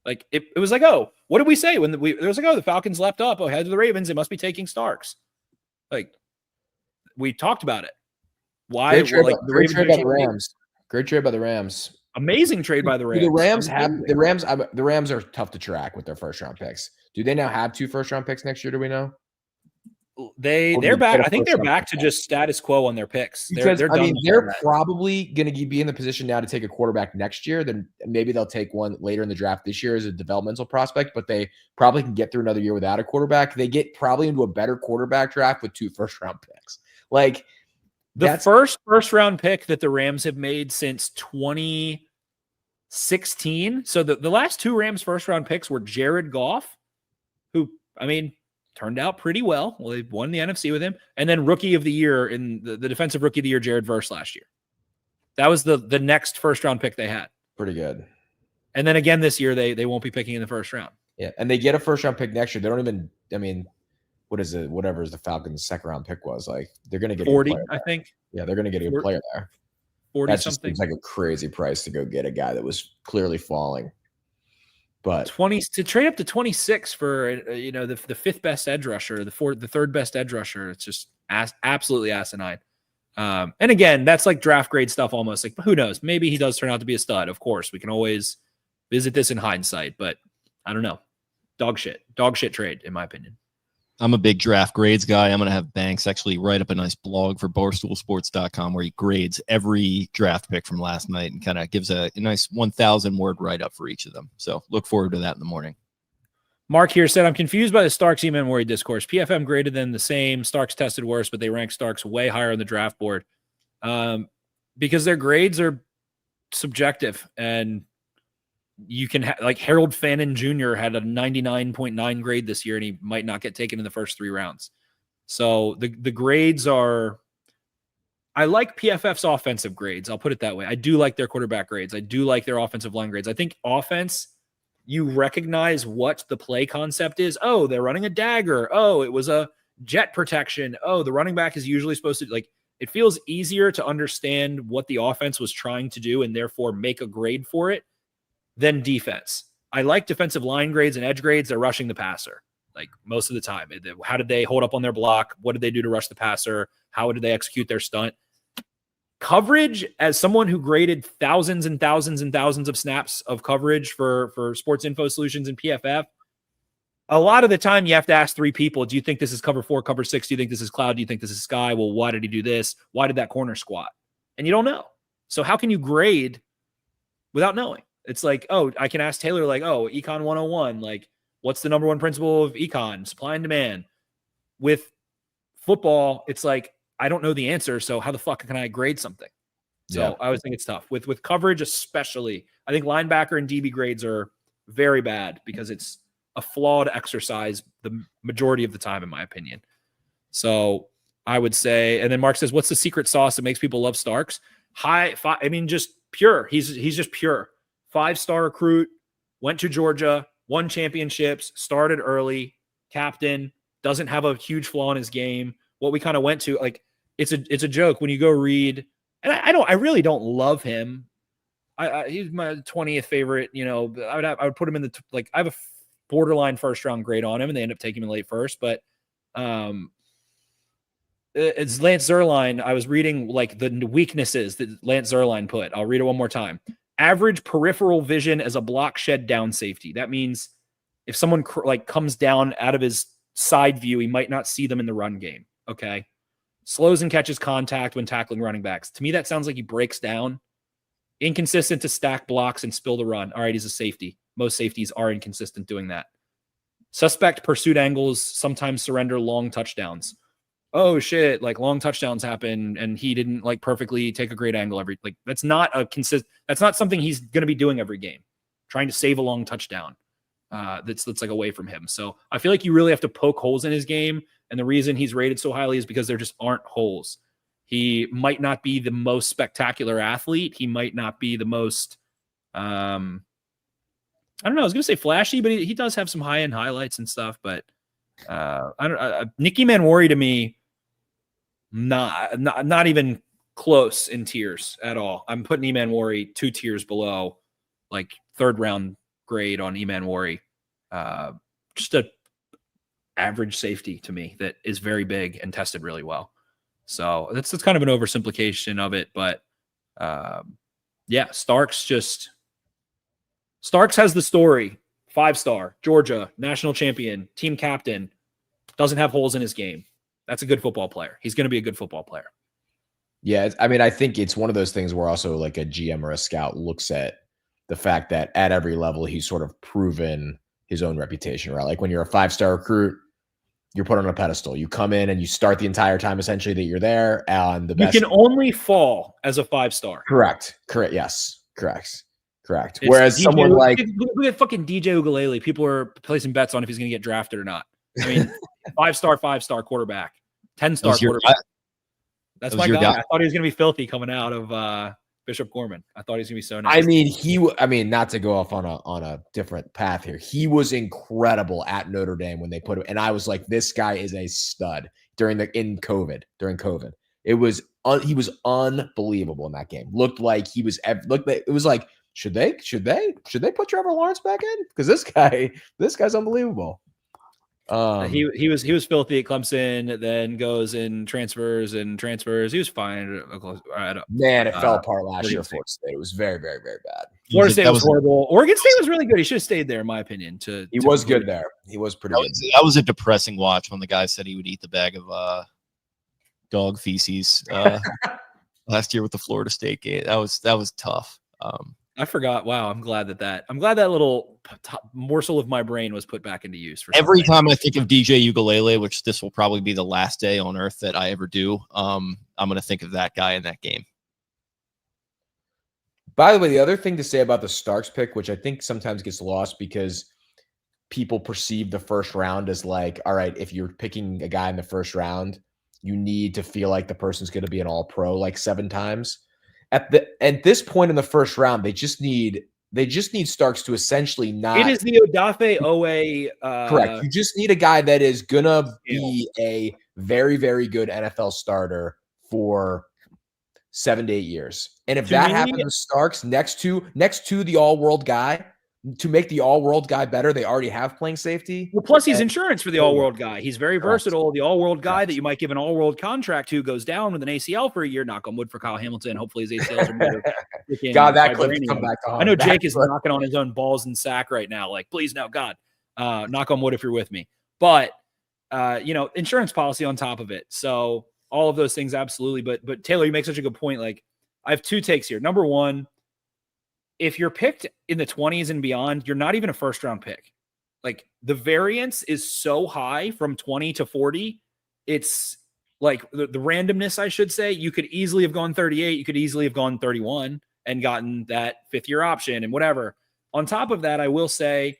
Like, it was like, oh, what did we say when there was like, oh, the Falcons leapt up ahead of the Ravens, they must be taking Starks. Like, we talked about it. Why? Great trade, great trade by the Rams. Great trade by the Rams. Amazing trade by the Rams. The Rams are tough to track with their first round picks. Do they now have 2 first round picks next year? Do we know? They're back. I think they're back to just status quo on their picks. Because they're probably going to be in the position now to take a quarterback next year. Then maybe they'll take one later in the draft this year as a developmental prospect. But they probably can get through another year without a quarterback. They get probably into a better quarterback draft with 2 first round picks. Like, the first round pick that the Rams have made since 2016. So the last 2 Rams first round picks were Jared Goff, who turned out pretty well. Well, they won the NFC with him. And then rookie of the year in the defensive rookie of the year, Jared Verse last year. That was the next first round pick they had. Pretty good. And then again this year, they won't be picking in the first round. Yeah. And they get a first round pick next year. They don't even, what is it? Whatever the Falcons' second round pick was. Like, they're going to get 40, I think. Yeah, they're going to get a good player there. 40 that something. Just seems like a crazy price to go get a guy that was clearly falling. But 20 to trade up to 26 for the 5th best edge rusher, the 3rd best edge rusher. It's just absolutely asinine. And again, that's like draft grade stuff almost. Like, who knows? Maybe he does turn out to be a stud. Of course, we can always visit this in hindsight, but I don't know. Dog shit trade, in my opinion. I'm a big draft grades guy. I'm going to have Banks actually write up a nice blog for barstoolsports.com where he grades every draft pick from last night and kind of gives a nice 1,000 word write-up for each of them. So look forward to that in the morning. Mark here said, I'm confused by the Starks Eman Mori discourse. PFM graded them the same. Starks tested worse, but they rank Starks way higher on the draft board because their grades are subjective. And you can like Harold Fannin Jr. had a 99.9 grade this year, and he might not get taken in the first 3 rounds. So the grades are, I like PFF's offensive grades. I'll put it that way. I do like their quarterback grades. I do like their offensive line grades. I think offense, you recognize what the play concept is. Oh, they're running a dagger. Oh, it was a jet protection. Oh, the running back is usually supposed to, like, it feels easier to understand what the offense was trying to do and therefore make a grade for it than defense. I like defensive line grades and edge grades. They're rushing the passer, like, most of the time. How did they hold up on their block? What did they do to rush the passer? How did they execute their stunt? Coverage, as someone who graded thousands and thousands and thousands of snaps of coverage for Sports Info Solutions and PFF, a lot of the time you have to ask 3 people, do you think this is cover 4, cover 6? Do you think this is cloud? Do you think this is sky? Well, why did he do this? Why did that corner squat? And you don't know. So how can you grade without knowing? It's like, oh, I can ask Taylor, like, oh, Econ 101, like, what's the number 1 principle of econ? Supply and demand. With football, it's like, I don't know the answer, so how the fuck can I grade something? So I always think it's tough. With coverage especially, I think linebacker and DB grades are very bad because it's a flawed exercise the majority of the time, in my opinion. So I would say, and then Mark says, what's the secret sauce that makes people love Starks? Just pure. He's just pure. 5-star recruit, went to Georgia, won championships, started early, captain, doesn't have a huge flaw in his game. What we kind of went to, like, it's a joke when you go read, and I really don't love him. He's my 20th favorite. You know, I would put him in the I have a borderline first round grade on him, and they end up taking him in late first. But it's Lance Zierlein. I was reading like the weaknesses that Lance Zierlein put. I'll read it one more time. Average peripheral vision as a block shed down safety. That means if someone comes down out of his side view, he might not see them in the run game. Okay. Slows and catches contact when tackling running backs. To me, that sounds like he breaks down. Inconsistent to stack blocks and spill the run. All right, he's a safety. Most safeties are inconsistent doing that. Suspect pursuit angles, sometimes surrender long touchdowns. Oh shit, like long touchdowns happen and he didn't like perfectly take a great angle that's not something he's going to be doing every game. Trying to save a long touchdown. That's like away from him. So I feel like you really have to poke holes in his game. And the reason he's rated so highly is because there just aren't holes. He might not be the most spectacular athlete. He might not be the most, I don't know. I was going to say flashy, but he does have some high-end highlights and stuff. But Nicky Manwari to me, not even close in tiers at all. I'm putting Manwari 2 tiers below, like 3rd round grade on Manwari. Just a average safety to me that is very big and tested really well. So that's kind of an oversimplification of it, but Starks has the story. 5-star, Georgia, national champion, team captain, doesn't have holes in his game. That's a good football player. He's going to be a good football player. Yeah, I mean, I think it's one of those things where also like a GM or a scout looks at the fact that at every level he's sort of proven his own reputation, right? Like when you're a 5-star recruit, you're put on a pedestal. You come in and you start the entire time essentially that you're there, and the best. You can only fall as a 5-star. Correct. Yes. Correct. Whereas DJ, someone like look at fucking DJ Ugalele, people are placing bets on if he's going to get drafted or not. I mean, 5-star quarterback, 10-star quarterback. That's my guy. I thought he was going to be filthy coming out of Bishop Gorman. I thought he was going to be so nice. I mean, not to go off on a different path here. He was incredible at Notre Dame when they put him, and I was like, this guy is a stud during COVID. He was unbelievable in that game. Looked like it was like, should they put Trevor Lawrence back in? Because this guy's unbelievable. He was filthy at Clemson, then goes and transfers. He was fine. Man, it fell apart last year. Florida State. It was very, very, very bad. Florida State was horrible. Oregon State was really good. He should have stayed there, in my opinion. He was good there. He was pretty good. That was a depressing watch when the guy said he would eat the bag of dog feces last year with the Florida State game. That was tough. I forgot. Wow, I'm glad that little morsel of my brain was put back into use. Every time I think of DJ Ugalele, which this will probably be the last day on earth that I ever do, I'm going to think of that guy in that game. By the way, the other thing to say about the Starks pick, which I think sometimes gets lost because people perceive the first round as like, all right, if you're picking a guy in the first round, you need to feel like the person's going to be an all-pro like 7 times. At this point in the first round, they just need Starks to essentially not. It is the Odafe Owe. Correct. You just need a guy that is gonna be a very, very good NFL starter for 7 to 8 years. And if that happens with Starks next to the all-world guy, to make the all-world guy better, they already have playing safety. Well, plus he's insurance for the all-world guy. He's very versatile. The all-world guy that you might give an all-world contract to goes down with an ACL for a year. Knock on wood for Kyle Hamilton. Hopefully his ACLs are better. God, that could come back on. I know Jake is knocking on his own balls and sack right now. Like, please, no, God. Knock on wood if you're with me. But insurance policy on top of it. So all of those things, absolutely. But Taylor, you make such a good point. Like, I have two takes here. Number one, if you're picked in the 20s and beyond, you're not even a first round pick. Like, the variance is so high from 20 to 40. It's like the randomness, I should say. You could easily have gone 38. You could easily have gone 31 and gotten that 5th-year option and whatever. On top of that, I will say,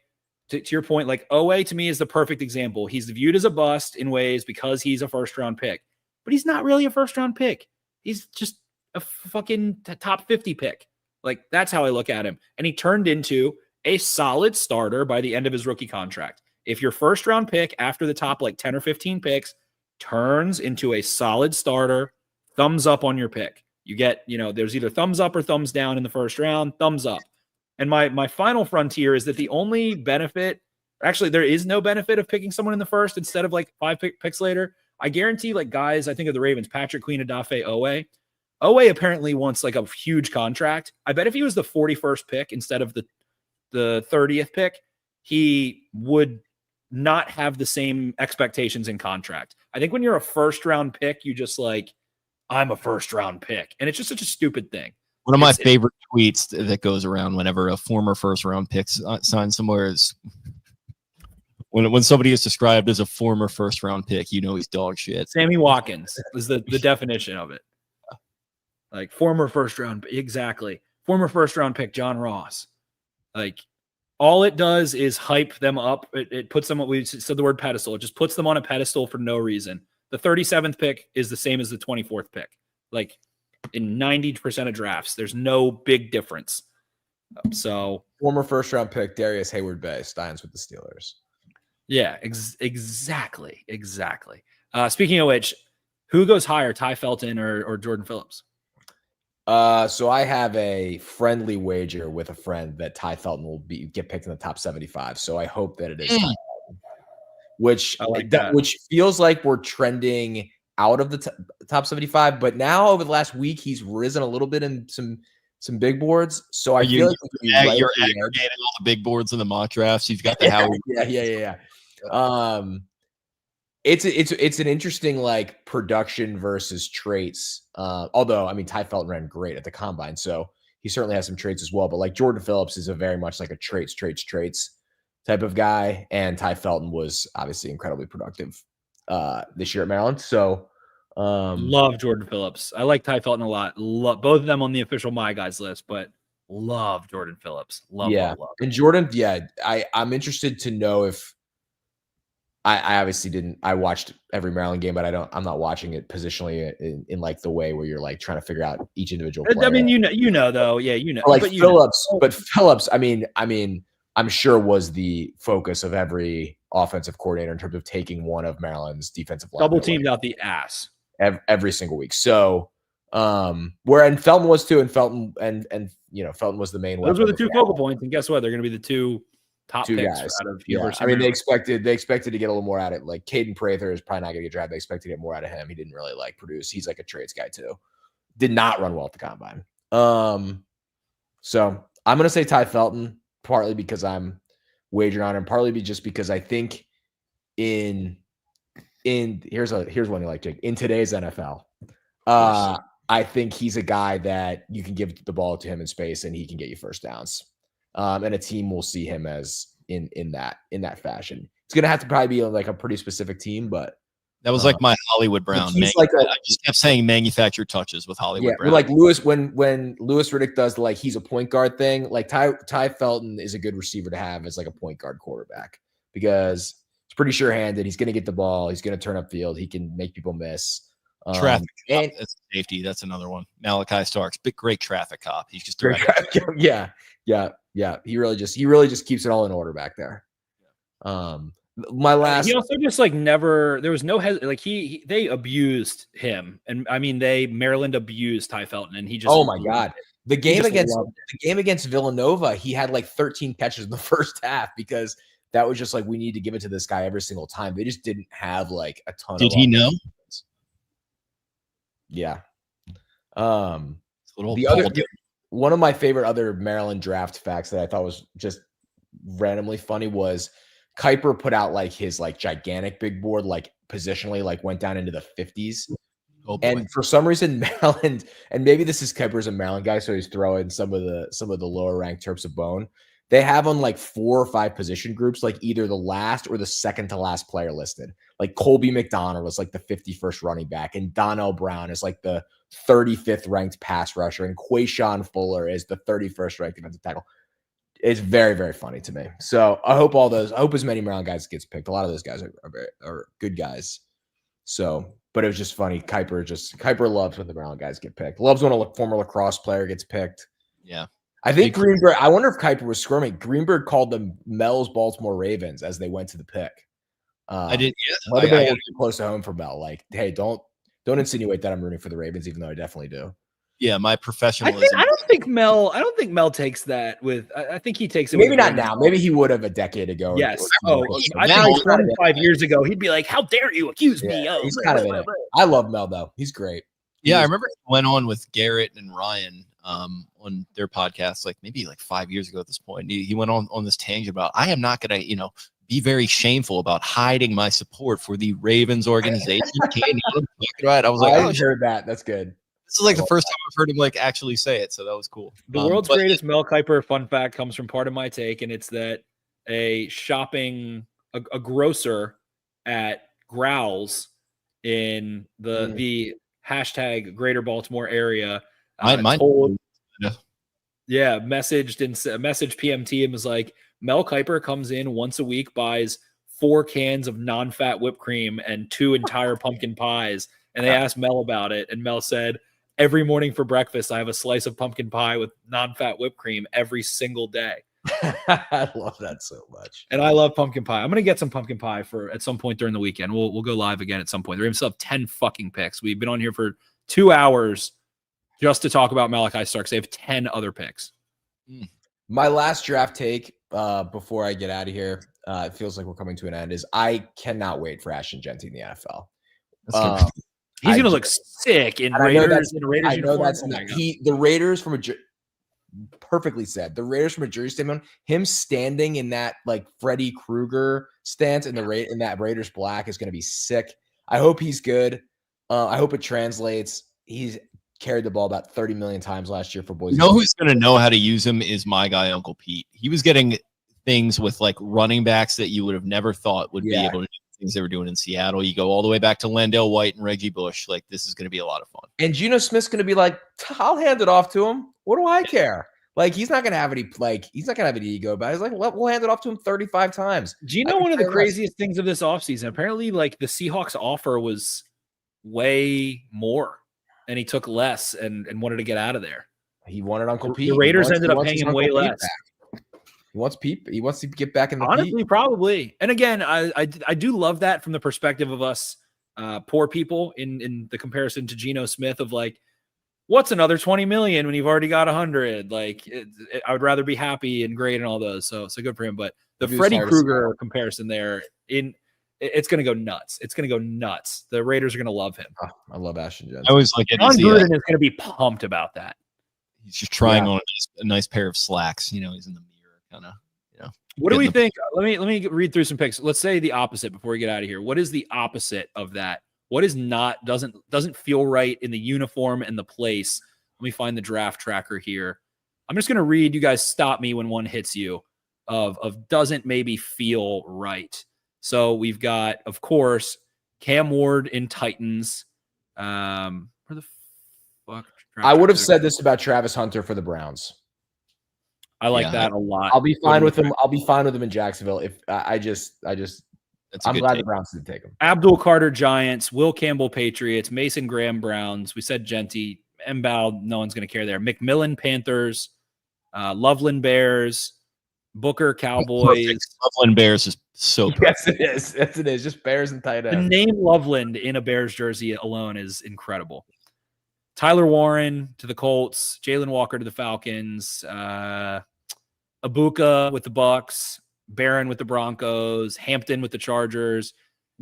to your point, like, Owe to me is the perfect example. He's viewed as a bust in ways because he's a first-round pick. But he's not really a first-round pick. He's just a fucking top 50 pick. Like, that's how I look at him. And he turned into a solid starter by the end of his rookie contract. If your first round pick after the top like 10 or 15 picks turns into a solid starter, thumbs up on your pick. You get, there's either thumbs up or thumbs down in the first round, thumbs up. And my final frontier is that the only benefit, actually there is no benefit of picking someone in the first instead of like 5 picks later. I guarantee, like, guys, I think of the Ravens, Patrick Queen, Adafe, Owe. Owe apparently wants like a huge contract. I bet if he was the 41st pick instead of the 30th pick, he would not have the same expectations in contract. I think when you're a first round pick, you just like, I'm a first round pick. And it's just such a stupid thing. One of my favorite tweets that goes around whenever a former first round pick signs somewhere is when somebody is described as a former first round pick, he's dog shit. Sammy Watkins is the definition of it. Like, former first round, exactly. Former first round pick, John Ross. Like, all it does is hype them up. It puts them, we said the word pedestal. It just puts them on a pedestal for no reason. The 37th pick is the same as the 24th pick. Like, in 90% of drafts, there's no big difference. So, former first round pick Darius Hayward-Bay signs with the Steelers. Yeah, exactly. Speaking of which, who goes higher, Ty Felton or Jordan Phillips? So I have a friendly wager with a friend that Ty Felton will get picked in the top 75. So I hope that it is Ty Felton, which which feels like we're trending out of the top 75. But now over the last week, he's risen a little bit in some big boards. So I feel like you're aggregating all the big boards in the mock drafts. You've got the Howie. Yeah. It's an interesting like production versus traits. Although I mean Ty Felton ran great at the combine, so he certainly has some traits as well. But like Jordan Phillips is a very much like a traits type of guy, and Ty Felton was obviously incredibly productive this year at Maryland. So love Jordan Phillips. I like Ty Felton a lot. Love both of them on the official My Guys list, but love Jordan Phillips. Love. And Jordan, I'm interested to know if I obviously didn't. I watched every Maryland game, but I'm not watching it positionally in like the way where you're like trying to figure out each individual player. I mean, though, yeah, Like Phillips. I mean, I'm sure was the focus of every offensive coordinator in terms of taking one of Maryland's defensive line. Double teamed out the ass every single week. So, and Felton was too, and Felton Felton was the main one. Those were the two focal points, and guess what? They're going to be the two top picks guys out of University. I mean, they expected to get a little more out of it. Like Caden Prather is probably not going to get drafted. They expected to get more out of him. He didn't really like produce. He's like a trades guy too. Did not run well at the combine. So I'm going to say Ty Felton, partly because I'm wagering on him, partly just because I think here's one you like, Jake. In today's NFL, I think he's a guy that you can give the ball to him in space and he can get you first downs. And a team will see him as in that fashion. It's gonna have to probably be like a pretty specific team, but that was like my Hollywood Brown. I just kept saying manufactured touches with Hollywood Brown. Like Lewis, when Louis Riddick does like he's a point guard thing, like Ty Felton is a good receiver to have as like a point guard quarterback because he's pretty sure-handed. He's gonna get the ball. He's gonna turn upfield. He can make people miss. Traffic cop, that's safety. That's another one. Malachi Starks, great traffic cop. He's just Yeah. He really just keeps it all in order back there. My last. He also just like never. There was no they abused him, and I mean Maryland abused Ty Felton, and he just. Oh my God! The game against Villanova, he had like 13 catches in the first half because that was just like we need to give it to this guy every single time. They just didn't have like a ton. Did he know? Yeah. One of my favorite other Maryland draft facts that I thought was just randomly funny was Kuiper put out like his like gigantic big board, like positionally, like went down into the 50s. Oh, boy. And for some reason, Maryland, and maybe this is Kuiper's a Maryland guy, so he's throwing some of the lower ranked Terps of bone. They have on like 4 or 5 position groups, like either the last or the second to last player listed. Like Colby McDonald was like the 51st running back, and Donnell Brown is like the 35th ranked pass rusher, and Quayshawn Fuller is the 31st ranked defensive tackle. It's very, very funny to me. So I hope as many Maryland guys gets picked. A lot of those guys are good guys. So, but it was just funny. Kuiper loves when the Maryland guys get picked. Loves when a former lacrosse player gets picked. Yeah. I think Greenberg, I wonder if Kuiper was squirming. Greenberg called them Mel's Baltimore Ravens as they went to the pick. I did. Yeah. I got close to home for Mel. Like, hey, don't insinuate that I'm rooting for the Ravens, even though I definitely do. Yeah, my professionalism. I don't think Mel takes that with. I think he takes it. Maybe not now. Maybe he would have a decade ago. Yes. I think 25 years ago, he'd be like, "How dare you accuse me?" Oh, he's kind of in it. I love Mel though. He's great. Yeah, I remember he went on with Garrett and Ryan on their podcast, like maybe like 5 years ago at this point. He went on this tangent about, I am not going to, be very shameful about hiding my support for the Ravens organization. I was like, I heard that. That's good. This is like the first time I've heard him like actually say it, so that was cool. The world's greatest Mel Kiper fun fact comes from part of my take, and it's that a grocer at Growls in the hashtag Greater Baltimore area messaged PMT and was like, Mel Kiper comes in once a week, buys 4 cans of non-fat whipped cream and 2 entire pumpkin pies. And they asked Mel about it. And Mel said, every morning for breakfast, I have a slice of pumpkin pie with non-fat whipped cream every single day. I love that so much. And I love pumpkin pie. I'm going to get some pumpkin pie at some point during the weekend. We'll go live again at some point. The Ravens still have 10 fucking picks. We've been on here for 2 hours just to talk about Malachi Starks. They have 10 other picks. My last draft take before I get out of here, it feels like we're coming to an end, is I cannot wait for Ashton Jeanty in the NFL. He's going to look sick in Raiders. I know that's not, the Raiders perfectly said. The Raiders from a jersey standpoint, him standing in that like Freddy Krueger stance in that Raiders black is going to be sick. I hope he's good. I hope it translates. He's carried the ball about 30 million times last year for Boise. You know who's going to know how to use him is my guy, Uncle Pete. He was getting things with like running backs that you would have never thought would be able to do things they were doing in Seattle. You go all the way back to Landale White and Reggie Bush. Like, this is going to be a lot of fun. And Geno Smith's going to be like, I'll hand it off to him. What do I care? Like, he's not going to have any ego about it. He's like, we'll hand it off to him 35 times. Geno, one of the craziest things of this offseason, apparently, like, the Seahawks offer was way more, and he took less and wanted to get out of there. He wanted Uncle Pete. The Raiders ended up paying him way less. He wants Pete. He wants to get back in the honestly, probably. And again, I do love that from the perspective of us poor people in the comparison to Geno Smith of like, what's another 20 million when you've already got 100? Like, I would rather be happy and great and all those. So good for him. But the Freddy Krueger comparison there, it's going to go nuts. It's going to go nuts. The Raiders are going to love him. Oh, I love Ashton Jeanty. I always like it. John Gruden is going to be pumped about that. He's just trying on a nice pair of slacks. He's in the mirror, kind of. What do we think? Let me read through some picks. Let's say the opposite before we get out of here. What is the opposite of that? What is doesn't feel right in the uniform and the place? Let me find the draft tracker here. I'm just going to read. You guys stop me when one hits you. Of doesn't maybe feel right. So we've got, of course, Cam Ward in Titans. Where the fuck? I would have said this about Travis Hunter for the Browns. I like that a lot. I'll be fine with him. I'll be fine with him in Jacksonville. If I'm glad the Browns didn't take him. Abdul Carter Giants, Will Campbell Patriots, Mason Graham Browns. We said Jeanty, Mbowd. No one's going to care there. McMillan Panthers, Loveland Bears, Booker Cowboys. Perfect. Loveland Bears is so perfect. Yes, it is. Yes, it is. Just Bears and tight end. The name Loveland in a Bears jersey alone is incredible. Tyler Warren to the Colts, Jalen Walker to the Falcons, Abuka with the Bucks, Barron with the Broncos, Hampton with the Chargers.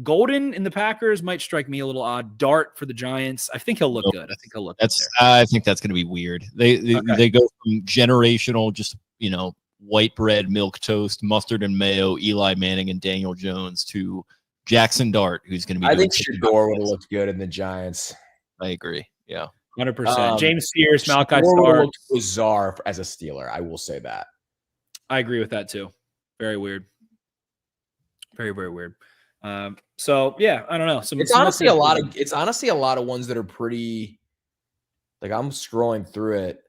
Golden in the Packers might strike me a little odd. Dart for the Giants. I think he'll look good. I think he'll look good there. I think that's going to be weird. They go from generational, just white bread, milk toast, mustard and mayo, Eli Manning and Daniel Jones to Jackson Dart, who's going to be. I think Shador would have looked good in the Giants. I agree. Yeah, 100%. James Spears, Malachi Shador Starks. looked bizarre as a Steeler. I will say that. I agree with that too. Very weird. Very, very weird. So yeah, I don't know. It's honestly a lot of ones that are pretty. Like I'm scrolling through it.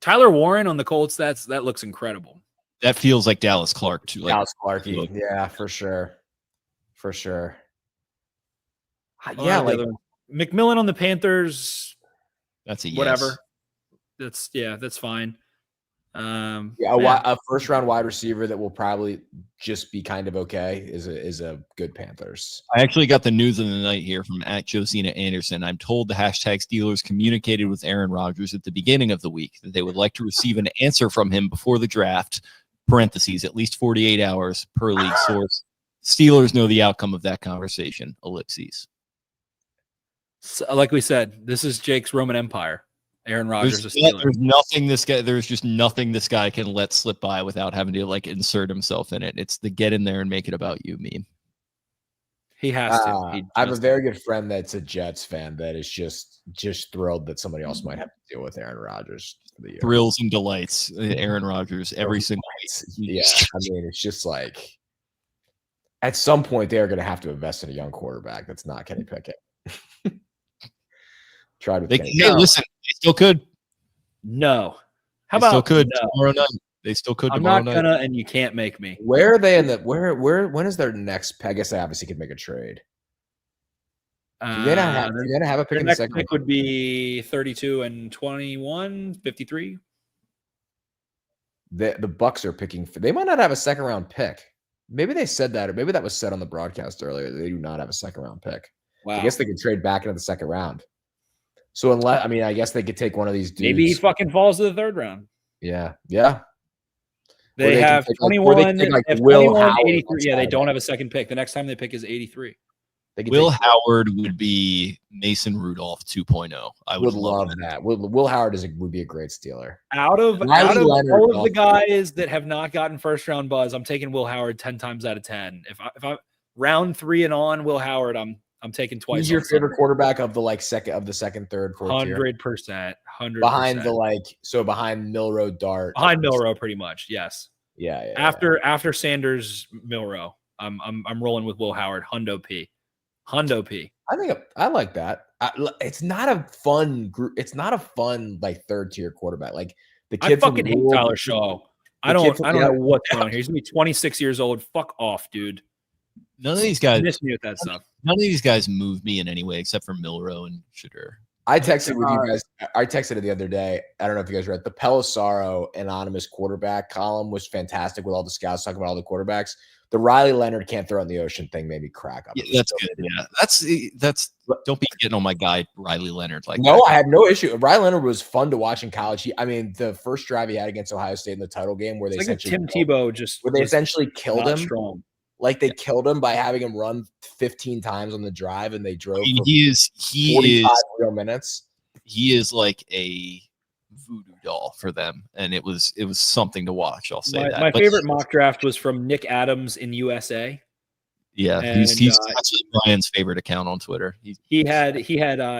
Tyler Warren on the Colts. That looks incredible. that feels like Dallas Clark too. Like Dallas Clarky, yeah, for sure. Yeah, like McMillan on the Panthers. That's a yes. Whatever. That's fine. A first round wide receiver that will probably just be kind of okay is a good Panthers. I actually got the news of the night here from @Josina Anderson. I'm told the hashtag Steelers communicated with Aaron Rodgers at the beginning of the week that they would like to receive an answer from him before the draft. Parentheses, at least 48 hours per league source. Steelers know the outcome of that conversation. Ellipses. So, like we said, this is Jake's Roman Empire. Aaron Rodgers is Steeler. There's just nothing this guy can let slip by without having to like insert himself in it. It's the get in there and make it about you meme. He has to. I have a very good friend that's a Jets fan that is just thrilled that somebody else might have to deal with Aaron Rodgers for the year. Thrills and delights. Aaron Rodgers every single week. Yeah, I mean, it's just like at some point they are going to have to invest in a young quarterback that's not Kenny Pickett. Listen, they still could. No. How they about still could no? tomorrow night? They still could I'm tomorrow not night. gonna, and you can't make me. Where are they in the when is their next? I guess they obviously could make a trade. Do they not have a pick in the second? Pick would be 32 and 21, 53. The Bucks are picking. They might not have a second round pick. Maybe they said that, or maybe that was said on the broadcast earlier. They do not have a second round pick. Wow. I guess they could trade back into the second round. So I guess they could take one of these dudes. Maybe he fucking falls to the third round. Yeah. They have 21, like Will 21, Howard, 83. Yeah, they don't have a second pick. The next time they pick is 83. Will Howard would be Mason Rudolph 2.0. I would love that. Will Howard would be a great Steeler. Out of all of the guys that have not gotten first round buzz, I'm taking Will Howard 10 times out of 10. If I round 3 and on Will Howard, I'm taking twice. He's your favorite quarterback of the second, third, fourth 100%. Behind behind Milroe, Dart. Behind Milroe, pretty much. Yes. Yeah. After Sanders, Milroe, I'm rolling with Will Howard. Hundo P. I think I like that. It's not a fun group. It's not a fun like third tier quarterback. Like the kid. I fucking hate Tyler Shaw. I don't know what's going on here. He's gonna be 26 years old. Fuck off, dude. None of these guys miss me with that stuff. None of these guys move me in any way except for Milroe and Shadur. I texted with you guys. I texted it the other day. I don't know if you guys read the Pelissaro anonymous quarterback column was fantastic with all the scouts talking about all the quarterbacks. The Riley Leonard can't throw in the ocean thing made me crack up. Yeah, that's good. Yeah, that's. Don't be getting on my guy Riley Leonard like. No, that. I had no issue. Riley Leonard was fun to watch in college. The first drive he had against Ohio State in the title game where they essentially Tim Tebow essentially killed him. Strong. Like they killed him by having him run 15 times on the drive, and they drove. He is 45 real minutes. He is like a voodoo doll for them, and it was something to watch. I'll say that. My favorite mock draft was from Nick Adams in USA. Yeah, he's actually Brian's favorite account on Twitter. He had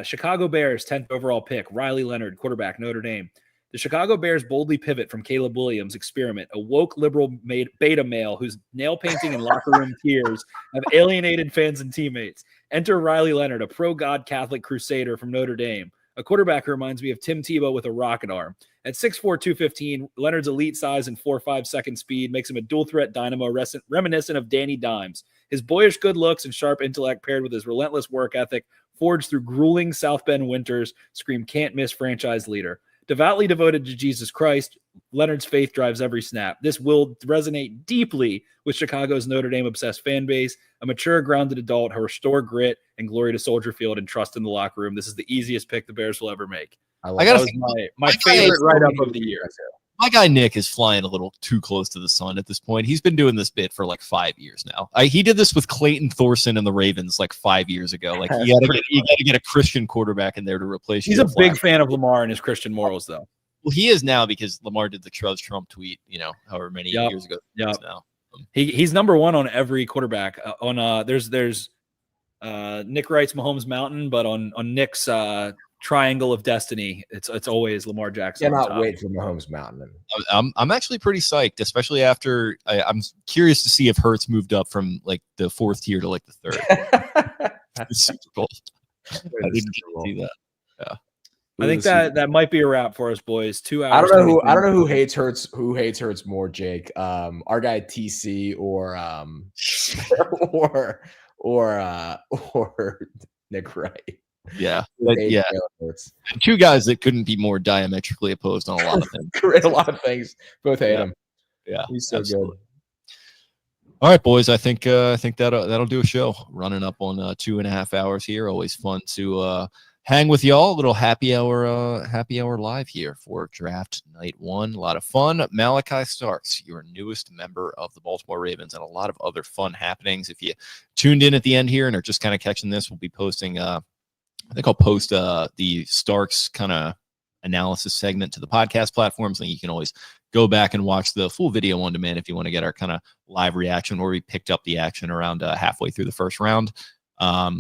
Chicago Bears 10th overall pick, Riley Leonard, quarterback, Notre Dame. The Chicago Bears boldly pivot from Caleb Williams' experiment, a woke liberal beta male whose nail painting and locker room tears have alienated fans and teammates. Enter Riley Leonard, a pro-God Catholic crusader from Notre Dame. A quarterback who reminds me of Tim Tebow with a rocket arm. At 6'4", 215, Leonard's elite size and 4.5 second speed makes him a dual-threat dynamo reminiscent of Danny Dimes. His boyish good looks and sharp intellect paired with his relentless work ethic forged through grueling South Bend winters scream can't-miss franchise leader. Devoutly devoted to Jesus Christ, Leonard's faith drives every snap. This will resonate deeply with Chicago's Notre Dame-obsessed fan base, a mature, grounded adult who restore grit and glory to Soldier Field and trust in the locker room. This is the easiest pick the Bears will ever make. My favorite write-up of the year. My guy Nick is flying a little too close to the sun at this point. He's been doing this bit for like 5 years now. He did this with Clayton Thorson and the Ravens like 5 years ago. Like you got to get a Christian quarterback in there to replace. He's a big fan of Lamar and his Christian morals, though. Well, he is now because Lamar did the Trump tweet, however many Yep. years ago. Yep. Now. He's number one on every quarterback. There's Nick Wright's Mahomes Mountain, but on Nick's Triangle of Destiny, it's always Lamar Jackson. Cannot wait for Mahomes Mountain. I'm actually pretty psyched, especially after I'm curious to see if Hurts moved up from like the fourth tier to like the third. The Super Bowl. I didn't get to see that. Yeah. I think that might be a wrap for us, boys. 2 hours. I don't know who hates Hurts. Who hates Hurts more, Jake? Our guy TC or Nick Wright. Yeah, yeah. Two guys that couldn't be more diametrically opposed on a lot of things. A lot of things. Both hate him. Yeah, he's so absolutely. good. All right, boys. I think that'll do a show. Running up on 2.5 hours here. Always fun to hang with y'all. A little happy hour live here for draft night 1. A lot of fun. Malachi Starks, your newest member of the Baltimore Ravens, and a lot of other fun happenings. If you tuned in at the end here and are just kind of catching this, we'll be posting. I think I'll post the Starks kind of analysis segment to the podcast platforms, and you can always go back and watch the full video on demand if you want to get our kind of live reaction where we picked up the action around halfway through the first round.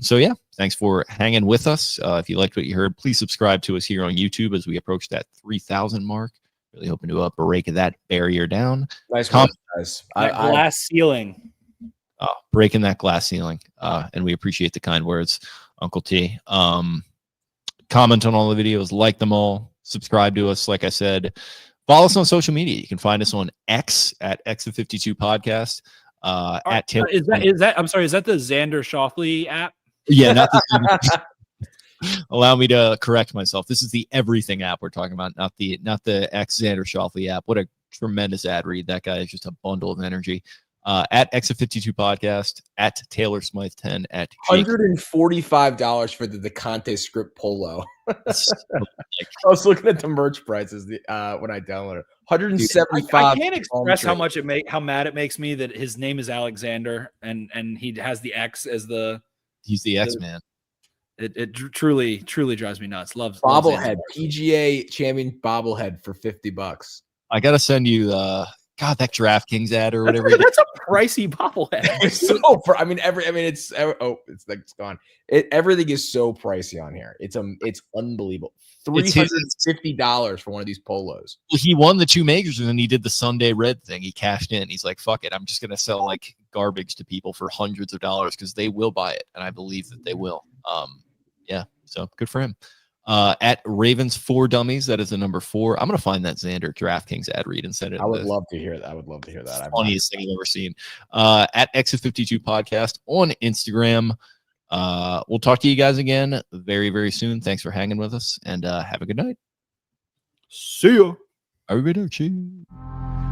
So yeah, thanks for hanging with us. If you liked what you heard, please subscribe to us here on YouTube as we approach that 3,000 mark. Really hoping to break that barrier down. Nice comment, guys. Glass ceiling. Breaking that glass ceiling. And we appreciate the kind words, Uncle T. Comment on all the videos, like them all, subscribe to us. Like I said, follow us on social media. You can find us on X at X52 Podcast. At Tim. Is that I'm sorry, is that the Xander Schauffele app? Yeah, not the allow me to correct myself. This is the everything app we're talking about, not the X Xander Schauffele app. What a tremendous ad read. That guy is just a bundle of energy. At X52 Podcast, at Taylor Smyth 10, at $145 for the DeConte script polo. I was looking at the merch prices when I downloaded it. $175. I can't express how mad it makes me that his name is Alexander and he has the X as he's the X man. It truly drives me nuts. Loves bobblehead, PGA champion bobblehead for $50. I gotta send you that DraftKings ad or whatever. That's a pricey bobblehead. It's gone. Everything is so pricey on here. It's unbelievable. $350 for one of these polos. He won the 2 majors and then he did the Sunday Red thing. He cashed in. He's like, fuck it. I'm just gonna sell like garbage to people for hundreds of dollars because they will buy it, and I believe that they will. Yeah, so good for him. At Ravens 4 Dummies, that is the number 4. I'm gonna find that Xander DraftKings ad read and send it. I would love to hear that. Funniest thing I've ever seen. At X52 Podcast on Instagram. We'll talk to you guys again very, very soon. Thanks for hanging with us, and have a good night. See ya. Arrivederci.